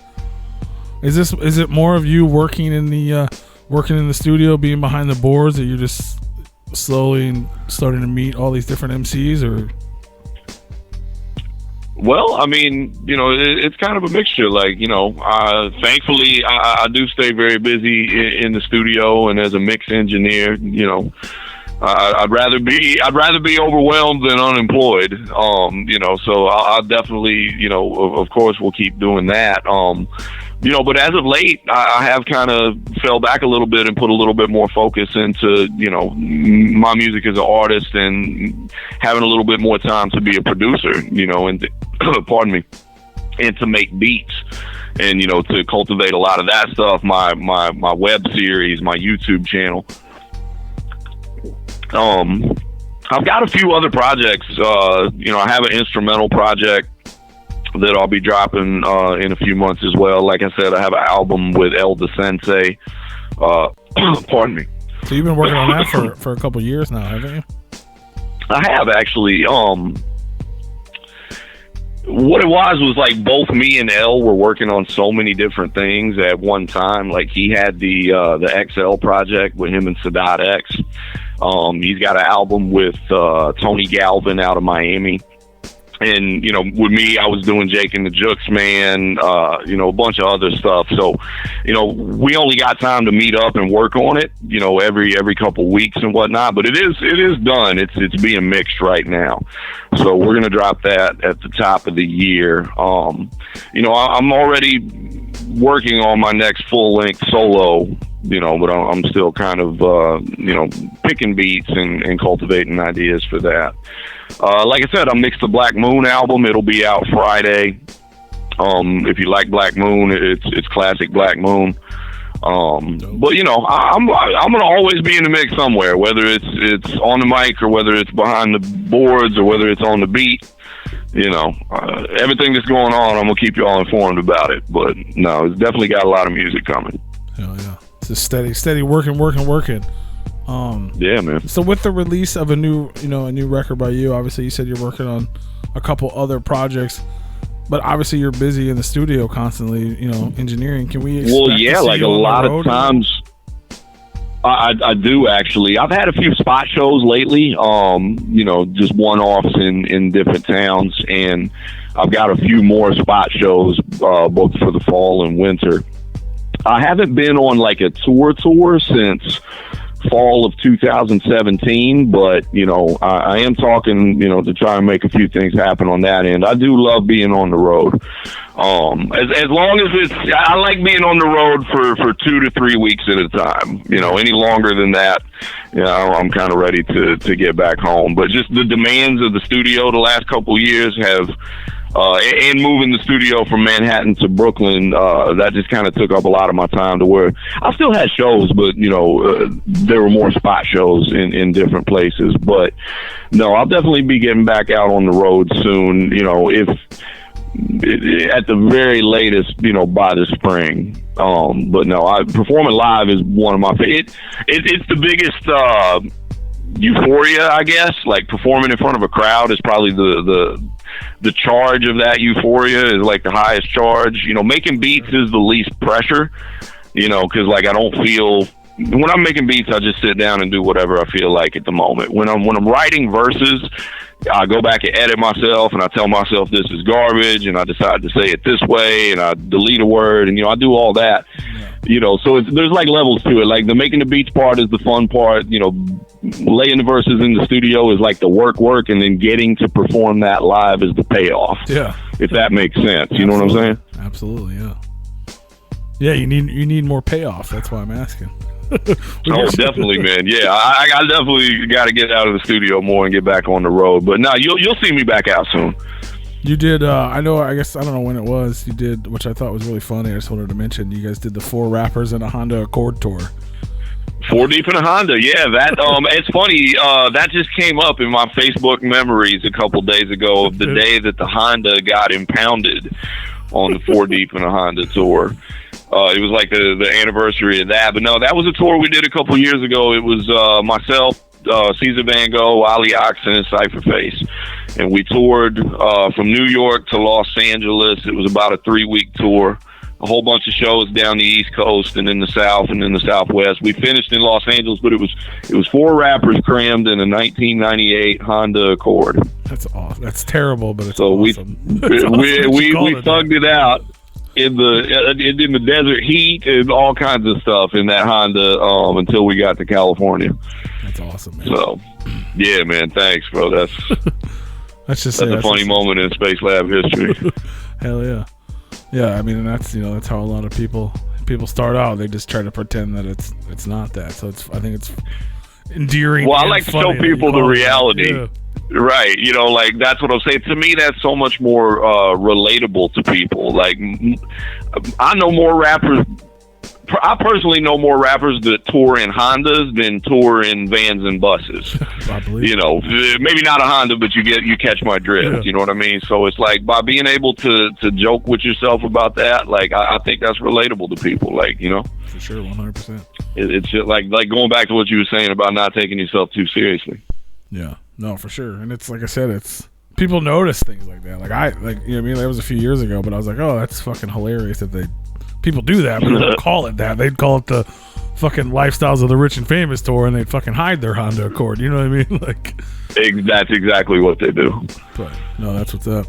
is it more of you working in the studio, being behind the boards, that you're just slowly starting to meet all these different MCs, or? Well, I mean, it's kind of a mixture. Like, thankfully, I do stay very busy in the studio and as a mix engineer. I'd rather be overwhelmed than unemployed. So I'll definitely, of course, we'll keep doing that. But as of late, I have kind of fell back a little bit and put a little bit more focus into, my music as an artist and having a little bit more time to be a producer, and pardon me, and to make beats. And, to cultivate a lot of that stuff, my web series, my YouTube channel. I've got a few other projects. I have an instrumental project that I'll be dropping in a few months as well. Like I said, I have an album with El Da Sensei. Pardon me. So you've been working on that for a couple years now, haven't you? I have actually. What it was like both me and El were working on so many different things at one time. Like he had the XL project with him and Sadat X. He's got an album with Tony Galvin out of Miami. And, with me, I was doing Jake and the Jukes Man, a bunch of other stuff. So, we only got time to meet up and work on it, every couple weeks and whatnot. But it is done. It's being mixed right now. So we're going to drop that at the top of the year. I'm already working on my next full-length solo, but I'm still kind of, picking beats and cultivating ideas for that. Like I said, I mixed the Black Moon album. It'll be out Friday. If you like Black Moon, it's classic Black Moon. But I'm gonna always be in the mix somewhere, whether it's on the mic or whether it's behind the boards or whether it's on the beat. Everything that's going on, I'm gonna keep you all informed about it. But no, it's definitely got a lot of music coming. Hell yeah, it's just steady working. Yeah, man. So with the release of a new record by you, obviously you said you're working on a couple other projects, but obviously you're busy in the studio constantly, engineering. Can we expect to see like you a on lot the road of times I do actually. I've had a few spot shows lately, just one-offs in different towns, and I've got a few more spot shows booked for the fall and winter. I haven't been on like a tour since fall of 2017, but I am talking to try and make a few things happen on that end. I do love being on the road. As long as I like being on the road for 2 to 3 weeks at a time. Any longer than that, I'm kind of ready to get back home. But just the demands of the studio the last couple years have and moving the studio from Manhattan to Brooklyn, that just kind of took up a lot of my time, to where I still had shows, but there were more spot shows in different places. But no, I'll definitely be getting back out on the road soon, if at the very latest, by the spring. But no, performing live is one of my favorite. It's the biggest euphoria, I guess. Like, performing in front of a crowd is probably the charge of that euphoria is like the highest charge. Making beats is the least pressure, because like I don't feel, when I'm making beats, I just sit down and do whatever I feel like at the moment. When I'm writing verses, I go back and edit myself, and I tell myself this is garbage, and I decide to say it this way, and I delete a word, and I do all that. So there's like levels to it. Like the making the beats part is the fun part. Laying the verses in the studio is like the work, and then getting to perform that live is the payoff. Yeah, if that makes sense. You know what I'm saying? Absolutely, yeah. Yeah, you need more payoff. That's why I'm asking. Oh, definitely, man. Yeah, I definitely got to get out of the studio more and get back on the road. But no, you'll see me back out soon. You did, I guess, I don't know when it was, you did, which I thought was really funny. I just wanted to mention, you guys did the 4 rappers in a Honda Accord tour. 4 deep in a Honda, yeah. That it's funny. That just came up in my Facebook memories a couple days ago of the day that the Honda got impounded on the 4 deep in a Honda tour. It was like the anniversary of that. But no, that was a tour we did a couple years ago. It was myself, Caesar Van Gogh, Ali Oxen, and Cypher Face. And we toured from New York to Los Angeles. It was about a 3-week tour. A whole bunch of shows down the East Coast and in the South and in the Southwest. We finished in Los Angeles, but it was 4 rappers crammed in a 1998 Honda Accord. That's awesome. That's terrible, but it's so awesome. we thugged it out in the desert heat and all kinds of stuff in that Honda until we got to California. That's awesome, man. So, yeah, man. Thanks, bro. That's a funny moment in Space Lab history. Hell yeah. Yeah, I mean, that's how a lot of people start out. They just try to pretend that it's not that. So I think it's endearing. Well, I like to show people the reality. Yeah. Right, like that's what I'm saying. To me, that's so much more relatable to people. Like, I know more rappers. I personally know more rappers that tour in Hondas than tour in vans and buses. I believe. Maybe not a Honda, but you catch my drift. Yeah. You know what I mean? So it's like by being able to joke with yourself about that, like I think that's relatable to people. Like, for sure, 100%. It's just like going back to what you were saying about not taking yourself too seriously. Yeah, no, for sure. And it's like I said, it's people notice things like that. That was a few years ago, but I was like, oh, that's fucking hilarious that people do that, but they don't call it that. They'd call it the fucking Lifestyles of the Rich and Famous tour, and they'd fucking hide their Honda Accord. You know what I mean? Like, that's exactly what they do. But no, that's what's up.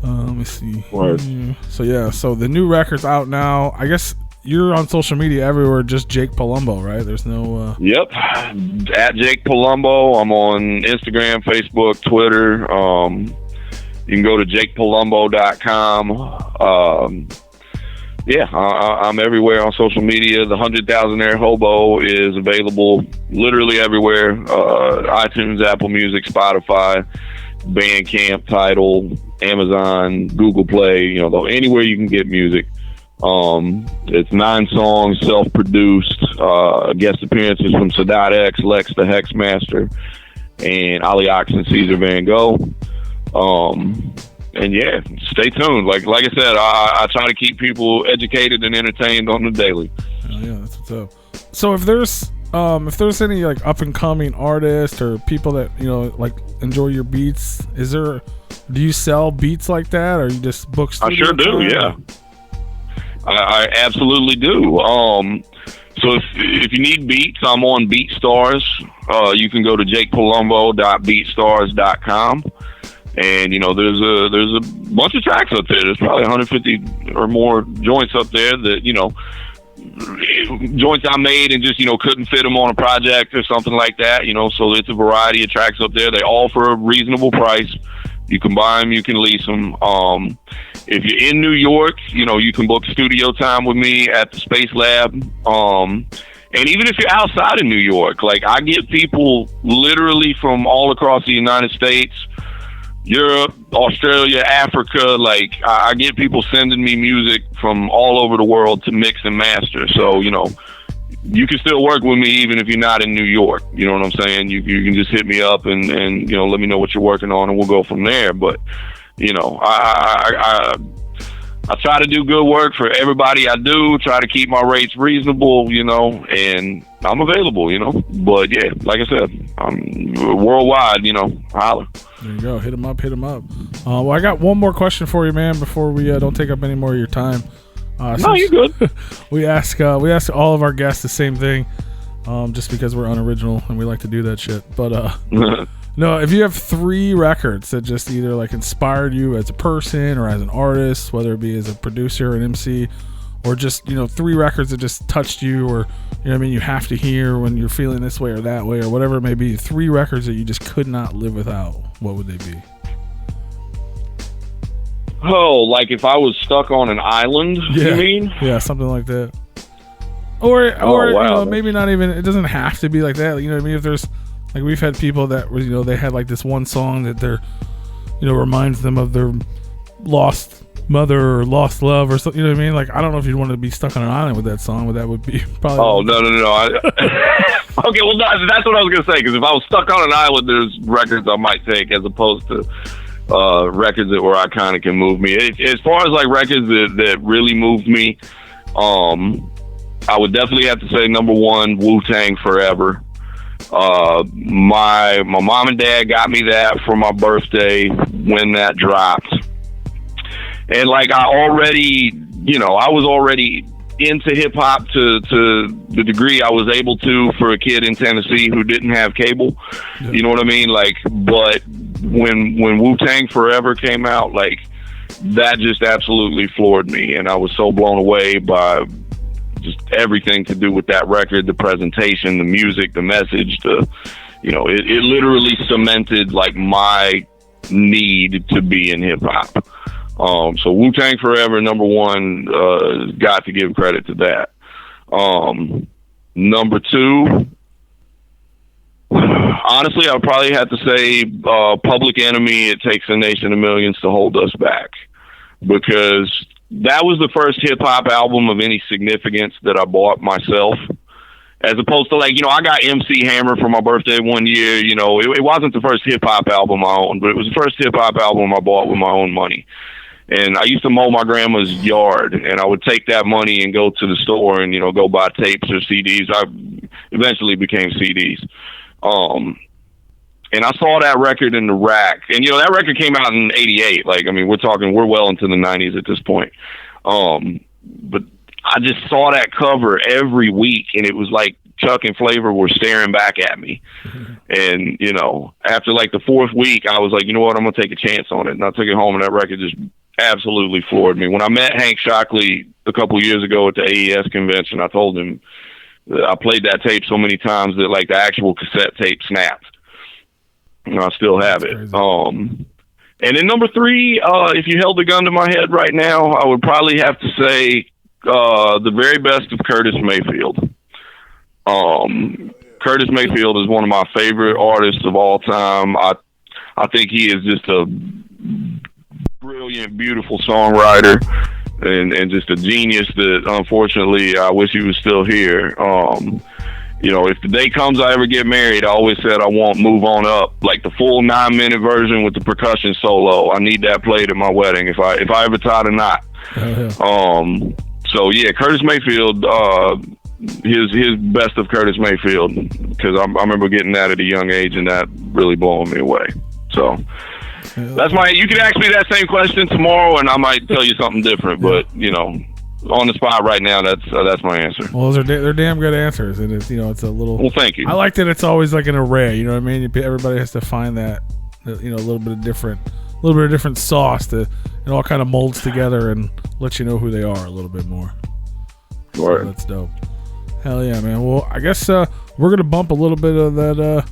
Let me see. Word. So the new record's out now. I guess you're on social media everywhere, just Jake Palumbo, right? There's no... Yep. At Jake Palumbo. I'm on Instagram, Facebook, Twitter. You can go to jakepalumbo.com. Yeah, I'm everywhere on social media. The 100,000 Hobo is available literally everywhere. iTunes, Apple Music, Spotify, Bandcamp, Tidal, Amazon, Google Play, anywhere you can get music. It's 9 songs, self-produced, guest appearances from Sadat X, Lex the Hexmaster, and Ali Oxen, Caesar Van Gogh. And yeah, stay tuned. Like I said, I try to keep people educated and entertained on the daily. Oh yeah, that's what's up. So if there's any like up and coming artists or people that like enjoy your beats, do you sell beats like that, or you just book studio I sure do. time? Yeah, I absolutely do. So if you need beats, I'm on BeatStars. You can go to jakepalumbo.beatstars.com. And there's a bunch of tracks up there. There's probably 150 or more joints up there that joints I made and just couldn't fit them on a project or something like that. So it's a variety of tracks up there. They all for a reasonable price. You can buy them, you can lease them. If you're in New York, you can book studio time with me at the Space Lab. And even if you're outside of New York, like I get people literally from all across the United States, Europe, Australia, Africa. Like I get people sending me music from all over the world to mix and master. So you can still work with me even if you're not in New York. You know what I'm saying? You can just hit me up and let me know what you're working on, and we'll go from there. But I try to do good work for everybody I do. Try to keep my rates reasonable, and I'm available, But yeah, like I said, I'm worldwide, holler. There you go. Hit them up. Well, I got one more question for you, man, before we don't take up any more of your time. No, you're good. we ask all of our guests the same thing, just because we're unoriginal and we like to do that shit. But no, if you have 3 records that just either like inspired you as a person or as an artist, whether it be as a producer, an MC, or just, you know, 3 records that just touched you, or, you know what I mean, you have to hear when you're feeling this way or that way or whatever it may be. 3 records that you just could not live without. What would they be? Oh, like if I was stuck on an island, you mean? Yeah, something like that. Or wow. You know, maybe not even, it doesn't have to be like that. You know what I mean? If there's, like, we've had people that were, you know, they had like this one song that they're, you know, reminds them of their lost mother or lost love or something. You know what I mean? Like, I don't know if you'd want to be stuck on an island with that song, but that would be probably. Oh, no. Okay, well, that's what I was going to say, because if I was stuck on an island, there's records I might take as opposed to records that where I kind of can move me. As far as like records that really moved me, I would definitely have to say number 1, Wu-Tang Forever. My mom and dad got me that for my birthday when that dropped. And like I was already into hip hop to the degree I was able to for a kid in Tennessee who didn't have cable. Yeah. You know what I mean? Like, but when Wu-Tang Forever came out, like that just absolutely floored me, and I was so blown away by just everything to do with that record, the presentation, the music, the message, it literally cemented like my need to be in hip hop. So Wu-Tang Forever, number 1, got to give credit to that. Number 2, honestly, I would probably have to say Public Enemy, It Takes a Nation of Millions to Hold Us Back, because that was the first hip-hop album of any significance that I bought myself, as opposed to, like, you know, I got MC Hammer for my birthday one year. You know, it wasn't the first hip-hop album I owned, but it was the first hip-hop album I bought with my own money. And I used to mow my grandma's yard, and I would take that money and go to the store and, you know, go buy tapes or CDs. I eventually became CDs. And I saw that record in the rack. And, you know, that record came out in 88. Like, I mean, we're well into the 90s at this point. But I just saw that cover every week, and it was like Chuck and Flavor were staring back at me. And, you know, after like the 4th week, I was like, you know what, I'm going to take a chance on it. And I took it home, and that record just absolutely floored me. When I met Hank Shockley a couple years ago at the AES convention, I told him that I played that tape so many times that like the actual cassette tape snapped. And I still have it. And then number 3, if you held a gun to my head right now, I would probably have to say the very best of Curtis Mayfield. Curtis Mayfield is one of my favorite artists of all time. I think he is just a brilliant, beautiful songwriter and just a genius that unfortunately I wish he was still here. You know, if the day comes I ever get married, I always said I want Move On Up, like the full 9-minute version with the percussion solo. I need that played at my wedding if I ever tied a knot. So yeah, Curtis Mayfield, his best of Curtis Mayfield, because I remember getting that at a young age and that really blowing me away. So that's you could ask me that same question tomorrow and I might tell you something different, but you know, on the spot right now, that's my answer. Well, they're damn good answers, and it's, you know, it's a little. Well, thank you. I like that it's always like an array. You know what I mean? Everybody has to find that, you know, a little bit of different sauce that it all kind of molds together and lets you know who they are a little bit more. Right. So that's dope. Hell yeah, man. Well, I guess we're gonna bump a little bit of that, a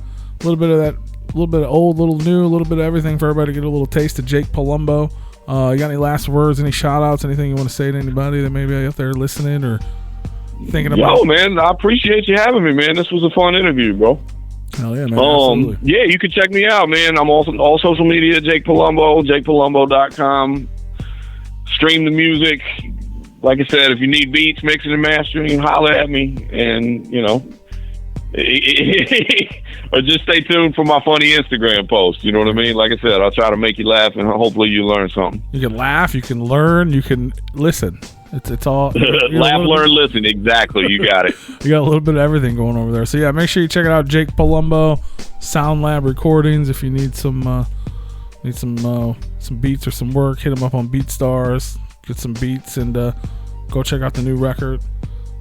little bit of old, little new, a little bit of everything for everybody to get a little taste of Jake Palumbo. You got any last words, any shout outs, anything you want to say to anybody that may be out there listening or thinking about? Yo, man, I appreciate you having me, man. This was a fun interview, bro. Hell yeah, man. Absolutely. Yeah, you can check me out, man. I'm also all social media, Jake Palumbo, jakepalumbo.com. Stream the music. Like I said, if you need beats, mixing and mastering, holler at me. And, you know, or just stay tuned for my funny Instagram post. You know what I mean? Like I said, I'll try to make you laugh and hopefully you learn something. You can laugh, you can learn, you can listen. It's all laugh, learn, listen. Exactly, you got it. You got a little bit of everything going over there. So yeah, make sure you check it out, Jake Palumbo, Sound Lab Recordings. If you need some beats or some work, hit him up on BeatStars. Get some beats and go check out the new record,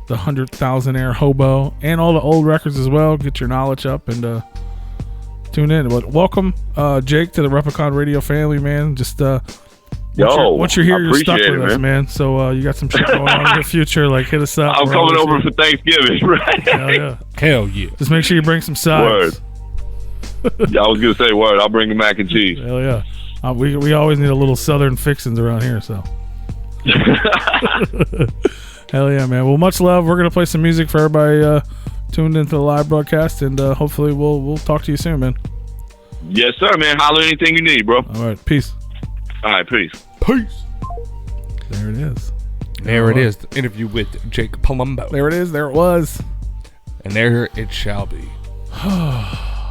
the 100,000 Air Hobo, and all the old records as well. Get your knowledge up and tune in. But welcome, Jake, to the Replicon Radio family, man. Just Once you're here, I you're stuck appreciate with it, us, man. So you got some shit going on in the future. Like, hit us up. I'm We're coming always over here. for Thanksgiving, right? Hell yeah. Hell yeah. Just make sure you bring some sides. Yeah, I was gonna say word. I'll bring the mac and cheese. Hell yeah. We always need a little southern fixins around here, so. Hell yeah, man. Well, much love. We're gonna play some music for everybody tuned into the live broadcast, and hopefully we'll talk to you soon, man. Yes, sir, man. Holler anything you need, bro. All right, peace. All right, peace. Peace. There it is. There it is. The interview with Jake Palumbo. There it is. There it was. And there it shall be.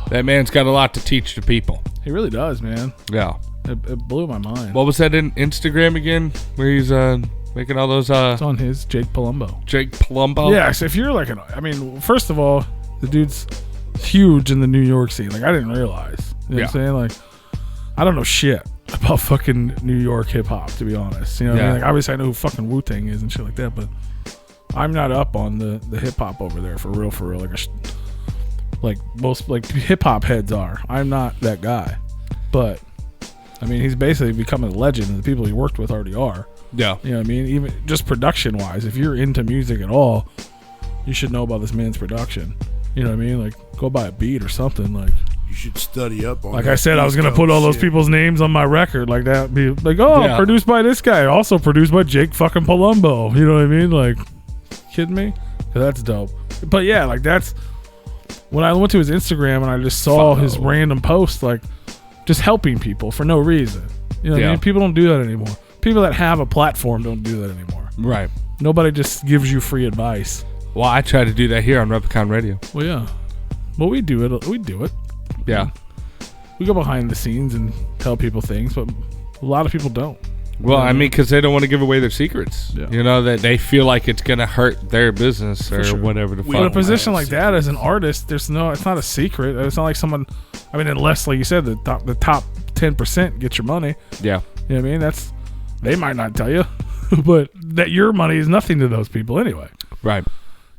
That man's got a lot to teach to people. He really does, man. Yeah. It blew my mind. What was that in Instagram again? Where he's making all those It's on his Jake Palumbo. Jake Palumbo? Yeah, so if you're like first of all, the dude's huge in the New York scene. Like, I didn't realize. You know what I'm saying? Like, I don't know shit about fucking New York hip hop, to be honest. You know what I mean? Like, obviously I know who fucking Wu-Tang is and shit like that, but I'm not up on the hip hop over there for real. Like most hip hop heads are. I'm not that guy. But I mean, he's basically becoming a legend, and the people he worked with already are. Yeah. You know what I mean? Even just production wise, if you're into music at all, you should know about this man's production. You know what I mean? Like, go buy a beat or something. Like, You should study up on. like that I said, I was East gonna put all those Coast people's names on my record. Like, that be like, Yeah. produced by this guy, also produced by Jake fucking Palumbo. You know what I mean? Like, kidding me? 'Cause that's dope. But yeah, like, that's when I went to his Instagram and I just saw his random post, like, just helping people for no reason. You know what I mean? People don't do that anymore. People that have a platform don't do that anymore. Right. Nobody just gives you free advice. Well, I try to do that here on Replicon Radio. Well, yeah. Well, we do it. We do it. Yeah. We go behind the scenes and tell people things, but a lot of people don't. Well, I mean, because they don't want to give away their secrets. Yeah. You know, that they feel like it's going to hurt their business or whatever the fuck. But a position like that as an artist, it's not a secret. It's not like someone, I mean, unless, like you said, the top 10% get your money. Yeah. You know what I mean? They might not tell you, but that your money is nothing to those people anyway. Right.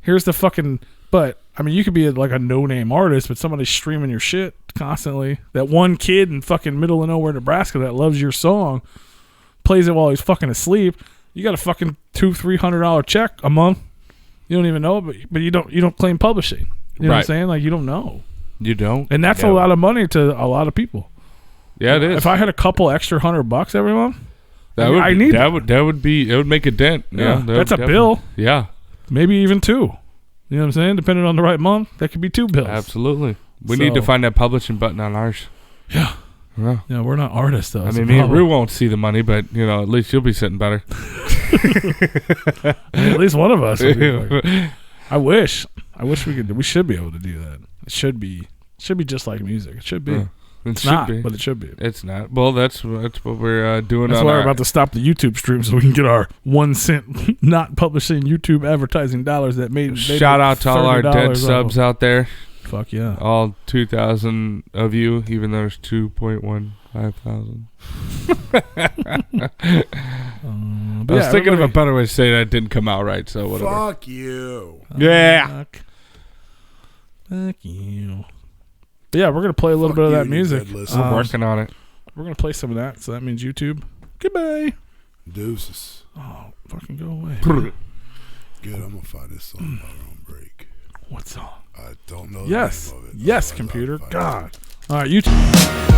Here's the fucking, but I mean, you could be like a no-name artist, but somebody's streaming your shit constantly. That one kid in fucking middle of nowhere, Nebraska, that loves your song, plays it while he's fucking asleep. You got a fucking $200-$300 check a month. You don't even know it, but you don't claim publishing. You know what I'm saying? Like, you don't know. You don't. And that's a lot of money to a lot of people. Yeah, it is. If I had a couple extra $100 every month, that would make a dent. Yeah, that's a bill. Yeah. Maybe even two. You know what I'm saying? Depending on the right month, that could be two bills. Absolutely. We need to find that publishing button on ours. Yeah. Yeah. Yeah, we're not artists, though. I mean, me and Rue won't see the money, but, you know, at least you'll be sitting better. At least one of us. Would be like, I wish we could. We should be able to do that. It should be just like music. It should be. Yeah. It's not, but it should be. It's not. Well, that's what we're doing. That's why we're about to stop the YouTube stream so we can get our 1 cent not publishing YouTube advertising dollars that made. Shout out to all our dead subs out there. Fuck yeah! All 2,000 of you, even though there's 2,150,000. I was thinking of a better way to say that. It didn't come out right, so whatever. Fuck you. Yeah. Fuck you. But yeah, we're gonna play a little bit of that music. I'm working on it. We're gonna play some of that, so that means YouTube. Goodbye. Deuces. Oh, fucking go away. Good. I'm gonna find this song by our own break. What song? I don't know. Yes. The name of it. Yes, computer. God. All right, YouTube.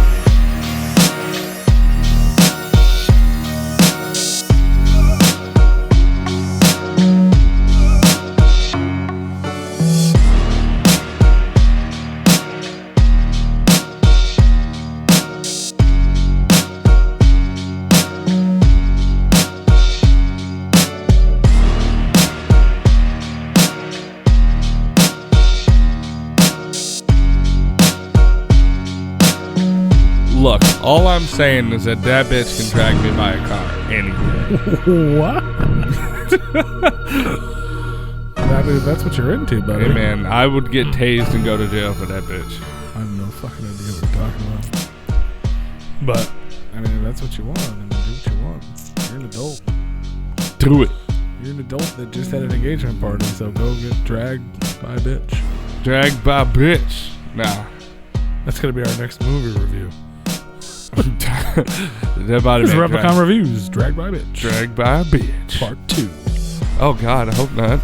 Look, all I'm saying is that bitch can drag me by a car any day. What? I mean, that's what you're into, buddy. Hey, man, I would get tased and go to jail for that bitch. I have no fucking idea what you're talking about. But, I mean, if that's what you want, then do what you want. You're an adult. Do it. You're an adult that just had an engagement party, so go get dragged by a bitch. Dragged by a bitch. Nah. That's going to be our next movie review. Dead Body This is Man Replicon Reviews, Dragged by a Bitch. Dragged by a Bitch. Part 2. Oh God, I hope not.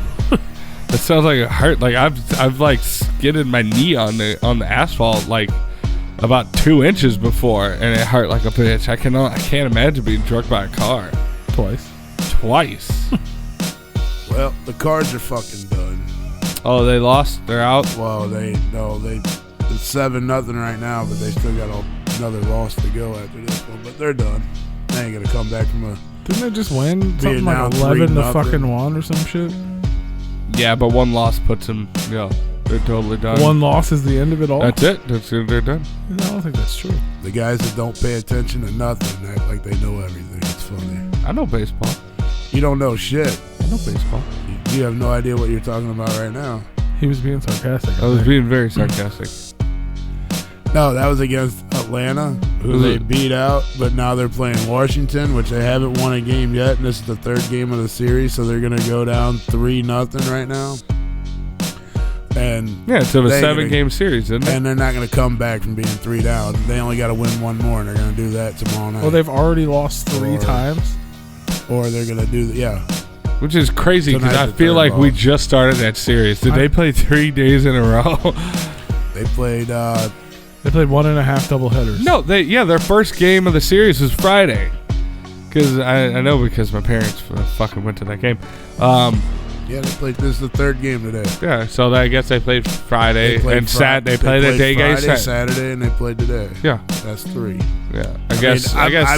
That sounds like it hurt. Like I've like skidded my knee on the asphalt like about 2 inches before, and it hurt like a bitch. I can't imagine being struck by a car Twice. Well, the Cards are fucking done. Oh, they lost. They're out. Well, it's 7-0 right now, but they still got another loss to go after this one. But they're done. They ain't gonna come back from a. Didn't they just win something Being like down 11 to 3-0. fucking 1 or some shit? Yeah, but one loss puts them. They're totally done. One loss is the end of it all? That's it. They're done. No, I don't think that's true. The guys that don't pay attention to nothing act like they know everything. It's funny. I know baseball. You don't know shit. I know baseball. You have no idea what you're talking about right now. He was being sarcastic. I was being very sarcastic. No, that was against Atlanta, who they beat out, but now they're playing Washington, which they haven't won a game yet, and this is the third game of the series, so they're going to go down 3-0 right now. And Yeah, it's a 7-game series, isn't it? and they're not going to come back from being 3 down. They only got to win one more, and they're going to do that tomorrow night. Well, they've already lost 3 times. Or they're going to do, Which is crazy because I Tonight's the feel third like we loss. just started that series. Did they play 3 days in a row? They played, They played 1.5 doubleheaders. No, their first game of the series was Friday. Because I know because my parents fucking went to that game. they played, this is the third game today. Yeah, so I guess they played Friday They played and Saturday. They played a day game. Friday, Saturday, and they played today. Yeah, That's 3. yeah. I guess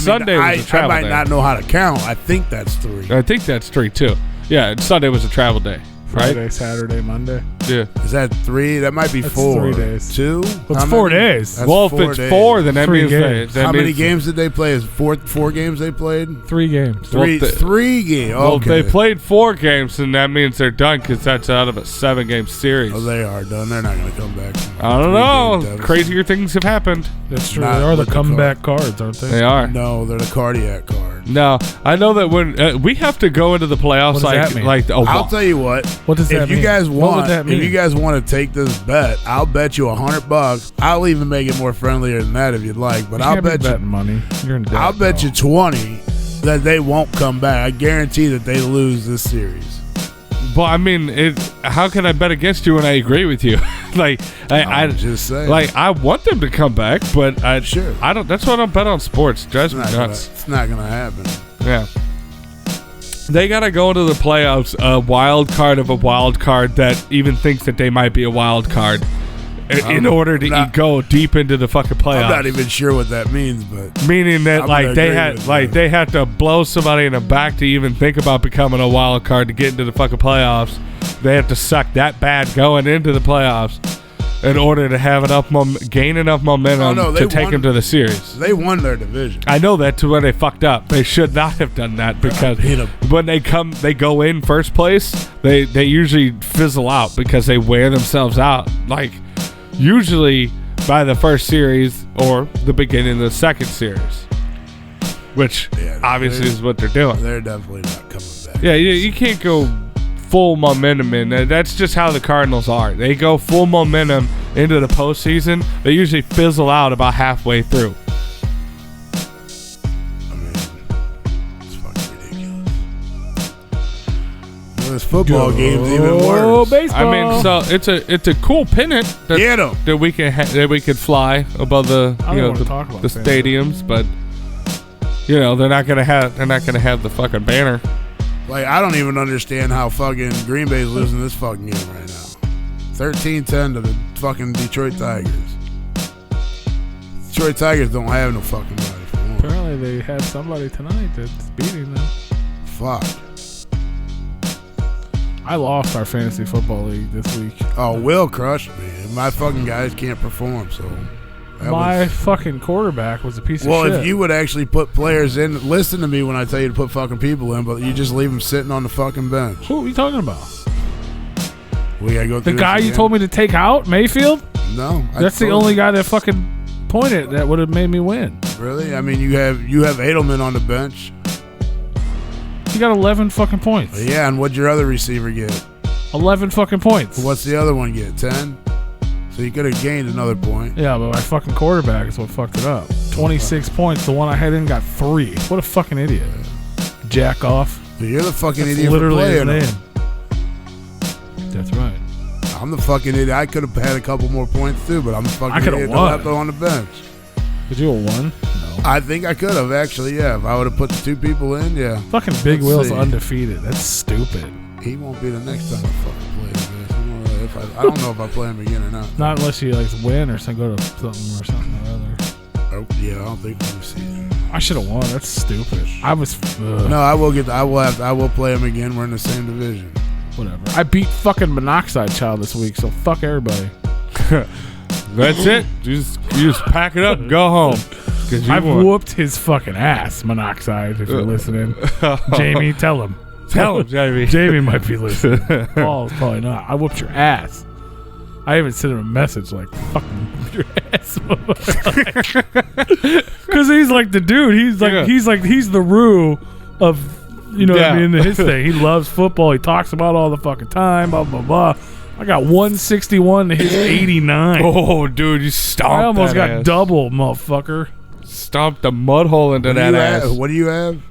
Sunday was a travel I might day. not know how to count. I think that's 3. I think that's 3 too. Yeah, and Sunday was a travel day, right? Friday, Saturday, Monday. Yeah. Is that 3? That might be That's 4. 3 days. 2? Well, How it's 4 many? days. That's Well, if 4 it's days. 4, then that 3 means games. that How many means- games did they play? Is 4 games they played? 3 games. Three Well, 3 games. Well, if Okay. they played 4 games, then that means they're done because that's out of a 7-game series. Oh, they are done. They're not going to come back. I don't know. 3-game deficit. Crazier things have happened. That's true. Not They are the with the comeback cards, aren't they? They are. No, they're the cardiac card. No, I know that when we have to go into the playoffs, What does that mean? I'll tell you what. What does that If you mean? guys What would want, that mean? if you guys want to take this bet, I'll bet you $100. I'll even make it more friendlier than that if you'd like. But You I'll can't be bet you, betting money. You're in debt, I'll bet bro. you 20 that they won't come back. I guarantee that they lose this series. Well, I mean, how can I bet against you when I agree with you? I'm just saying. Like I want them to come back, but Sure. I don't. That's why I don't bet on sports. It drives me it's nuts. not gonna happen. Yeah. They gotta go into the playoffs a wild card of a wild card that even thinks that they might be a wild card in order to go deep into the fucking playoffs. I'm not even sure what that means, but Meaning that I'm like gonna they agree had with like you. they had to blow somebody in the back to even think about becoming a wild card to get into the fucking playoffs. They have to suck that bad going into the playoffs in order to have gain enough momentum Oh, no, to they take won. them to the series. they won their division. I know that's where they fucked up. They should not have done that because beat 'em. when they go in first place, they usually fizzle out because they wear themselves out. Like usually by the first series or the beginning of the second series, which Yeah, obviously they're- is what they're doing. They're definitely not coming back. Yeah, you can't go full momentum in. That's just how the Cardinals are. They go full momentum into the postseason. They usually fizzle out about halfway through. I mean, it's fucking ridiculous. This football game's even Oh, worse. baseball. I mean, so it's a cool pennant that Get 'em. that we could fly above the I don't wanna talk about the fantasy. stadiums, but they're not gonna have the fucking banner. Like, I don't even understand how fucking Green Bay's losing this fucking game right now. 13-10 to the fucking Detroit Tigers. Detroit Tigers don't have no fucking body for one. Apparently, they had somebody tonight that's beating them. Fuck. I lost our fantasy football league this week. Oh, Will crushed me. My fucking guys can't perform, so. that My was- fucking quarterback was a piece Well, of shit. if you would actually put players in, listen to me when I tell you to put fucking people in, but you just leave them sitting on the fucking bench. Who are you talking about? We gotta go The through guy this you again? told me to take out, Mayfield? No. That's the only guy that fucking pointed that would have made me win. Really? I mean, you have Edelman on the bench. He got 11 fucking points. Yeah, and what'd your other receiver get? 11 fucking points. What's the other one get? 10? So you could have gained another point. Yeah, but my fucking quarterback is what fucked it up. 26 points. The one I had in got 3. What a fucking idiot. Jack off. You're the fucking That's idiot literally for his playing name. him. That's right. I'm the fucking idiot. I could have had a couple more points too, but I'm the fucking idiot that left him on the bench. Could you have won? No. I think I could have actually, yeah. If I would have put the 2 people in, yeah. Fucking Big Let's Will's see. undefeated. That's stupid. He won't be the next time I fucking play him. I don't know if I play him again or not. Not unless you like win or something, go to something or something or other. Oh, yeah, I don't think we'll see it. I should have won. That's stupid. I was. No, I will get. I will play him again. We're in the same division. Whatever. I beat fucking Monoxide Child this week, so fuck everybody. That's it. You just pack it up and go home. I've whooped his fucking ass, Monoxide, if you're listening. Jamie, tell him. Tell him, Jamie. Jamie might be listening. Paul's probably not. I whooped your ass. I even sent him a message like, fucking whoop your ass. Because he's like the dude. He's the Rue of, you know what I mean, his thing. He loves football. He talks about it all the fucking time, blah, blah, blah. I got 161 to his 89. Oh, dude, you stomped I almost got ass. double, motherfucker. Stomped the mud hole into that ass. What do you have?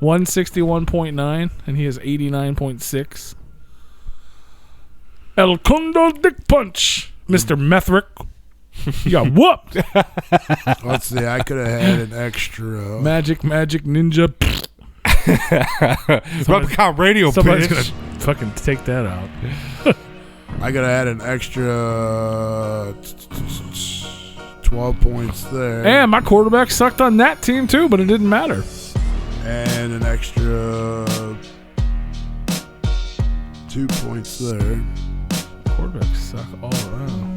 161.9, and he has 89.6. El Condo Dick Punch, Mr. Methrick. You got whooped. Let's see. I could have had an extra. Magic Ninja. Replicon Radio, Somebody's bitch. gonna fucking take that out. I could have had an extra 12 points there. And my quarterback sucked on that team too, but it didn't matter. And an extra 2 points there. Quarterbacks suck all around.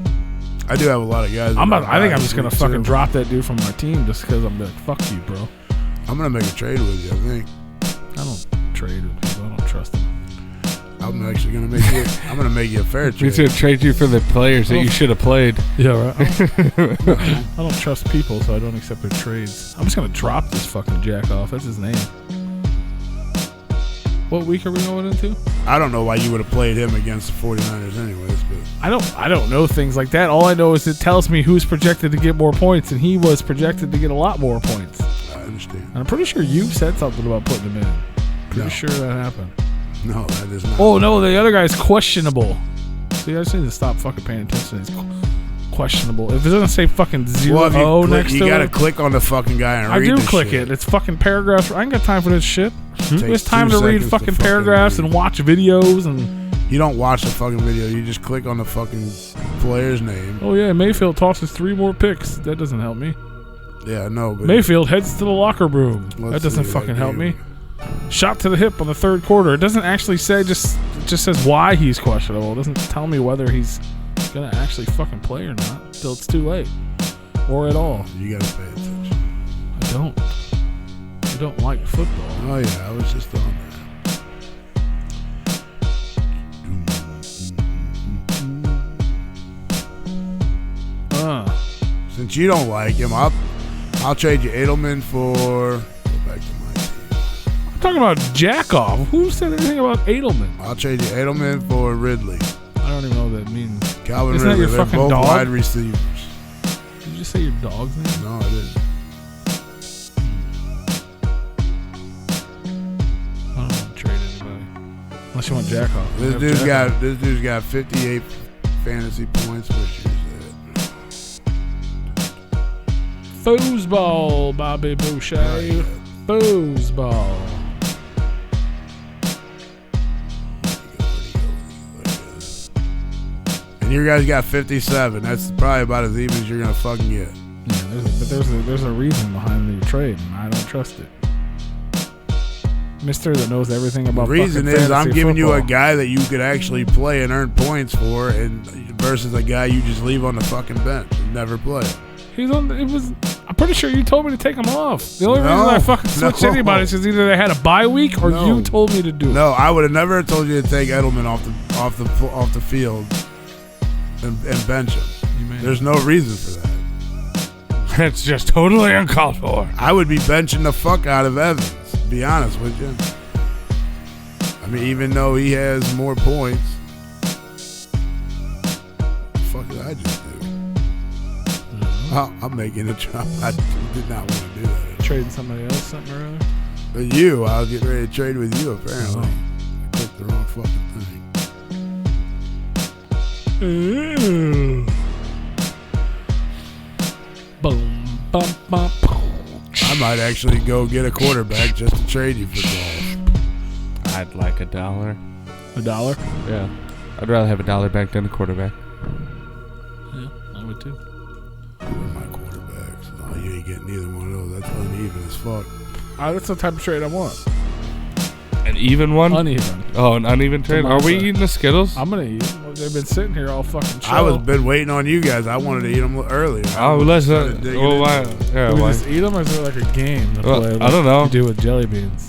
I do have a lot of guys. I think I'm just gonna fucking drop that dude from my team just because I'm like, fuck you, bro. I'm gonna make a trade with you. I think. I don't trade with people. I don't trust them. I'm actually gonna make you. I'm gonna make you a fair trade. He's gonna trade you for the players that you should have played. Yeah, right. I don't trust people, so I don't accept their trades. I'm just gonna drop this fucking jack off. That's his name. What week are we going into? I don't know why you would have played him against the 49ers anyways, but I don't know things like that. All I know is it tells me who's projected to get more points, and he was projected to get a lot more points. I understand. And I'm pretty sure you said something about putting him in. Pretty No. sure that happened. No, that is not. Oh no, the other guy's questionable. See, I just need to stop fucking paying attention. He's questionable. If it doesn't say fucking 0 next to you gotta it, click on the fucking guy and I read do this click shit. it. It's fucking paragraphs. I ain't got time for this shit. It's time 2 to read seconds fucking to paragraphs read. and watch videos and. You don't watch the fucking video. You just click on the fucking player's name. Oh yeah, Mayfield tosses 3 more picks. That doesn't help me. Yeah, no, but Mayfield heads to the locker room. Let's That doesn't see fucking that help me. game. Shot to the hip on the 3rd quarter. It doesn't actually say. It just says why he's questionable. It doesn't tell me whether he's gonna actually fucking play or not till it's too late, or at all. you gotta pay attention. I don't like football. Oh yeah, I was just on that. Since you don't like him, I'll trade you Edelman for. Go back to my team. I'm talking about Jackoff. Who said anything about Edelman? I'll trade you Edelman for Ridley. I don't even know what that means. Calvin Isn't that Ridley. your They're fucking both dog? wide receivers. Did you just say your dog's name? No, I didn't. I don't want to trade anybody. Unless you want Jackoff. This dude's got 58 fantasy points, which is Foosball, Bobby Boucher. Foosball. And your guys got 57. That's probably about as even as you're gonna fucking get. Yeah, there's a reason behind the trade, and I don't trust it. Mister that knows everything about The reason fucking is I'm fantasy giving you a football. guy that you could actually play and earn points for, and versus a guy you just leave on the fucking bench and never play. He's on. I'm pretty sure you told me to take him off. The only No, reason I fucking switched no. anybody is because either they had a bye week or No. you told me to do it. No, I would have never told you to take Edelman off the field and bench him. You may- There's no reason for that. That's just totally uncalled for. I would be benching the fuck out of Evans, to be honest with you. I mean, even though he has more points, what the fuck did I just do? I'm making a try. I did not want to do that. Trading somebody else something or other. But you, I was getting ready to trade with you. Apparently, I clicked the wrong fucking thing. Boom, bum, bum. I might actually go get a quarterback just to trade you for golf. I'd like $1. $1? Yeah. I'd rather have $1 back than a quarterback. Yeah, I would too. Who are my quarterbacks? No, you ain't getting neither one of those. That's uneven as fuck. That's the type of trade I want. An even one? Uneven. Oh, an uneven trade? Are we eating the Skittles? I'm gonna eat them. Well, they've been sitting here all fucking chill. I was been waiting on you guys. I wanted to eat them earlier. Oh, let's why? Yeah, Do we why? just eat them, or is there like a game to Well, play? I don't know. You do with jelly beans.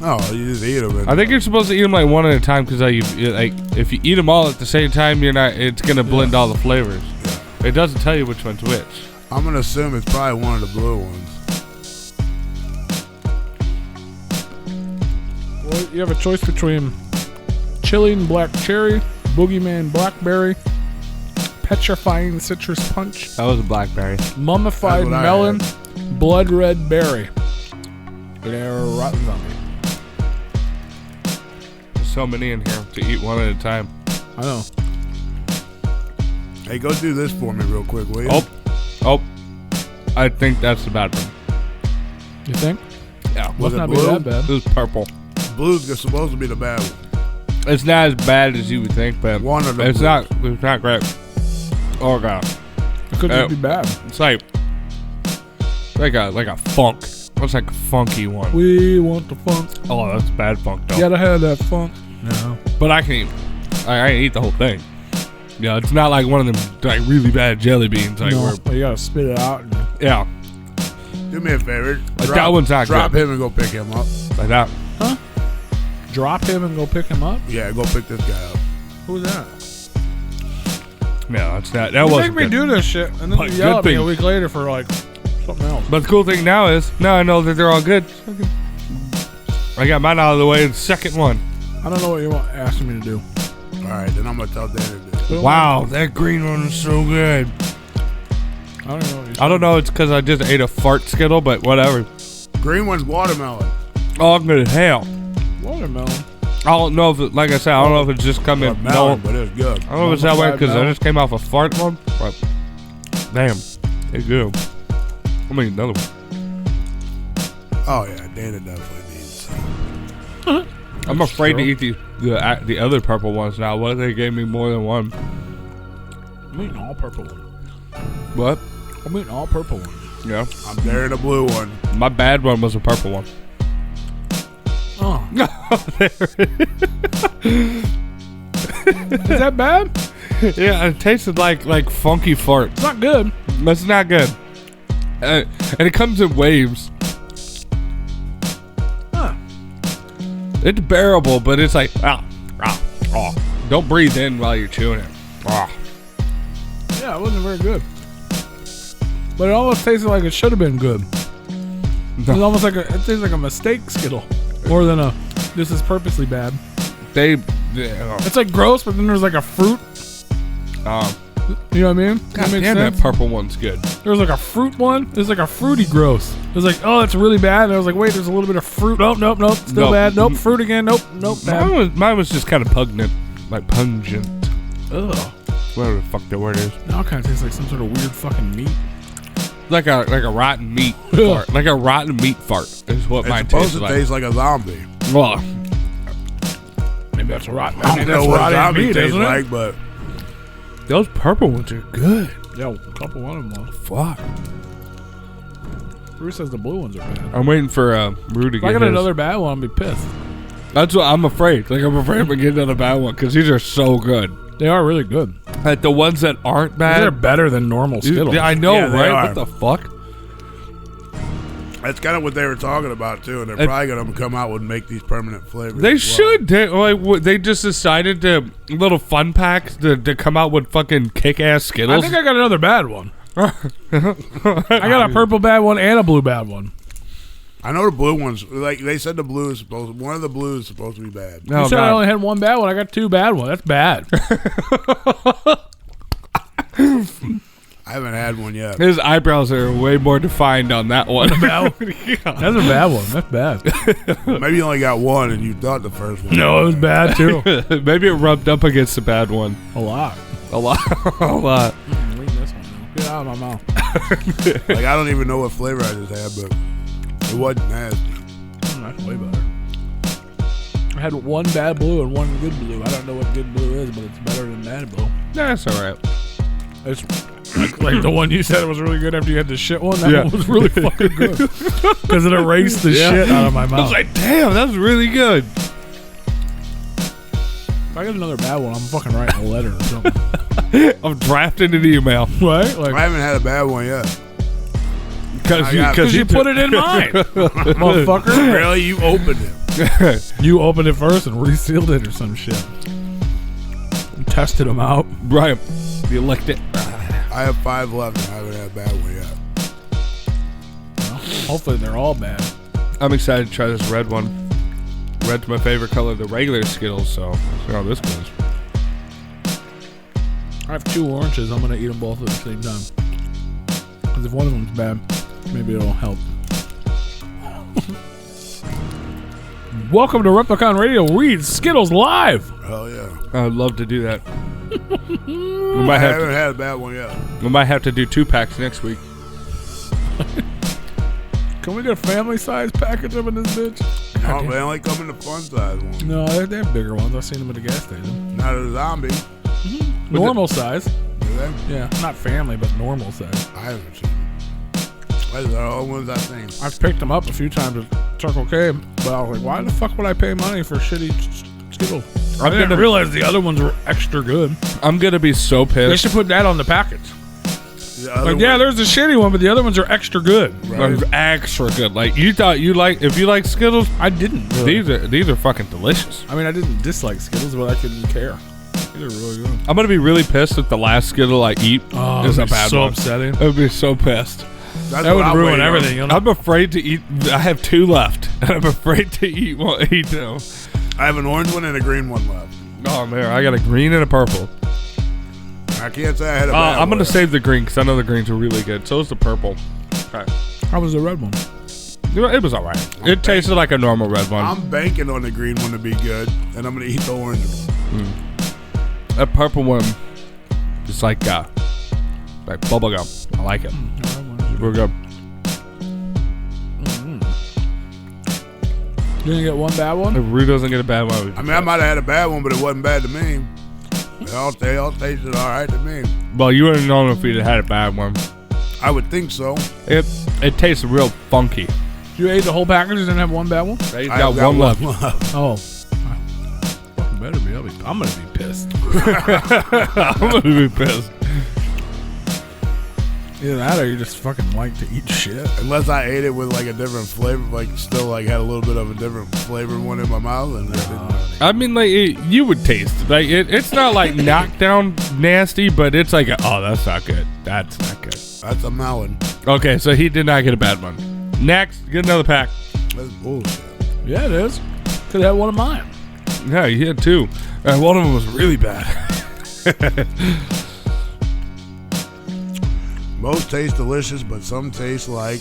Oh, you just eat them. I think you're supposed to eat them like one at a time because if you eat them all at the same time, it's gonna blend all the flavors. Yeah. It doesn't tell you which one's which. I'm gonna assume it's probably one of the blue ones. Well, you have a choice between chilling black cherry, boogeyman blackberry, petrifying citrus punch, That was a blackberry. mummified That's what I melon, blood red berry. They're rotten zombie. There's so many in here to eat one at a time. I know. Hey, go do this for me real quick, will you? Oh. I think that's the bad one. You think? Yeah. Was Must it not be blue? that bad. This is purple. Blue's supposed to be the bad one. It's not as bad as you would think, but One of them it's blues. not great. Oh god. It could just be bad. It's like a funk. What's like a funky one? We want the funk. Oh, that's bad funk though. Gotta have that funk. No. But I can eat. I can eat the whole thing. Yeah, it's not like one of them like really bad jelly beans. Like No, you gotta spit it out. yeah, Do me a favor. Like that one's not Drop good. him and go pick him up. like that. Huh? Drop him and go pick him up? Yeah, go pick this guy up. Who's that? Yeah, that's not. That You wasn't make me good. do this shit, and then But you yell at good me a thing. week later for like something else. But the cool thing now is now I know that they're all good. I got mine out of the way. The second one. I don't know what you asking me to do. All right, then I'm gonna tell Dan to do it. Wow, that green one is so good. I don't know. What I don't know. It's because I just ate a fart skittle, but whatever. Green one's watermelon. Oh, I'm good as hell. Watermelon. I don't know if, like I said, I don't know if it's just coming. Or melon, but it's good. I don't know if it's that way because I Melon. just came off a fart one. But damn, it's good. I mean, another one. Oh yeah, Dana definitely needs. I'm afraid to eat the other purple ones now. What if they gave me more than one? I'm eating all purple one. What? I'm eating all purple one. Yeah. I'm daring a blue one. My bad one was a purple one. Oh. Is that bad? Yeah, it tasted like funky fart. It's not good. That's not good. And it comes in waves. Huh. It's bearable, but it's like, oh. Don't breathe in while you're chewing it. Ah. Yeah, it wasn't very good. But it almost tasted like it should have been good. It was almost like it tastes like a mistake Skittle. More than a, this is purposely bad. It's like gross, but then there's like a fruit. You know what I mean? God damn, that purple one's good. There was like a fruit one. There's like a fruity gross. It was like, oh, that's really bad. And I was like, wait, there's a little bit of fruit. Nope. Still Nope. bad. Nope. Fruit again. Nope. Bad. Mine was just kind of pungent. Like pungent. Ugh. Whatever the fuck the word is. Now it kind of tastes like some sort of weird fucking meat. Like a rotten meat fart. Like a rotten meat fart is what It's mine supposed tastes to like. taste like a zombie. Well, Maybe that's rotten. I don't know what rotten zombie meat, tastes isn't it? like, but those purple ones are good. Yeah, a couple one of them. Fuck. Bruce says the blue ones are bad. I'm waiting for Rue to If get I get his. another bad one, I'll be pissed. That's what I'm afraid. Like I'm afraid I'm gonna get another bad one because these are so good. They are really good. Like the ones that aren't They're bad. better than normal Skittles. I know, Yeah, they right? are. What the fuck? that's kind of what they were talking about too. And they're probably gonna come out and make these permanent flavors. They as well. should. They just decided to little fun packs to come out with fucking kick-ass I Skittles. think I got another bad one. I got a purple bad one and a blue bad one. I know the blue ones. Like they said, the blue is supposed. One of the blues is supposed to be bad. No, You said I God. only had one bad one. I got two bad ones. That's bad. I haven't had one yet. His eyebrows are way more defined on that one. That's a bad one. That's bad. Maybe you only got one and you thought the first one. No, it was bad too. Maybe it rubbed up against the bad one. A lot. A lot. A lot. Leave this one now. Get out of my mouth. Like, I don't even know what flavor I just had, but it wasn't nasty. That's way better. I had one bad blue and one good blue. I don't know what good blue is, but it's better than bad blue. That's all right. It's like the one you said was really good after you had the shit one. That one was really fucking good because it erased the shit out of my mouth. I was like, damn, that was really good. If I get another bad one, I'm fucking writing a letter or something. I'm drafting an email. Right? Like, I haven't had a bad one yet. Because you put it in mine, motherfucker. Really? You opened it. You opened it first and resealed it or some shit. You tested them out. Right. You licked it. I have 5 left and I haven't had a bad one yet. Well, hopefully they're all bad. I'm excited to try this red one. Red's my favorite color of the regular Skittles, so let's see how this goes. I have 2 oranges. I'm gonna eat them both at the same time. Because if one of them's bad, maybe it'll help. Welcome to Replicon Radio. We eat Skittles live. Hell yeah. I'd love to do that. I haven't had a bad one yet. We might have to do 2 packs next week. Can we get a family size package up in this bitch? No, they only come in the fun size one. No, they have bigger ones. I've seen them at the gas station. Not a zombie. Normal size. Do they? Yeah, not family, but normal size. I haven't seen them. Those are the only ones I've seen. I've picked them up a few times at Circle K, but I was like, why the fuck would I pay money for shitty Skittles? I didn't realize the other ones were extra good. I'm going to be so They pissed. should put that on the package. The other Like, one- yeah, there's a shitty one, but the other ones are extra good. They're extra good. Like, you thought you like, if you like Skittles, I didn't really. these are fucking delicious. I mean, I didn't dislike Skittles, but I couldn't care. These are really good. I'm going to be really pissed if the last Skittle I eat is a bad so one. upsetting. I would be so pissed. That's That what would I'm ruin waiting on. everything. You know? I'm afraid to eat. I have 2 left, and I'm afraid to eat them. I have an orange one and a green one left. Oh man, I got a green and a purple. I can't say I had a bad I'm one. gonna save the green because I know the greens are really good. So is the purple. Okay. How was the red one? You know, it was all right. It tasted like a normal red one. I'm banking on the green one to be good, and I'm going to eat the orange one. That purple one is like bubble gum. I like it. We're good. You didn't get one bad one? If Rue doesn't get a bad one, I mean, I might have had a bad one, but it wasn't bad to me. They all tasted all right to me. well, you wouldn't know if you'd had a bad one. I would think so. It tastes real funky. You ate the whole package and didn't have one bad one? They I got one left. Oh. Fucking better be. I'm going to be pissed. I'm gonna be pissed. Either that or you just fucking like to eat shit. Unless I ate it with like a different flavor, like still like had a little bit of a different flavor one in my mouth, and I didn't. I mean, like you would taste like it's not like knockdown nasty, but it's like oh, that's not good. That's not good. That's a melon. Okay, so he did not get a bad one. Next, get another pack. That's bullshit. Yeah, it is. Could have had one of mine. Yeah, you had 2. And one of them was really bad. Most taste delicious, but some taste like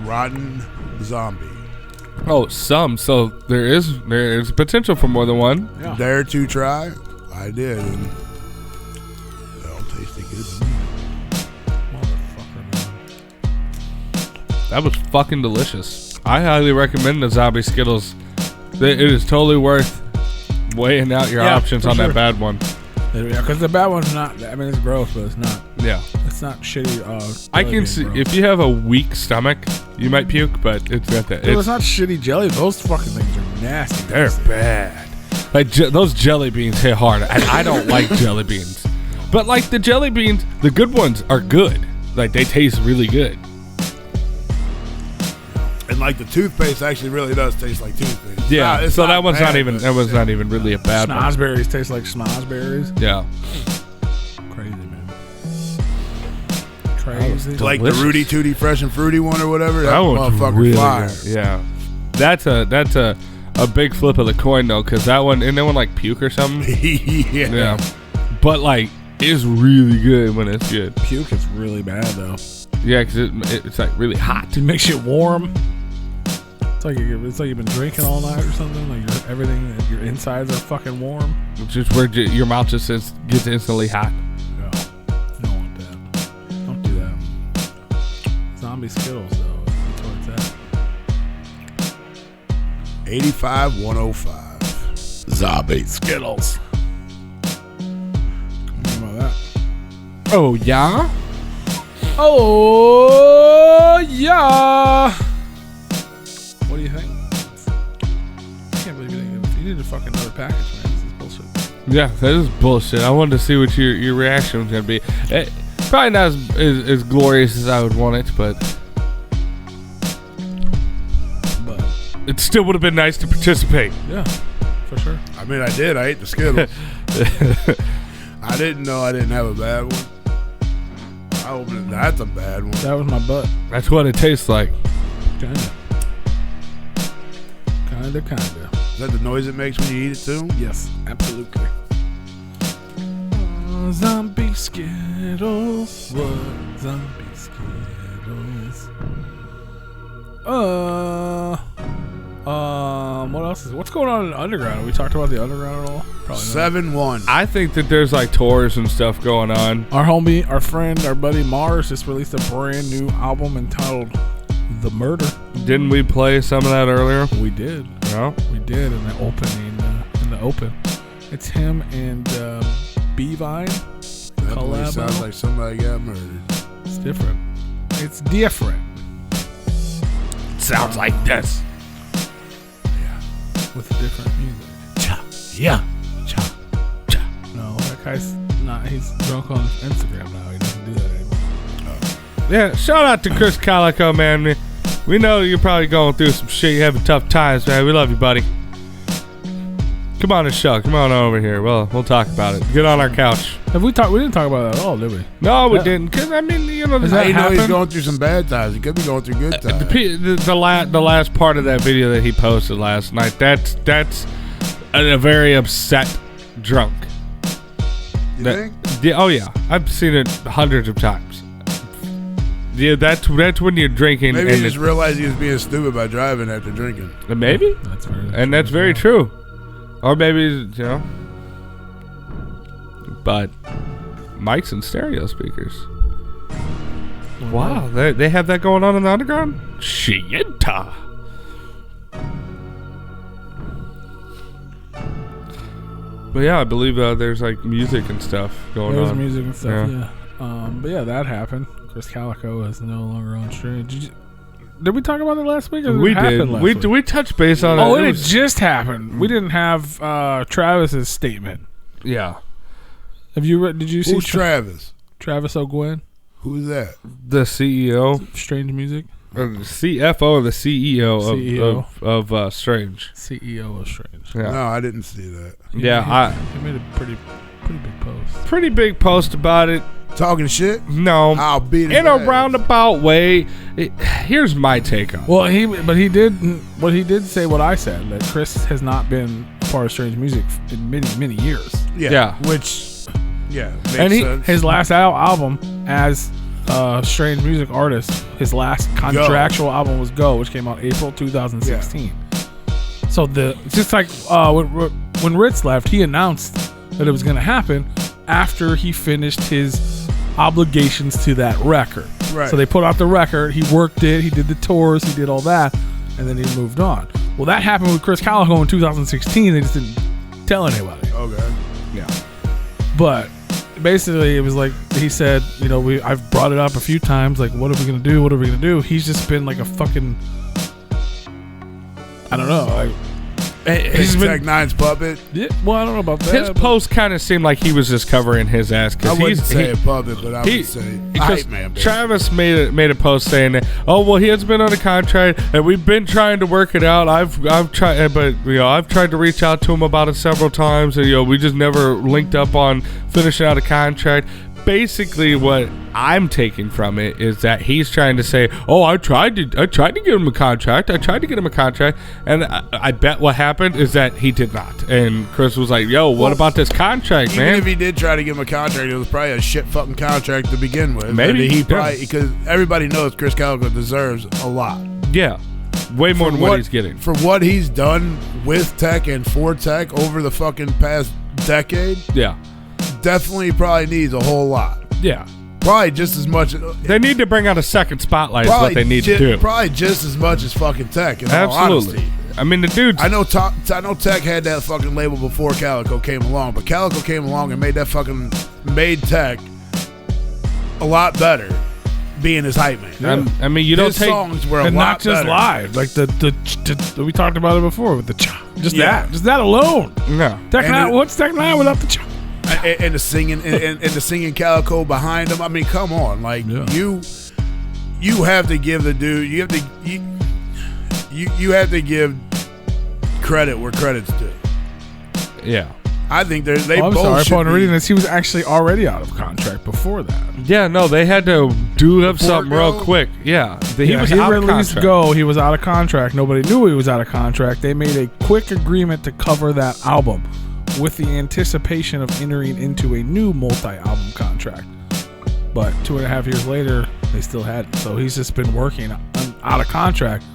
rotten zombie. Oh, some. So there is potential for more than one. Yeah. Dare to try? I did. And they all tasted good to me. Motherfucker, man. That was fucking delicious. I highly recommend the zombie Skittles. It is totally worth weighing out your Yeah, options for on sure. that bad one. Yeah, because the bad one's not. I mean, it's gross, but it's not. Yeah. It's not shitty. I jelly can bean see gross. if you have a weak stomach, you might puke, but it's not that. Dude, it's not shitty jelly. Those fucking things are nasty. They're bad. Like those jelly beans hit hard, and I don't like jelly beans. But like the jelly beans, the good ones are good. Like they taste really good. And like the toothpaste actually really does taste like toothpaste. Yeah. It's So that one's not bad, even but- that was not even really a bad one. Snozberries taste like snozberries. Yeah. Crazy, man. Crazy. Like the Delicious. Rudy Tooty Fresh and Fruity one or whatever. That That one's motherfucker really fire. good. Yeah. That's a big flip of the coin though, because that one and that one like puke or something. Yeah. Yeah. But like is really good when it's good. Puke is really bad though. Yeah, because it's like really hot. It makes shit warm. It's like you've been drinking all night or something. Like everything, your insides are fucking warm. Just where your mouth just gets instantly hot. No, you don't want that. Don't do that. Zombie Skittles though. That's what it's at. 85-105. Zombie Skittles. What about that? Oh yeah. Oh yeah. What do you think? I can't believe you need to fucking another package, man. This is bullshit. Yeah, that is bullshit. I wanted to see what your reaction was gonna be. Probably not as glorious as I would want it, but it still would have been nice to participate. Yeah, for sure. I mean, I did. I ate the Skittles. I didn't know I didn't have a bad one. I opened it. That's a bad one. That was my butt. That's what it tastes like. Kinda. Is that the noise it makes when you eat it too? Yes, absolutely. Zombie Skittles. What? Zombie Skittles. What else what's going on in the underground? Have we talked about the underground at all? Probably not. 7-1. I think that there's like tours and stuff going on. Our homie, our friend, our buddy Mars just released a brand new album entitled The Murder. Didn't we play some of that earlier? We did. No. We did in the opening. It's him and B-Vine. Definitely Collabo. sounds like somebody got murdered. It's different. It's different. Sounds like this. With different music. Yeah. No, that guy's not. He's drunk on Instagram now. He doesn't do that anymore. Yeah, shout out to Chris Calico, man. We know you're probably going through some shit. You're having tough times, man. We love you, buddy. Come on the show. Come on over here. Well, we'll talk about it. Get on our couch. Have we talked? We didn't talk about that at all, did we? No, we didn't. Because, I mean, you know, Does that that I know he's happen? going through some bad times. He could be going through good times. the last part of that video that he posted last night, that's a very upset drunk. You think? Yeah, oh, yeah. I've seen it hundreds of times. Yeah, that's when you're drinking. Maybe and he just realized he was being stupid by driving after drinking. Maybe. That's very And that's very true. Or maybe, you know. But mics and stereo speakers. Wow, they have that going on in the underground? Shit. But yeah, I believe there's like music and stuff going There's on. music and stuff, yeah. But yeah, that happened. Chris Calico is no longer on stream. Did we talk about it last week? Or We it happen did. last We week? we touched base on it. Oh, It it was- just happened. We didn't have Travis's statement. yeah. Have you? Did you see Who's Travis? Travis O'Gwen? Who's that? The CEO, Strange Music. or the CFO, or the CEO, CEO. of Strange. CEO of Strange. Yeah. No, I didn't see that. Yeah, He made a pretty big post. pretty big post about it. Talking shit? No, I'll beat it. in a roundabout way. Here's my take on it. Well, he did say what I said, that Chris has not been a part of Strange Music in many years. Yeah. Which, makes And sense. His last album as a Strange Music artist, his last contractual album was Go, which came out April 2016. So it's just like when Ritz left, he announced that it was going to happen after he finished his obligations to that record. Right. So they put out the record, he worked it, he did the tours, he did all that, and then he moved on. Well, that happened with Chris Calico in 2016. They just didn't tell anybody. Okay. Yeah. But basically, it was like he said, you know, I've brought it up a few times. Like, what are we gonna do? What are we gonna do? He's just been like a fucking, I don't know. Like, He's Tech Nine's puppet. well, I don't know about that. His but- post kind of seemed like he was just covering his ass. I wouldn't say a puppet, but I would say because hype man. Baby. Travis made a post saying that, oh well, he hasn't been on a contract and we've been trying to work it out. I've tried, but I've tried to reach out to him about it several times, and we just never linked up on finishing out a contract. basically what I'm taking from it is that he's trying to say, "Oh, I tried to give him a contract. And I bet what happened is that he did not." And Chris was like, "Yo, what about this contract, Even man?" if he did try to give him a contract, it was probably a shit fucking contract to begin with. Maybe. And he probably, because everybody knows Chris Calico deserves a lot. Yeah, way more than what he's getting for what he's done with Tech and for Tech over the fucking past decade. Yeah, definitely probably needs a whole lot. Yeah. Probably just as much. They need to bring out a second spotlight is what they need to do. Probably just as much as fucking Tech, in all Absolutely. honesty. I mean, the dudes. I know Tech had that fucking label before Calico came along, but Calico came along and made Tech a lot better being his hype man. Yeah. I mean, you don't his take songs were a and lot not just better. live, like the we talked about it before with the just Yeah. that alone. No. What's Tech Nine without the cha? And the singing and the singing Calico behind him. I mean, come on, like you have to give the dude. You have to give credit where credit's due. Yeah. I think they I'm both sorry, should upon be. reading this, he was actually already out of contract before that. Yeah, no, they had to do up Before something real Go? quick. Yeah. He was he out of released contract. Go. He was out of contract. Nobody knew he was out of contract. They made a quick agreement to cover that album with the anticipation of entering into a new multi-album contract. But 2.5 years later, they still hadn't. So he's just been working out of contract.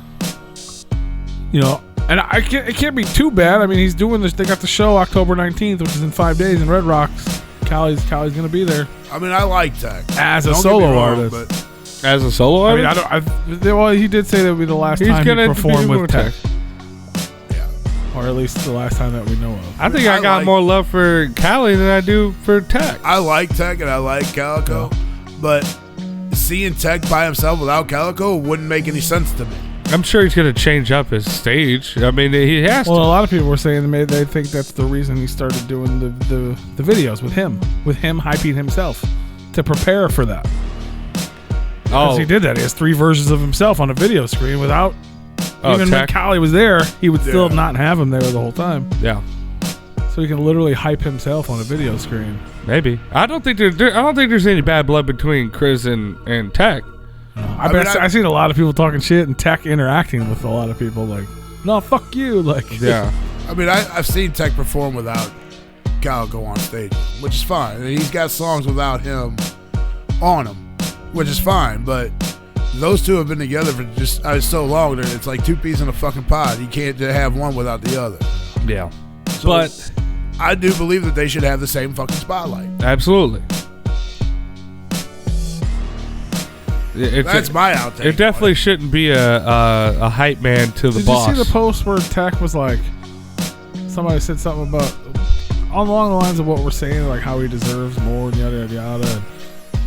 You know, and it can't be too bad. I mean, he's doing this. They got the show October 19th, which is in 5 days in Red Rocks. Callie's going to be there I mean, I like Tech as a Don't get me solo wrong, artist. but As a solo I mean, artist? well, he did say that would be the last He's time he gonna performed be with Tech. yeah. Or at least the last time that we know of. I think I got like- more love for Callie than I do for Tech. I like Tech and I like Calico, but seeing Tech by himself without Calico wouldn't make any sense to me. I'm sure he's going to change up his stage. I mean, he has Well, to. a lot of people were saying maybe they think that's the reason he started doing the videos with him hyping himself to prepare for that. Because he did that. He has 3 versions of himself on a video screen without even when Tech? Callie was there, he would still Yeah. not have him there the whole time. Yeah, So he can literally hype himself on a video screen. maybe. I don't think there's any bad blood between Chris and Tech. I've seen a lot of people talking shit and Tech interacting with a lot of people like, no, fuck you. Like, Yeah. I mean, I've seen Tech perform without Calico on stage, which is fine. And he's got songs without him on them, which is fine. But those two have been together for just so long that it's like 2 peas in a fucking pod. You can't just have one without the other. Yeah. So But I do believe that they should have the same fucking spotlight. absolutely. That's my outtake. It definitely shouldn't be a hype man to the did boss. you see the post where Tech was like, somebody said something about along the lines of what we're saying, like how he deserves more and yada yada yada. And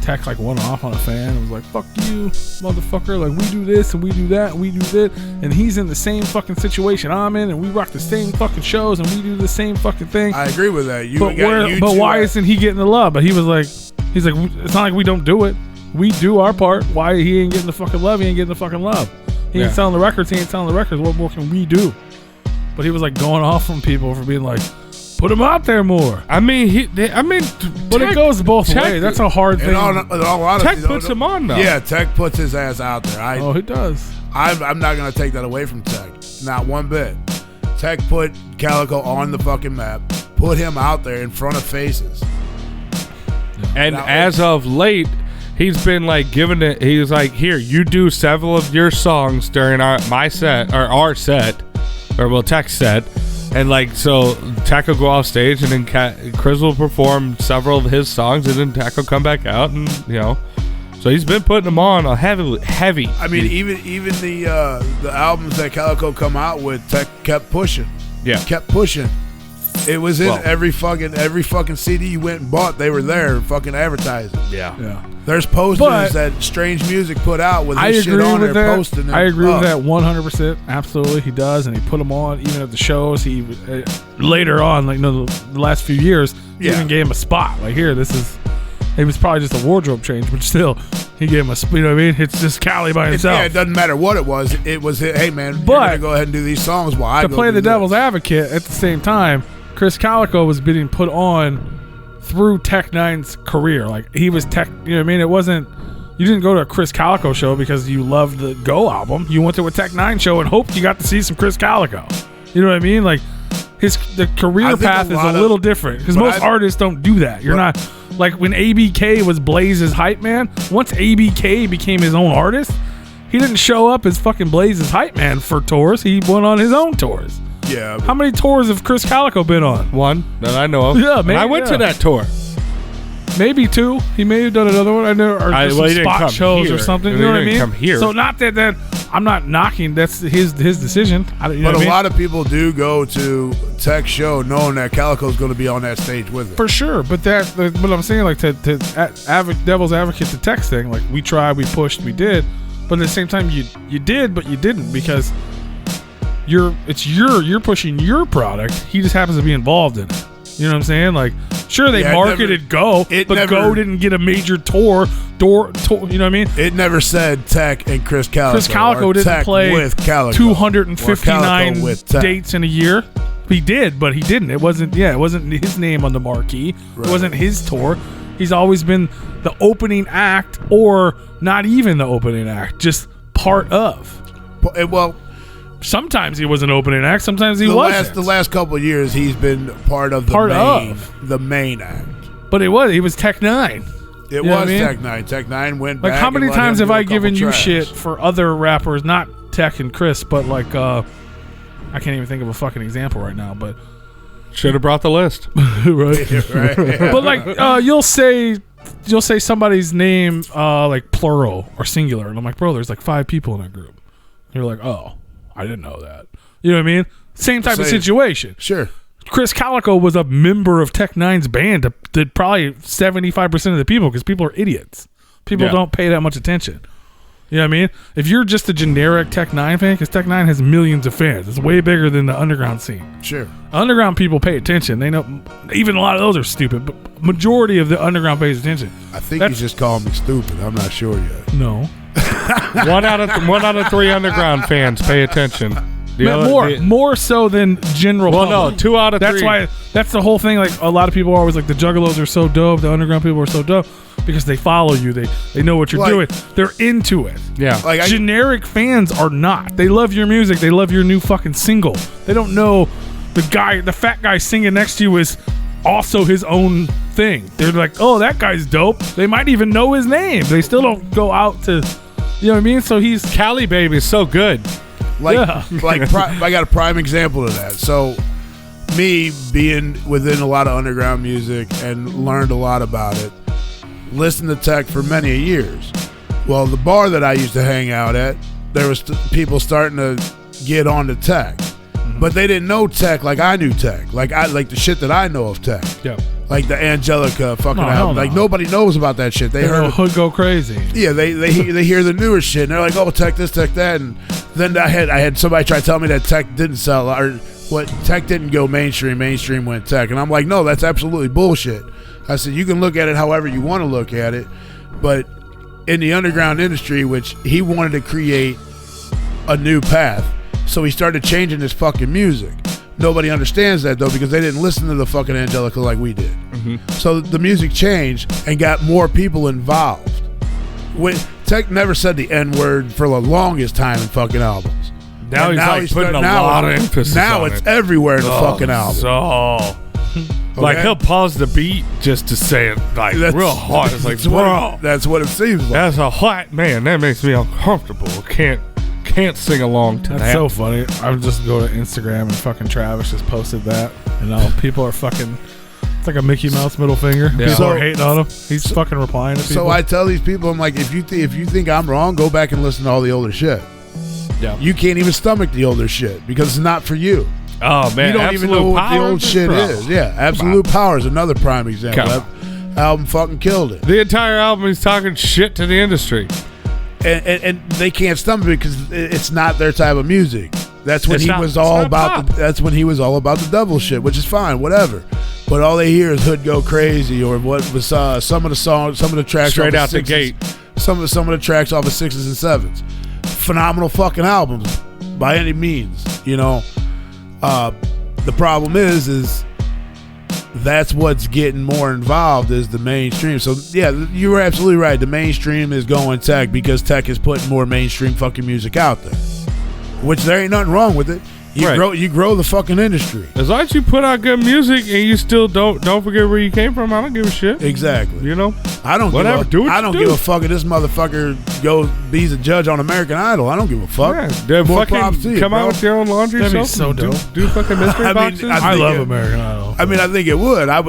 Tech like went off on a fan and was like, "Fuck you, motherfucker! Like we do this and we do that and we do this, and he's in the same fucking situation I'm in, and we rock the same fucking shows and we do the same fucking thing." I agree with that. But why isn't he getting the love? But he's like, it's not like we don't do it. We do our part. Why he ain't getting the fucking love? He ain't getting the fucking love. He ain't selling the records. He ain't selling the records. What more can we do? But he was like going off from people for being like, put him out there more. I mean, But it goes both ways. That's a hard thing. In all honesty, Tech puts him on though. Yeah, Tech puts his ass out there. Oh, he does. I'm not going to take that away from Tech. Not one bit. Tech put Calico on the fucking map, put him out there in front of faces. And Now, as of late, he's been like giving it. He's like, here, you do several of your songs during our set, or Tech's set, and like so Tech will go off stage, and then Chris will perform several of his songs, and then Tech will come back out, and so he's been putting them on a heavy. I mean, even the albums that Calico come out with, Tech kept pushing. Yeah. Kept pushing. It was in every fucking CD you went and bought. They were there, fucking advertising. Yeah. There's posters that Strange Music put out with this shit on there, posting them. I agree up. with that 100%. Absolutely, he does, and he put them on even at the shows. He later on, like the last few years, he even gave him a spot. Like here, this is. It was probably just a wardrobe change, but still, he gave him a. You know what I mean? It's just Cali by himself. Yeah, it doesn't matter what it was. It was, hey man, you're But gonna go ahead and do these songs while I to go play do the this. devil's advocate at the same time, Chris Calico was being put on through Tech Nine's career. Like he was Tech, you know what I mean? It wasn't. You didn't go to a Chris Calico show because you loved the Go album. You went to a Tech Nine show and hoped you got to see some Chris Calico. You know what I mean? Like the career path is a little different because most artists don't do that. You're not like when ABK was Blaze's hype man. Once ABK became his own artist, he didn't show up as fucking Blaze's hype man for tours. He went on his own tours. Yeah. How many tours have Chris Calico been on? One that I know of. Yeah, maybe. I went to that tour. Maybe 2. He may have done another one. I know, or just some spot shows here. or something. He You know what I didn't mean? come here. So not that I'm not knocking. That's his decision. But a lot of people do go to Tech show knowing that Calico's going to be on that stage with it. For sure, but what I'm saying, like to devil's advocate to Tech's thing, like we tried, we pushed, we did, but at the same time you did, but you didn't because you're pushing your product. He just happens to be involved in it. You know what I'm saying? Like, sure, they marketed Go, but Go didn't get a major tour. You know what I mean? It never said Tech and Chris Calico. Chris Calico didn't Tech play with Calico, 259 dates in a year. He did, but he didn't. It wasn't his name on the marquee. Right. It wasn't his tour. He's always been the opening act, or not even the opening act, just part of. Well, sometimes he was an opening act. Sometimes he wasn't. The last couple of years, he's been part of the main act. But he was Tech Nine. It was Tech Nine. Tech Nine went back. Like, how many times have I given you tracks. shit for other rappers, not Tech and Chris, but like, I can't even think of a fucking example right now, but. Should have brought the list. Right. Right. Yeah. But like, you'll say somebody's name, like plural or singular. And I'm like, bro, there's like 5 people in that group. And you're like, oh, I didn't know that. You know what I mean? Same type of situation. Sure. Chris Calico was a member of Tech Nine's band to probably 75% of the people because people are idiots. People don't pay that much attention. You know what I mean? If you're just a generic Tech Nine fan, because Tech Nine has millions of fans. It's way bigger than the underground scene. Sure. Underground people pay attention. They know, even a lot of those are stupid, but majority of the underground pays attention. I think you just called me stupid. I'm not sure yet. No. one out of 3 underground fans pay attention. More so than general public. No, 2 out of 3. That's the whole thing. Like, a lot of people are always like, the Juggalos are so dope, the underground people are so dope, because they follow you. They know what you're doing. They're into it. Yeah. Like generic fans are not. They love your music. They love your new fucking single. They don't know the fat guy singing next to you is also his own thing. They're like, oh, that guy's dope. They might even know his name. They still don't go out to, you know what I mean? So he's Cali Baby is so good. I got a prime example of that. So me being within a lot of underground music and learned a lot about it, listened to Tech for many years. Well, the bar that I used to hang out at, there was people starting to get on to Tech, but they didn't know Tech like I knew Tech, like the shit that I know of Tech. Yeah. Like the Angelica fucking album. Like nobody knows about that shit. They heard Hood Go Crazy. Yeah, they hear the newer shit and they're like, oh, Tech this, Tech that, and then I had somebody try to tell me that Tech didn't sell, or what, Tech didn't go mainstream went Tech, and I'm like, no, that's absolutely bullshit. I said, you can look at it however you want to look at it, but in the underground industry, which he wanted to create a new path, so he started changing his fucking music. Nobody understands that, though, because they didn't listen to the fucking Angelica like we did. Mm-hmm. So the music changed and got more people involved. Tech never said the N-word for the longest time in fucking albums. Now he's putting a lot of emphasis on it. Now it's everywhere in the fucking album. So, like, he'll pause the beat just to say it, like, real hard. It's like, bro. That's what it seems like. As a white man, that makes me uncomfortable. Can't sing along to that. That's so funny. I would just go to Instagram and fucking Travis just posted that. And now people are fucking... It's like a Mickey Mouse middle finger. Yeah. People are hating on him. He's fucking replying to people. So I tell these people, I'm like, if you think I'm wrong, go back and listen to all the older shit. Yeah. You can't even stomach the older shit because it's not for you. Oh, man. You don't even know what the old shit is. Yeah, Absolute Power is another prime example. That album fucking killed it. The entire album is talking shit to the industry. And they can't stomach it because it's not their type of music. That's when he was all about the devil shit, which is fine, whatever. But all they hear is Hood Go Crazy, or what was some of the songs, some of the tracks straight off out the gate. Some of the tracks off of 6s and 7s. Phenomenal fucking albums by any means, you know. The problem is that's what's getting more involved is the mainstream. So yeah, you were absolutely right. The mainstream is going tech because tech is putting more mainstream fucking music out there, which there ain't nothing wrong with it. You grow the fucking industry. As long as you put out good music and you still don't forget where you came from, I don't give a shit. Exactly. You know? I don't Whatever. give a, I don't give a fuck if this motherfucker be's a judge on American Idol. I don't give a fuck. Yeah, More fucking props to you, come bro. out with your own laundry That'd be soap. so dope. Do fucking mystery I mean, boxes. I think love it- American Idol. I mean, I think it would. I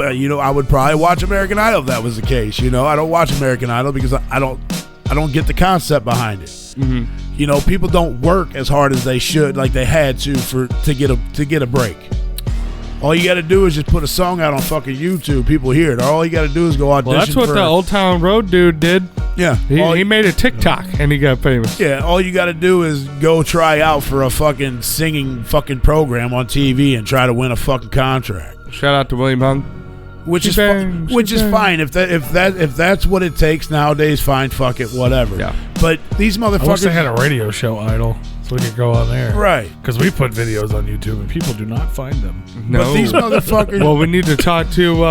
would probably watch American Idol if that was the case. You know, I don't watch American Idol because I don't get the concept behind it. Mhm. You know, people don't work as hard as they should, like they had to get a break. All you got to do is just put a song out on fucking YouTube. People hear it. All you got to do is go audition. Well, that's what for, the Old Town Road dude did. Yeah, He made a TikTok and he got famous. yeah. All you got to do is go try out for a fucking singing fucking program on TV and try to win a fucking contract. Shout out to William Hung. Which is Shebang, which is shebang. fine if that's what it takes nowadays. Fine, fuck it, whatever. Yeah. But these I wish motherfuckers, they had a radio show Idol so we could go on there. right? Because we put videos on YouTube and people do not find them. No. But these motherfuckers. Well, we need to talk to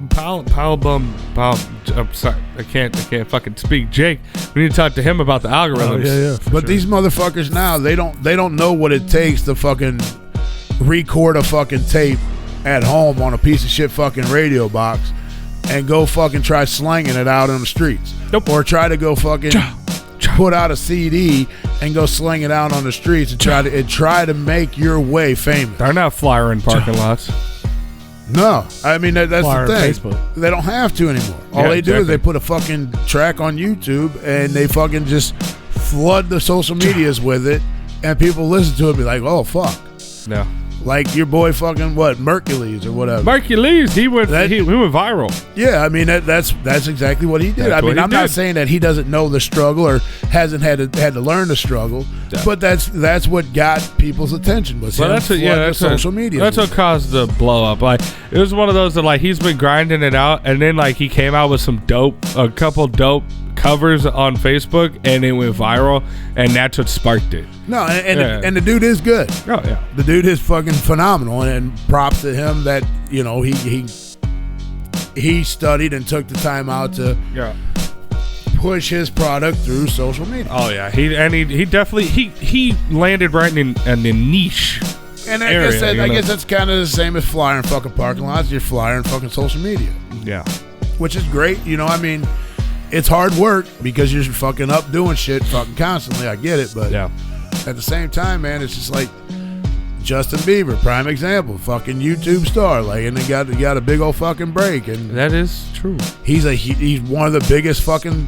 Palumbo. I'm sorry, I can't fucking speak. Jake, we need to talk to him about the algorithms. For But sure. these motherfuckers now they don't know what it takes to fucking record a fucking tape at home on a piece of shit fucking radio box and go fucking try slanging it out on the streets. Nope. Or try to go fucking put out a CD and go sling it out on the streets and try to make your way famous. They're not flyer in parking lots. No, I mean that's Flyer the on thing. Facebook. They don't have to anymore. All Yeah, they do is exactly. they put a fucking track on YouTube and they fucking just flood the social medias with it, and people listen to it and be like, "Oh fuck!" No. Like your boy fucking Mercules or whatever. Hercules, he went That- he went viral. Yeah, I mean that's exactly what he did. That's I mean, what he I'm not did. saying that he doesn't know the struggle or hasn't had to learn the struggle, Yeah. but that's what got people's attention was Well, him that's what, flooding the that's social what, media. That's what caused the blow up. Like it was one of those that like he's been grinding it out, and then like he came out with a couple dope covers on Facebook, and it went viral, and that's what sparked it. No, and Yeah. the dude is good. Oh yeah. The dude is fucking phenomenal, and props to him that you know he studied and took the time out to Yeah. push his product through social media. Oh yeah. He definitely he landed right in the niche. And I area, guess that, you I know? guess that's kind of the same as flying fucking parking lots. You're flying fucking social media, Yeah. which is great. You know, I mean, it's hard work because you're fucking up doing shit fucking constantly. I get it, but Yeah. at the same time, man, it's just like Justin Bieber, prime example, fucking YouTube star, like, and he got a big old fucking break, and That is true. he's one of the biggest fucking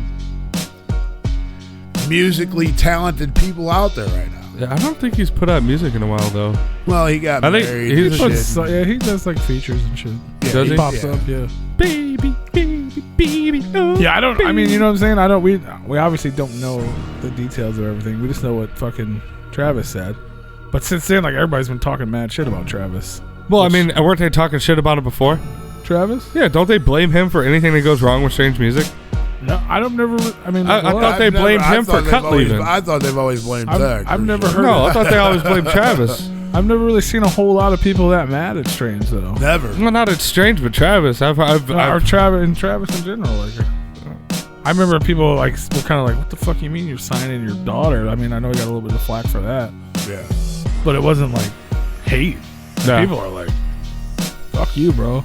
musically talented people out there right now. I don't think he's put out music in a while though. Well, he got I think married. he's and a- shit. Yeah, he does like features and shit. Yeah, Does He he? pops Yeah. up, yeah. Baby, baby, baby. Oh, Yeah, I don't. I mean, baby. you know what I'm saying? I don't. We obviously don't know the details of everything. We just know what fucking Travis said. But since then, like everybody's been talking mad shit about Travis. Well, I mean, weren't they talking shit about it before? Travis? Yeah, don't they blame him for anything that goes wrong with strange music? No, I don't. Never. I mean, I well, thought they blamed him for cut leaving. I thought they've always blamed Zach. I've for never sure. heard. No, I thought they always blamed Travis. I've never really seen a whole lot of people that mad at Strange though. Never. Well, not it's strange, but Travis. I've Or Travis and Travis in general. Like, I remember people like were kind of like, "What the fuck you mean you're signing your daughter?" I mean, I know he got a little bit of flack for that, Yeah. but it wasn't like hate. No. People are like, "Fuck you, bro."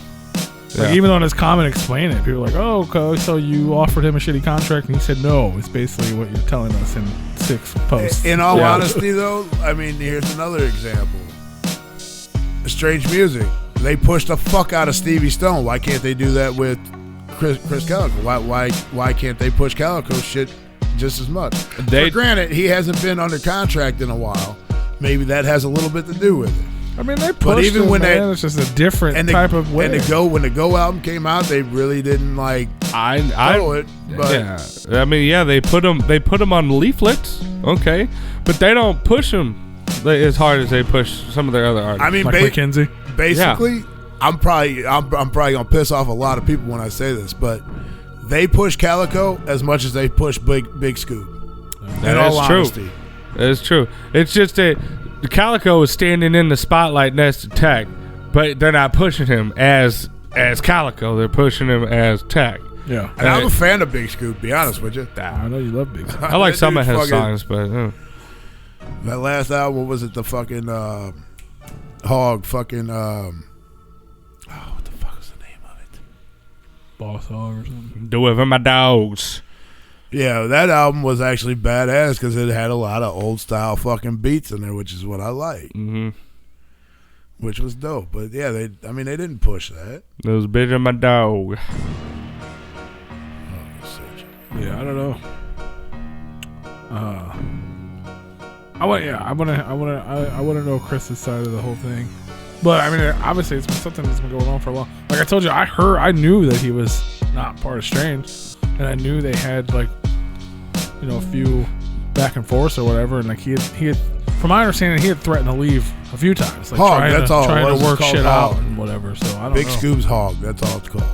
Like Yeah. even on his comment explaining it, people were like, "Oh, okay, so you offered him a shitty contract," and he said, "No." It's basically what you're telling us in 6 posts. In all Yeah. honesty, though, I mean, here's another example. Strange music. They pushed the fuck out of Stevie Stone. Why can't they do that with Chris Calico? Why can't they push Calico shit just as much? They- For granted, he hasn't been under contract in a while. Maybe that has a little bit to do with it. I mean, they pushed even him, when man. they- it's just a different And type of way. when the Go album came out, they really didn't like follow it. But yeah. I mean, yeah, they put him on leaflets, okay, but they don't push him as hard as they push some of their other artists. I mean, like McKenzie. basically, I'm probably gonna piss off a lot of people when I say this, but they push Calico as much as they push Big Scoop. That in all is true. honesty. That is true. It's just that Calico is standing in the spotlight next to Tech, but they're not pushing him as as Calico. They're pushing him as Tech. Yeah. And I'm a fan of Big Scoop, be honest with you. I know you love Big Scoop. I like some of his fucking- songs, but That last album, what was it? The fucking Hog fucking what the fuck was the name of it? Boss Hog or something. do it for my dogs. Yeah, that album was actually badass because it had a lot of old style fucking beats in there, which is what I like. Mm-hmm. Which was dope. But yeah, they didn't push that. Those bitch of my dog. Yeah, I don't know. I want to know Chris's side of the whole thing. But I mean, obviously, it's been something that's been going on for a while. Like I told you, I knew that he was not part of Strange, and I knew they had like, a few back and forths or whatever. And like he had, from my understanding, he had threatened to leave a few times, like Hog, that's all it trying was. to work It's called shit Hog. out and whatever. So I don't Big know. Scoop's Hog. That's all it's called.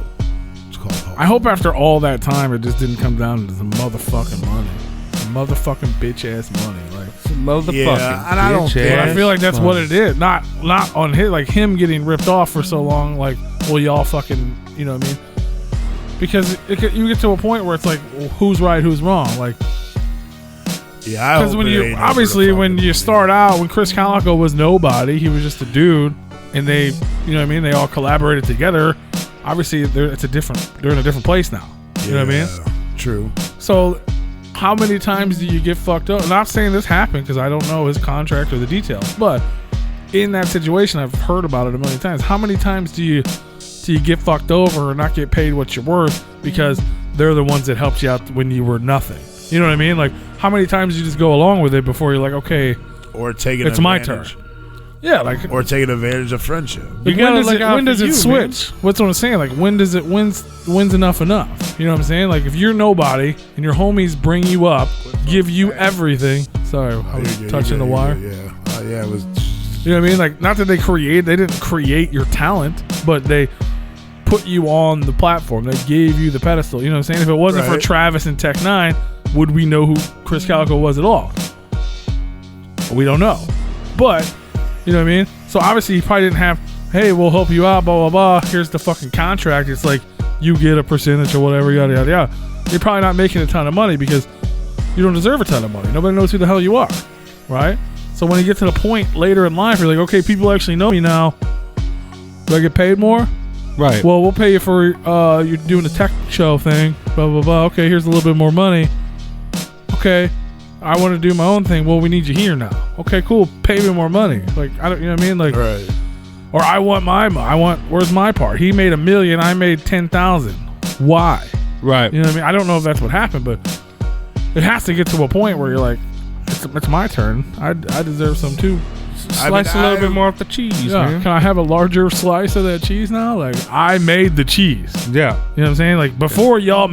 It's called Hog. I hope after all that time, it just didn't come down to the motherfucking money, the motherfucking bitch ass money, like. Motherfucking Yeah, and I don't bitch think- ass I feel like that's what money. it is. Not on his, like him getting ripped off for so long. Like, well, y'all fucking, you know what I mean? Because you get to a point where it's like, well, who's right, who's wrong? Like, Yeah, because when you obviously when you start out, when Chris Calico was nobody, he was just a dude, and they, you know what I mean? They all collaborated together. Obviously, they're in a different place now. You know what I mean? True. So, how many times do you get fucked up? I'm not saying this happened because I don't know his contract or the details, but in that situation, I've heard about it a million times. How many times do you get fucked over or not get paid what you're worth because they're the ones that helped you out when you were nothing? You know what I mean? Like, how many times do you just go along with it before you're like, okay, Or taking it's my advantage. turn? Yeah, like, Or taking advantage of friendship. like, gotta when does look it, out when for does it you, switch? What's what I'm saying? Like, when's enough enough? You know what I'm saying? Like, if you're nobody and your homies bring you up, give you everything. Sorry, I was touching the wire. Yeah, it was. You know what I mean? Like, not that they didn't create your talent, but they put you on the platform. They gave you the pedestal. You know what I'm saying? If it wasn't for Right. Travis and Tech 9, would we know who Chris Calico was at all? We don't know. But, you know what I mean? So obviously he probably didn't have, hey, we'll help you out, blah, blah, blah. Here's the fucking contract. It's like, you get a percentage or whatever, yada, yada, yada. You're probably not making a ton of money because you don't deserve a ton of money. Nobody knows who the hell you are, right? So when you get to the point later in life, you're like, okay, people actually know me now. Do I get paid more? Right. Well, we'll pay you for you're doing the tech show thing. Blah blah blah. Okay, here's a little bit more money. Okay, I want to do my own thing. Well, we need you here now. Okay, cool. Pay me more money. Like I don't, you know what I mean? Like, Right. or I want where's my part? He made $1 million. I made 10,000. Why? Right. You know what I mean? I don't know if that's what happened, but it has to get to a point where you're like, it's my turn. I deserve some too. Slice a little bit more off the cheese, Yeah. man. Can I have a larger slice of that cheese now? Like, I made the cheese. Yeah. You know what I'm saying? Like, before y'all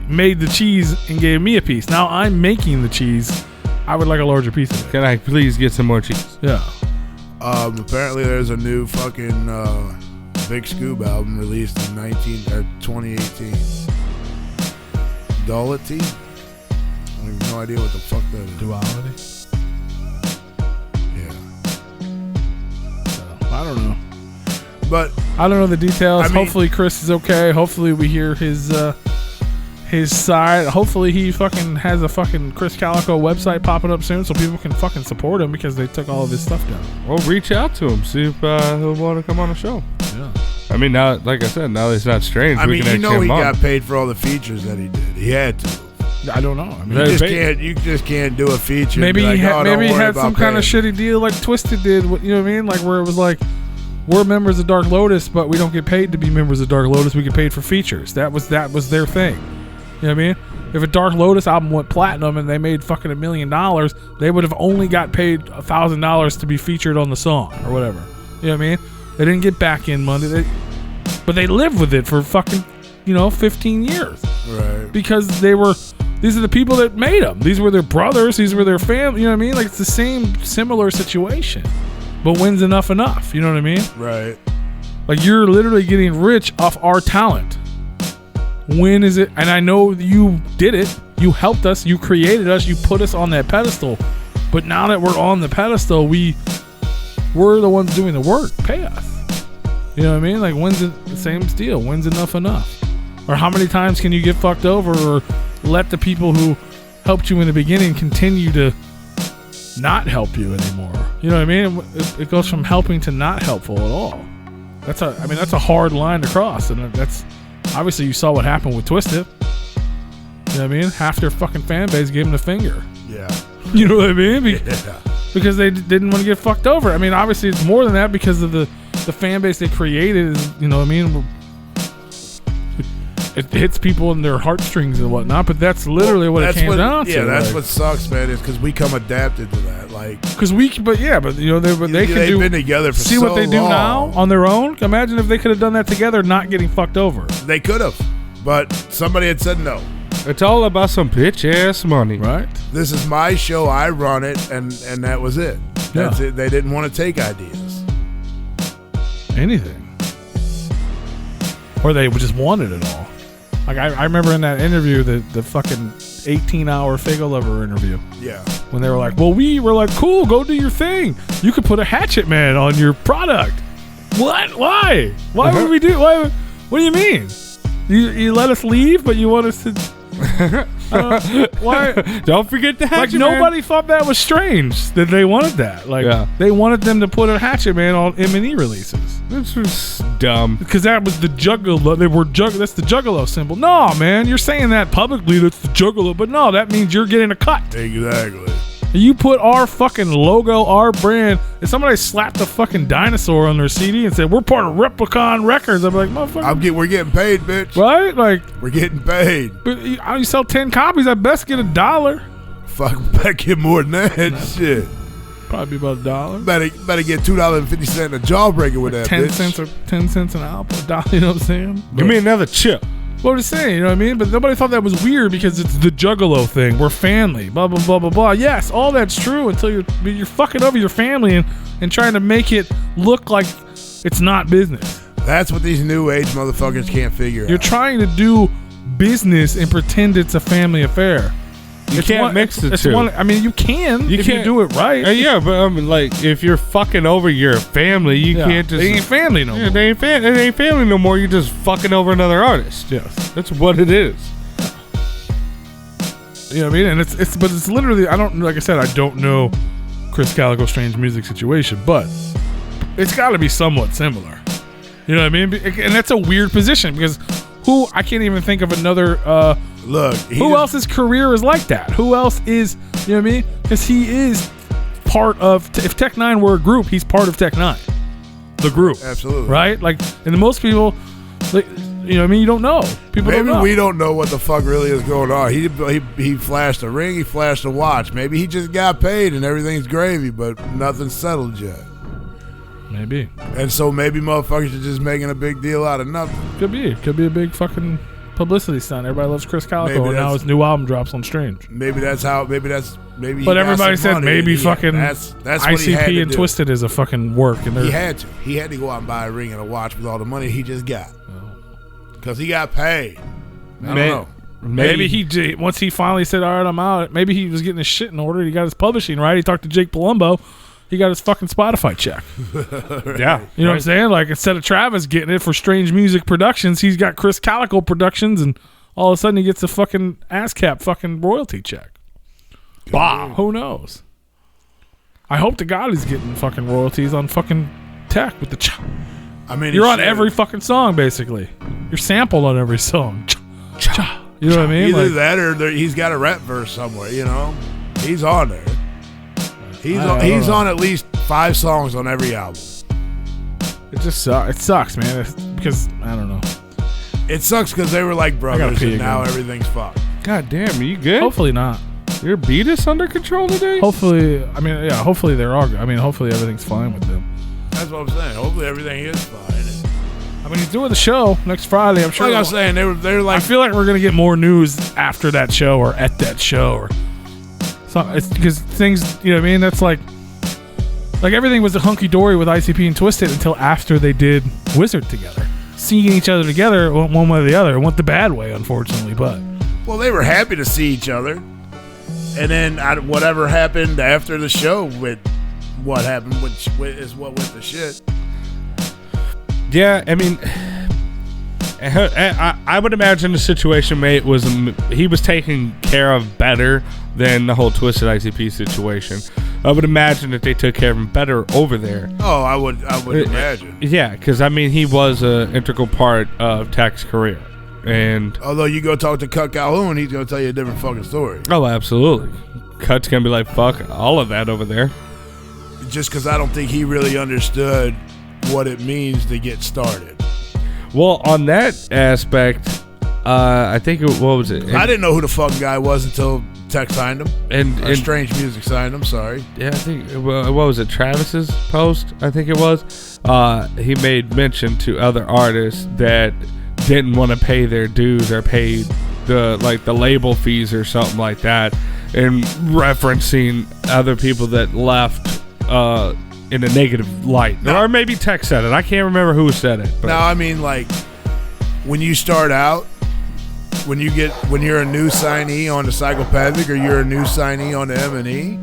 made the cheese and gave me a piece. Now I'm making the cheese. I would like a larger piece of it. Can I please get some more cheese? Yeah. Apparently there's a new fucking Big Scoop album released in 2018. Duality? I have no idea what the fuck that is. Duality. Yeah. So, I don't know. But I don't know the details. I mean- Hopefully Chris is okay. Hopefully we hear his side. Hopefully he fucking has a fucking Chris Calico website popping up soon so people can fucking support him because they took all of his stuff down. Well, reach out to him. See if he'll want to come on the show. Yeah. I mean, now, like I said, now that it's not strange. I we mean, can you actually know have he him on. got paid for all the features that he did. He had to. I don't know. I mean, You just can't do a feature. maybe and be he like, had, "Oh, maybe don't he worry had about some kind of paying." shitty deal like Twisted did. You know what I mean? Like where it was like, we're members of Dark Lotus, but we don't get paid to be members of Dark Lotus. We get paid for features. That was their thing. You know what I mean? If a Dark Lotus album went platinum and they made fucking $1 million, they would have only got paid $1,000 to be featured on the song or whatever. You know what I mean? They didn't get back in money, but they lived with it for fucking 15 years. Right. Because these are the people that made them. These were their brothers. These were their family. You know what I mean? Like, it's the same similar situation. But when's enough? You know what I mean? Right. Like, you're literally getting rich off our talent. When is it? And I know you did it. You helped us. You created us. You put us on that pedestal. But now that we're on the pedestal, we're the ones doing the work. Pay us. You know what I mean? Like, when's it the same deal? When's enough? Or how many times can you get fucked over or let the people who helped you in the beginning continue to not help you anymore? You know what I mean? It goes from helping to not helpful at all. That's a hard line to cross, and that's obviously you saw what happened with Twisted. You know what I mean? Half their fucking fan base gave him the finger. Yeah. You know what I mean? Yeah. Because they didn't want to get fucked over. I mean, obviously it's more than that because of the fan base they created. Is, you know what I mean? It hits people in their heartstrings and whatnot, but that's literally what it came down to. Yeah, that's what sucks, man. Is because we come adapted to that, like. Because you know, they've been together for see so what they do long. now on their own. Imagine if they could have done that together, not getting fucked over. They could have, but somebody had said no. It's all about some bitch ass money, Right? This is my show. I run it, and that was it. That's Yeah. it. They didn't want to take ideas. Anything, or they just wanted it all. Like I remember in that interview, the fucking 18-hour Figgle interview. Yeah. When they were like, well, we were like, cool, go do your thing. You could put a Hatchet Man on your product. What? Why? Why would we do? Why? What do you mean? You let us leave, but you want us to? Why? Don't forget the Hatchet Like Man. nobody thought that was strange that they wanted that. Like they wanted them to put a Hatchet Man on M&E releases. This was dumb. Because that was the Juggalo. That's the Juggalo symbol. No, man, you're saying that publicly. That's the Juggalo, but no, that means you're getting a cut. Exactly. You put our fucking logo, our brand. If somebody slapped a fucking dinosaur on their CD and said we're part of Replicon Records, I'd be like, motherfucker. We're getting paid, bitch. Right? Like We're getting paid. but you sell 10 copies, I best get $1. Fuck, better get more than that. Shit. Probably about $1. Better get $2.50 a jawbreaker with that. 10 bitch. cents or 10 cents an album, $1. You know what I'm saying? Give me another chip. What I'm saying, you know what I mean? But nobody thought that was weird because it's the Juggalo thing. We're family, blah, blah, blah, blah, blah. Yes, all that's true until you're fucking over your family and trying to make it look like it's not business. That's what these new age motherfuckers can't figure You're out. trying to do business and pretend it's a family affair. You can't mix the two. I mean, you can if you do it right. Yeah, but I mean, like, if you're fucking over your family, you can't just. They ain't family no more. They ain't family no more. You're just fucking over another artist. Yes. That's what it is. You know what I mean? And it's literally, like I said, I don't know Chris Calico's Strange Music situation, but it's got to be somewhat similar. You know what I mean? And that's a weird position because I can't even think of another. Look, who else's career is like that? Who else is, you know what I mean? Because he is part of, if Tech 9 were a group, he's part of Tech 9. The group. Absolutely. Right? Like, and most people, like, you know what I mean? You don't know. People don't know. Maybe we don't know what the fuck really is going on. He flashed a ring, he flashed a watch. Maybe he just got paid and everything's gravy, but nothing's settled yet. Maybe. And so maybe motherfuckers are just making a big deal out of nothing. Could be. It could be a big fucking publicity stunt. Everybody loves Chris Calico, and now his new album drops on Strange. Maybe that's how. Maybe. But everybody said money, maybe fucking that's what he had ICP to and do. Twisted is a fucking work, and He had to. He had to go out and buy a ring and a watch with all the money he just got. Because he got paid. I don't know. Maybe he once he finally said, "All right, I'm out." Maybe he was getting his shit in order. He got his publishing right. He talked to Jake Palumbo. He got his fucking Spotify check. Yeah. You know what I'm saying? Like, instead of Travis getting it for Strange Music Productions, he's got Chris Calico Productions, and all of a sudden he gets a fucking ASCAP fucking royalty check. Wow. Who knows? I hope to God he's getting fucking royalties on fucking Tech with the cha. I mean, you're on every fucking song, basically. You're sampled on every song. Cha. You know what I mean? Either Like, that or he's got a rap verse somewhere, you know? He's on there. He's on at least 5 songs on every album. it just sucks. It sucks, man. Because, I don't know. It sucks because they were like brothers pee and now again. everything's fucked. God damn, are you good? Hopefully not. Your beat is under control today? Hopefully, I mean, yeah, hopefully they're all, I mean, hopefully everything's fine with them. That's what I'm saying. Hopefully everything is fine. I mean, he's doing the show next Friday. I'm sure. Like I was saying, they're I like, feel like we're gonna get more news after that show or at that show or something. It's because things, you know what I mean? That's like everything was a hunky dory with ICP and Twisted until after they did Wizard together, seeing each other together one way or the other. It went the bad way, unfortunately, but well, they were happy to see each other. And then whatever happened after the show with what happened, which is what went to shit. Yeah, I mean, I would imagine the situation he was taken care of better than the whole Twisted ICP situation. I would imagine that they took care of him better over there. Oh, I would imagine. Yeah, because I mean, he was an integral part of Tech's career, and although you go talk to Cut Calhoun, he's gonna tell you a different fucking story. Oh, absolutely. Cut's gonna be like, fuck all of that over there. Just because I don't think he really understood what it means to get started. Well, on that aspect, I think what was it? I didn't know who the fucking guy was until Tech signed him. And Strange Music signed him. Sorry. Yeah, I think what was it? Travis's post, I think it was. He made mention to other artists that didn't want to pay their dues or pay the label fees or something like that, and referencing other people that left in a negative light. No. Or maybe Tech said it. I can't remember who said it. But. No, I mean, like, when you start out, when you're a new signee on the Psychopathic or you're a new signee on the M&E,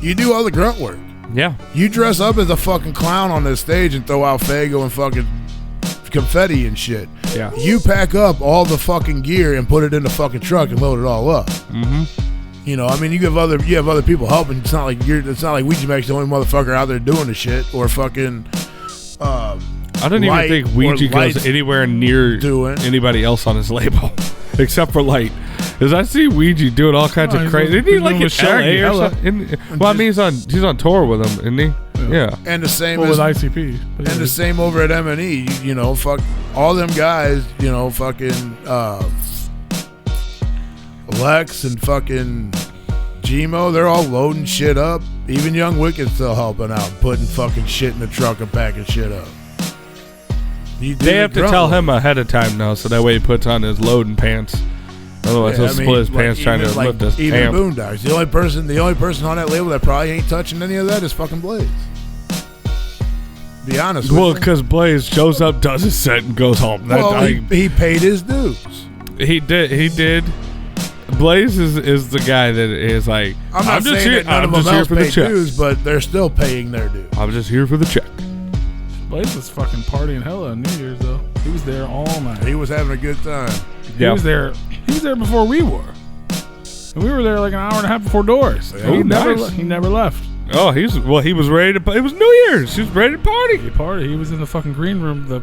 you do all the grunt work. Yeah. You dress up as a fucking clown on this stage and throw out Faygo and fucking confetti and shit. Yeah. You pack up all the fucking gear and put it in the fucking truck and load it all up. Mm-hmm. You know, I mean, you have other people helping. It's not like Ouija Mac's the only motherfucker out there doing the shit, or fucking. I don't even think Ouija goes anywhere near anybody else on his label, except for Light. Because I see Ouija doing all kinds of crazy. Isn't he like in LA or something? Well, I mean, he's on tour with them, isn't he? Yeah. And the same with ICP. And the same over at M&E. You know, fuck all them guys. You know, fucking. Lex and fucking Gmo, they're all loading shit up. Even Young Wicked's still helping out, putting fucking shit in the truck and packing shit up. They have to tell him ahead of time now, so that way he puts on his loading pants. Otherwise, he'll split his pants trying to lift his even amp. Boondocks. The only person on that label that probably ain't touching any of that is fucking Blaze. Be honest. Well, because Blaze shows up, does his set, and goes home. He paid his dues. He did. Blaze is the guy that is like, I'm just here. None of them else pay dues, but they're still paying their dues. I'm just here for the check. Blaze was fucking partying hella on New Year's though. He was there all night. He was having a good time. He was there before we were, and we were there like an hour and a half before doors. Yeah. He never left. Oh, he was ready to. It was New Year's. He was ready to party. He was in the fucking green room. The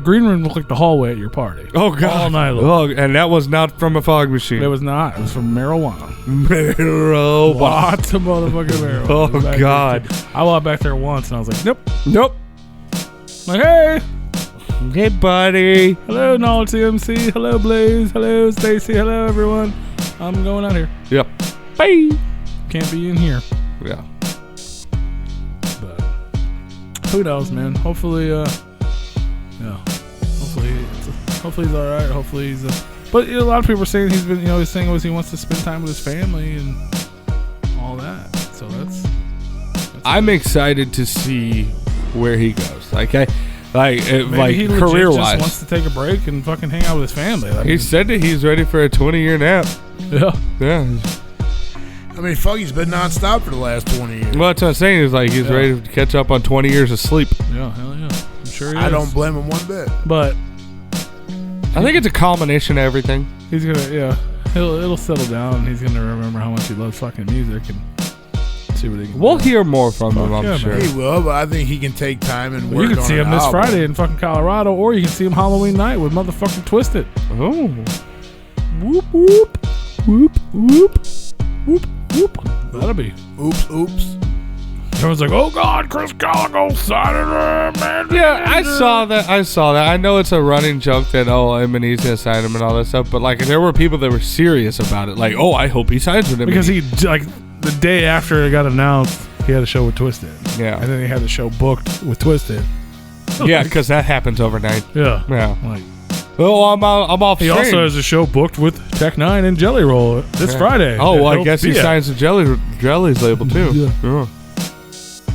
green room looked like the hallway at your party. Oh god, all night long. Oh, and that was not from a fog machine. It was not. It was from marijuana. Marijuana. Lots of motherfucking marijuana. Oh god. I walked back there once and I was like, nope. Like, hey, buddy. Hello, Knowledge CMC. Hello, Blaze. Hello, Stacy. Hello, everyone. I'm going out here. Yep. Bye. Can't be in here. Yeah. But who knows, man? Hopefully, Hopefully he's all right. Hopefully he's. But a lot of people are saying he's been. His thing was he wants to spend time with his family and all that. So that's I'm excited to see where he goes. He career wise, wants to take a break and fucking hang out with his family. He said that he's ready for a 20-year nap. Yeah. I mean, fuck, he's been nonstop for the last 20 years. Well, that's what I'm saying. Is like he's ready to catch up on 20 years of sleep. Yeah, hell yeah. I'm sure he is. I don't blame him one bit. But I think it's a combination of everything. He's gonna, it'll settle down, and he's gonna remember how much he loves fucking music and see what he can. We'll hear more from him, I'm sure. He will, but I think he can take time and work on it. You can see him this Friday in fucking Colorado, or you can see him Halloween night with motherfucking Twisted. Oh. Whoop whoop whoop whoop whoop whoop. That'll be oops. Everyone's like, oh god, Chris Calico signed it, man. Yeah, I saw that. I know it's a running joke that M&E's gonna sign him and all that stuff, but like there were people that were serious about it. Like, I hope he signs with him because he the day after it got announced, he had a show with Twisted. Yeah, and then he had the show booked with Twisted. Yeah, because that happens overnight. Yeah. Like, I'm off. He also has a show booked with Tech Nine and Jelly Roll this Friday. Oh, well, I guess he signs the Jelly's label too. Yeah.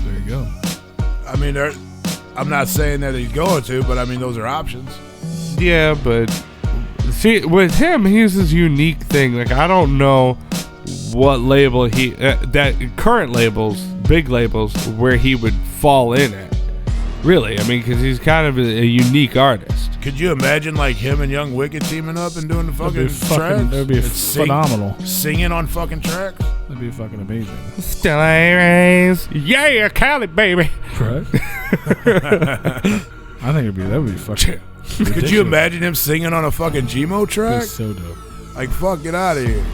There you go. I mean, I'm not saying that he's going to, but I mean, those are options. Yeah, but see, with him, he's his unique thing. Like, I don't know what label that current labels, big labels, where he would fall in at. Really, I mean, because he's kind of a unique artist. Could you imagine like him and Young Wicked teaming up and doing the fucking tracks? That'd be And phenomenal. Singing on fucking tracks? That'd be fucking amazing. Still rays. Yeah, Cali, baby. Right? I think that would be fucking. Could you imagine him singing on a fucking Gmo track? That's so dope. Like, fuck, get out of here.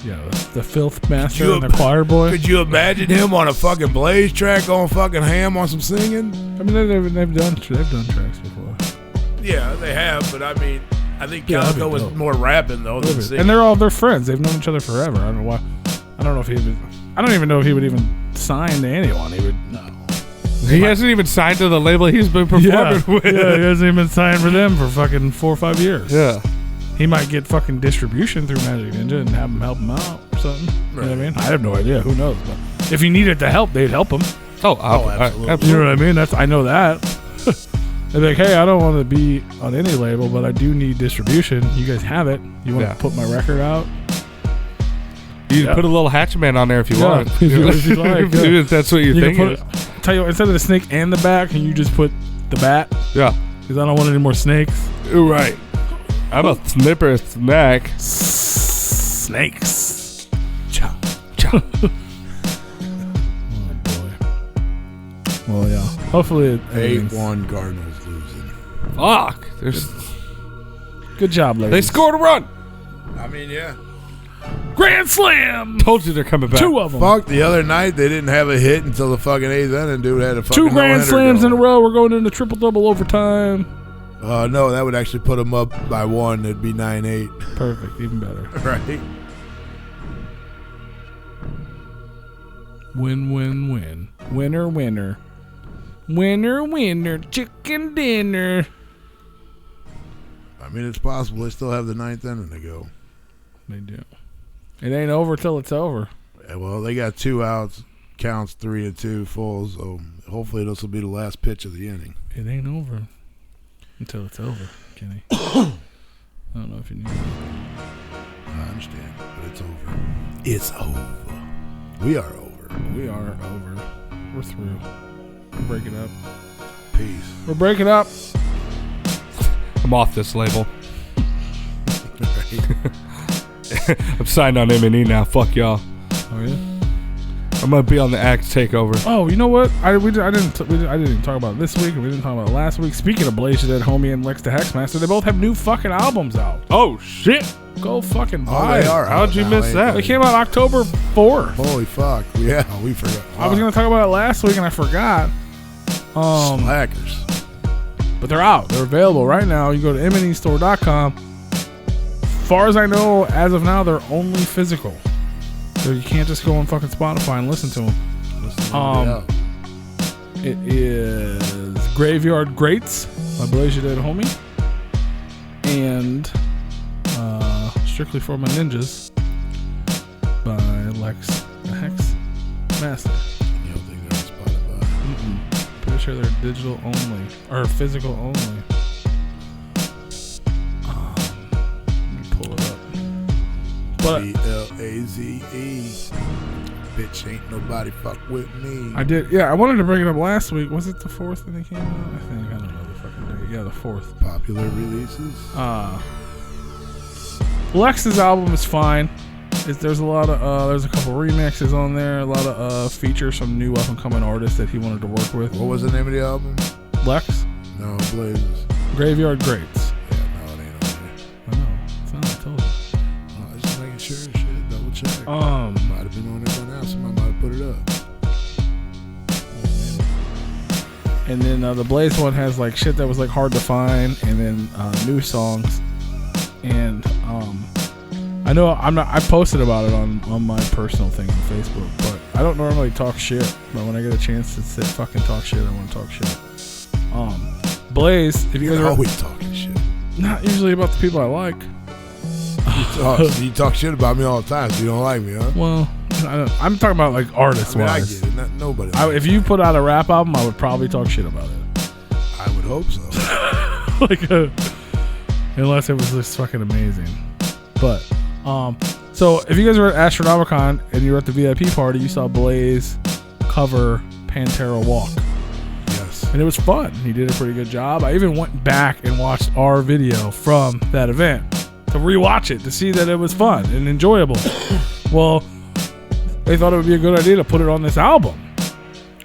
Yeah, the filth master and the choir boy. Could you imagine him on a fucking Blaze track going fucking ham on some singing? I mean, they've done tracks before. Yeah, they have, but I mean, I think Yeah, that'd be Calico was dope. more rapping though than singing. And they're friends. They've known each other forever. I don't know why. I don't know if he would. I don't even know if he would even sign to anyone. He would. No. He hasn't even signed to the label he's been performing with. Yeah, he hasn't even been signed for them for fucking 4 or 5 years. Yeah. He might get fucking distribution through Magic Ninja and have them help him out or something. You know what I mean? I have no idea. Who knows? But if he needed the help, they'd help him. Oh, absolutely. You know what I mean? I know that. They'd be like, hey, I don't want to be on any label, but I do need distribution. You guys have it. You want to put my record out? You can put a little Hatchman on there if you want. If you like, If that's what you think. Tell you what, instead of the snake and the bat, can you just put the bat? Yeah. Because I don't want any more snakes. Right. I'm a snipper snack. Snakes. Cha. Cha. Oh, boy. Well, yeah. Hopefully it 8-1 Cardinals losing. Fuck. There's. Good job, ladies. They scored a run. I mean, yeah. Grand slam. Told you they're coming back. 2 of them. Fuck, the other night they didn't have a hit until the fucking 8th inning. Dude had a fucking 2 grand no-hitter slams in a going. row. We're going into triple-double overtime. No, that would actually put them up by 1. It'd be 9-8. Perfect. Even better. Right? Win, win, win. Winner, winner. Winner, winner. Chicken dinner. I mean, it's possible. They still have the 9th inning to go. They do. It ain't over till it's over. Yeah, well, they got 2 outs, counts 3 and 2 full, so hopefully this will be the last pitch of the inning. It ain't over until it's over, Kenny. I don't know if you knew that. I understand, but it's over. It's over. We are over. We are over. We're through. We're breaking up. Peace. We're breaking up. I'm off this label. I'm signed on M&E now. Fuck y'all. Oh yeah. I'm gonna be on the Axe Takeover. Oh, you know what? I didn't even talk about it this week, and we didn't talk about it last week. Speaking of Blaze Dead Homie and Lex the Hexmaster, they both have new fucking albums out. Oh shit! Go fucking Oh, buy they it. are. How'd you miss that? They came out October 4th. Holy fuck. Yeah, we forgot. I was gonna talk about it last week and I forgot. Slackers. But they're out. They're available right now. You go to mnestore.com. As far as I know, as of now, they're only physical. So you can't just go on fucking Spotify and listen to them. It is Graveyard Greats by Blaze Dead Homie and Strictly for My Ninjas by Lex the Hex Master. You don't think they're on Spotify? Pretty sure they're digital only or physical only. Let me pull it up. But BLAZE. Bitch, ain't nobody fuck with me. I did, yeah. I wanted to bring it up last week. Was it the 4th that they came out? I think, I don't know the fucking date. Yeah, the 4th. Popular releases. Lex's album is fine. There's a lot of there's a couple remixes on there. A lot of features from new up and coming artists that he wanted to work with. What was the name of the album? Lex, No, Blazes. Graveyard Greats. Yeah, no, it ain't on there. I know. It's not. I told you. I was just making sure. Shit, double check. Might have been on there by now. Somebody might have put it up. And then the Blaze one has like shit that was like hard to find, and then new songs. And I know I posted about it on my personal thing on Facebook, but I don't normally talk shit. But when I get a chance to sit fucking talk shit, I want to talk shit. Blaze, if you guys You're are always talking shit. not usually about the people I like. You talk shit about me all the time, so you don't like me, huh? Well, I'm talking about like artist I mean, I wise. get it. Nobody. If you put out a rap album, I would probably talk shit about it. I would hope so. Unless it was just fucking amazing. But so if you guys were at Astronomicon and you were at the VIP party, you saw Blaze cover Pantera Walk. And it was fun. He did a pretty good job. I even went back and watched our video from that event to rewatch it to see that it was fun and enjoyable. Well, they thought it would be a good idea to put it on this album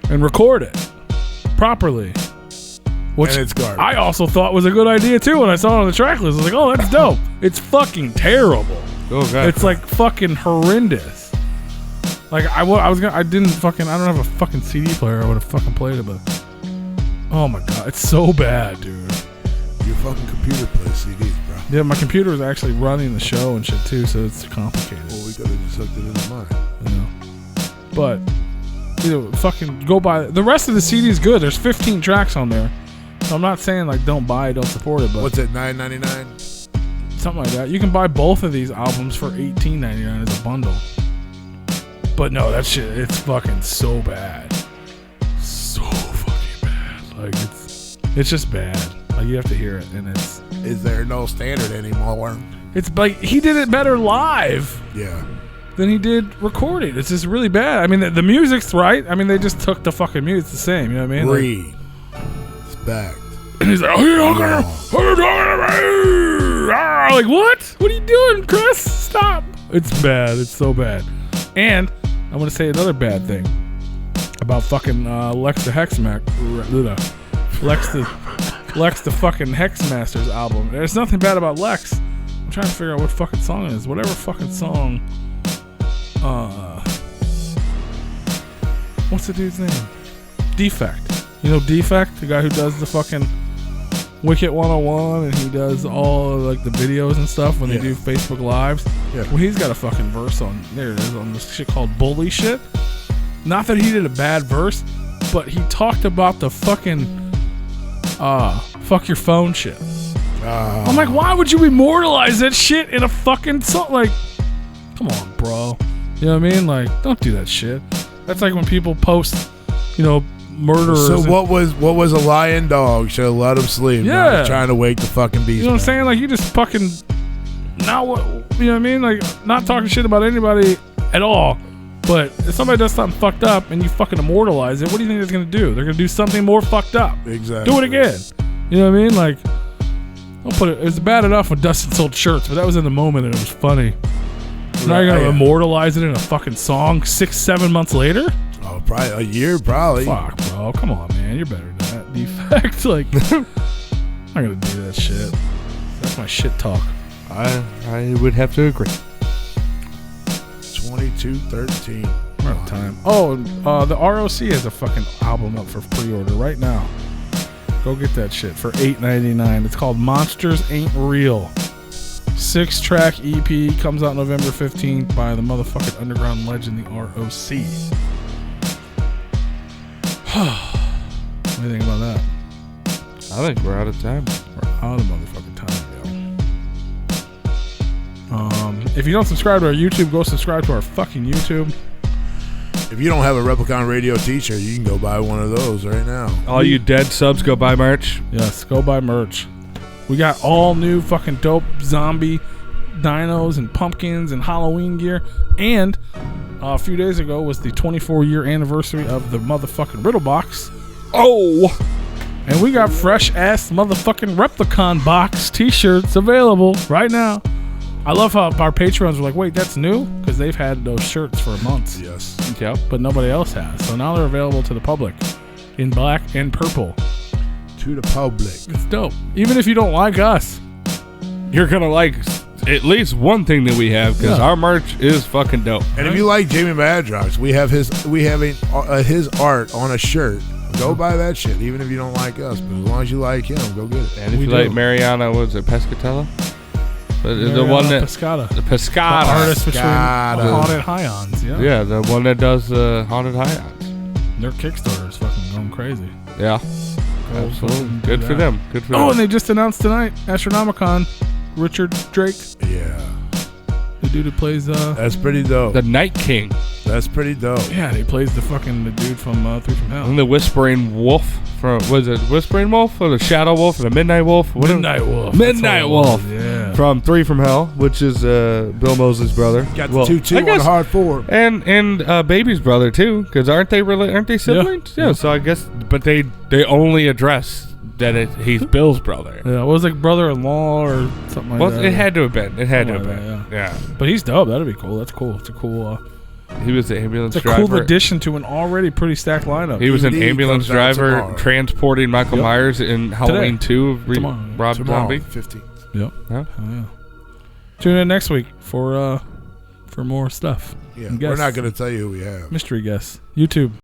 and record it properly. Which And it's garbage. I also thought was a good idea too when I saw it on the track list. I was like, oh, that's dope. It's fucking terrible. Oh god. It's like fucking horrendous. Like I don't have a fucking CD player. I would have fucking played it, but oh my god, it's so bad, dude. Your fucking computer plays CDs, bro. Yeah, my computer is actually running the show and shit too, so it's complicated. Well, we could have just hooked it into mine. Yeah. But fucking go buy the rest of the CD is good. There's 15 tracks on there. So I'm not saying like don't buy it, don't support it, but What's it, $9.99? something like that. You can buy both of these albums for $18.99 as a bundle. But no, that shit, it's fucking so bad. So fucking bad. Like it's just bad. Like you have to hear it, and Is there no standard anymore? it's like he did it better live Yeah. than he did recording. It's just really bad. I mean, the music's right. I mean, they just took the fucking music. It's the same. You know what I mean? Read. Respect. And he's like, oh, you're not gonna, what are you talking about? Ah, like, what? What are you doing, Chris? Stop. It's bad. It's so bad. And I want to say another bad thing about fucking Lex the fucking Hexmaster's album. There's nothing bad about Lex. I'm trying to figure out what fucking song it is. Whatever fucking song. What's the dude's name? Defect. You know Defect? The guy who does the fucking Wicket 101 and he does all like the videos and stuff when they do Facebook Lives. Yeah. Well, he's got a fucking verse on, there it is, on this shit called Bully Shit. Not that he did a bad verse, but he talked about the fucking fuck your phone shit. I'm like, why would you immortalize that shit in a fucking song? Like, come on, bro. You know what I mean? Like, don't do that shit. That's like when people post, you know, murderers. So and, what was a lion dog? Should have let him sleep. Yeah. Not trying to wake the fucking beast. you know what I'm back. saying? Like, you just fucking, now what, you know what I mean? Like, not talking shit about anybody at all. But if somebody does something fucked up and you fucking immortalize it, what do you think they're going to do? They're going to do something more fucked up. Exactly. Do it again. You know what I mean? Like, don't put it. It was bad enough when Dustin sold shirts, but that was in the moment and it was funny. Now you're gonna immortalize it in a fucking song 6-7 months later? Oh, probably a year, probably. Fuck, bro. Come on, man. You're better than that. Defect. Like, I'm not gonna do that shit. That's my shit talk. I would have to agree. 2213. We're out of time. Oh, the ROC has a fucking album up for pre-order right now. Go get that shit for $8.99. It's called Monsters Ain't Real. 6-track EP comes out November 15th by the motherfucking underground legend, the ROC. What do you think about that? I think we're out of time. We're out of motherfucking time, yo. If you don't subscribe to our YouTube, go subscribe to our fucking YouTube. If you don't have a Replicon Radio t-shirt, you can go buy one of those right now. All you dead subs, go buy merch. Yes, go buy merch. We got all new fucking dope zombie dinos and pumpkins and Halloween gear. And a few days ago was the 24-year anniversary of the motherfucking Riddle Box. Oh! And we got fresh-ass motherfucking Replicon box t-shirts available right now. I love how our patrons were like, wait, that's new? Because they've had those shirts for months. Yes. Yep, but nobody else has. So now they're available to the public in black and purple. To the public. It's dope. Even if you don't like us. You're gonna like at least one thing that we have because our merch is fucking dope. And if you like Jamie Madrox, we have his art on a shirt. Go buy that shit, even if you don't like us. But as long as you like him, go get it. And if We you do. like Mariana, was it Pescatella? But the Mariana one that Pescata. the The Pescata. artist between Pescata. Haunted Highons. Yeah. Yeah, the one that does the Haunted Highlands. Their Kickstarter is fucking going crazy. Yeah, Go absolutely. fucking do Good for that. them. Good for them. Oh, and they just announced tonight, Astronomicon, Richard Drake, Yeah. the dude who plays That's pretty dope. the Night King That's pretty dope. yeah, he plays the dude from Three from Hell. and the Whispering Wolf from was it Whispering Wolf or the Shadow Wolf or the Midnight Wolf? What Midnight Wolf. Midnight That's all it Wolf. was, Yeah. from 3 from Hell, which is Bill Mosley's brother. Got the 2-2 on the hard 4. And Baby's brother too, because aren't they siblings? Yeah. So I guess, but they only address that he's Bill's brother. Yeah, it was like brother-in-law or something like that. It had to have been. Yeah. But he's dope. That'd be cool. That's cool. It's a cool. He was the ambulance it's a driver. cool addition to an already pretty stacked lineup. He was an ambulance driver tomorrow. transporting Michael Myers in Halloween 2. Rob Zombie. 15th. Yep. Yeah. Oh, yeah. Tune in next week for more stuff. Yeah, we're not going to tell you who we have. Mystery guests. YouTube.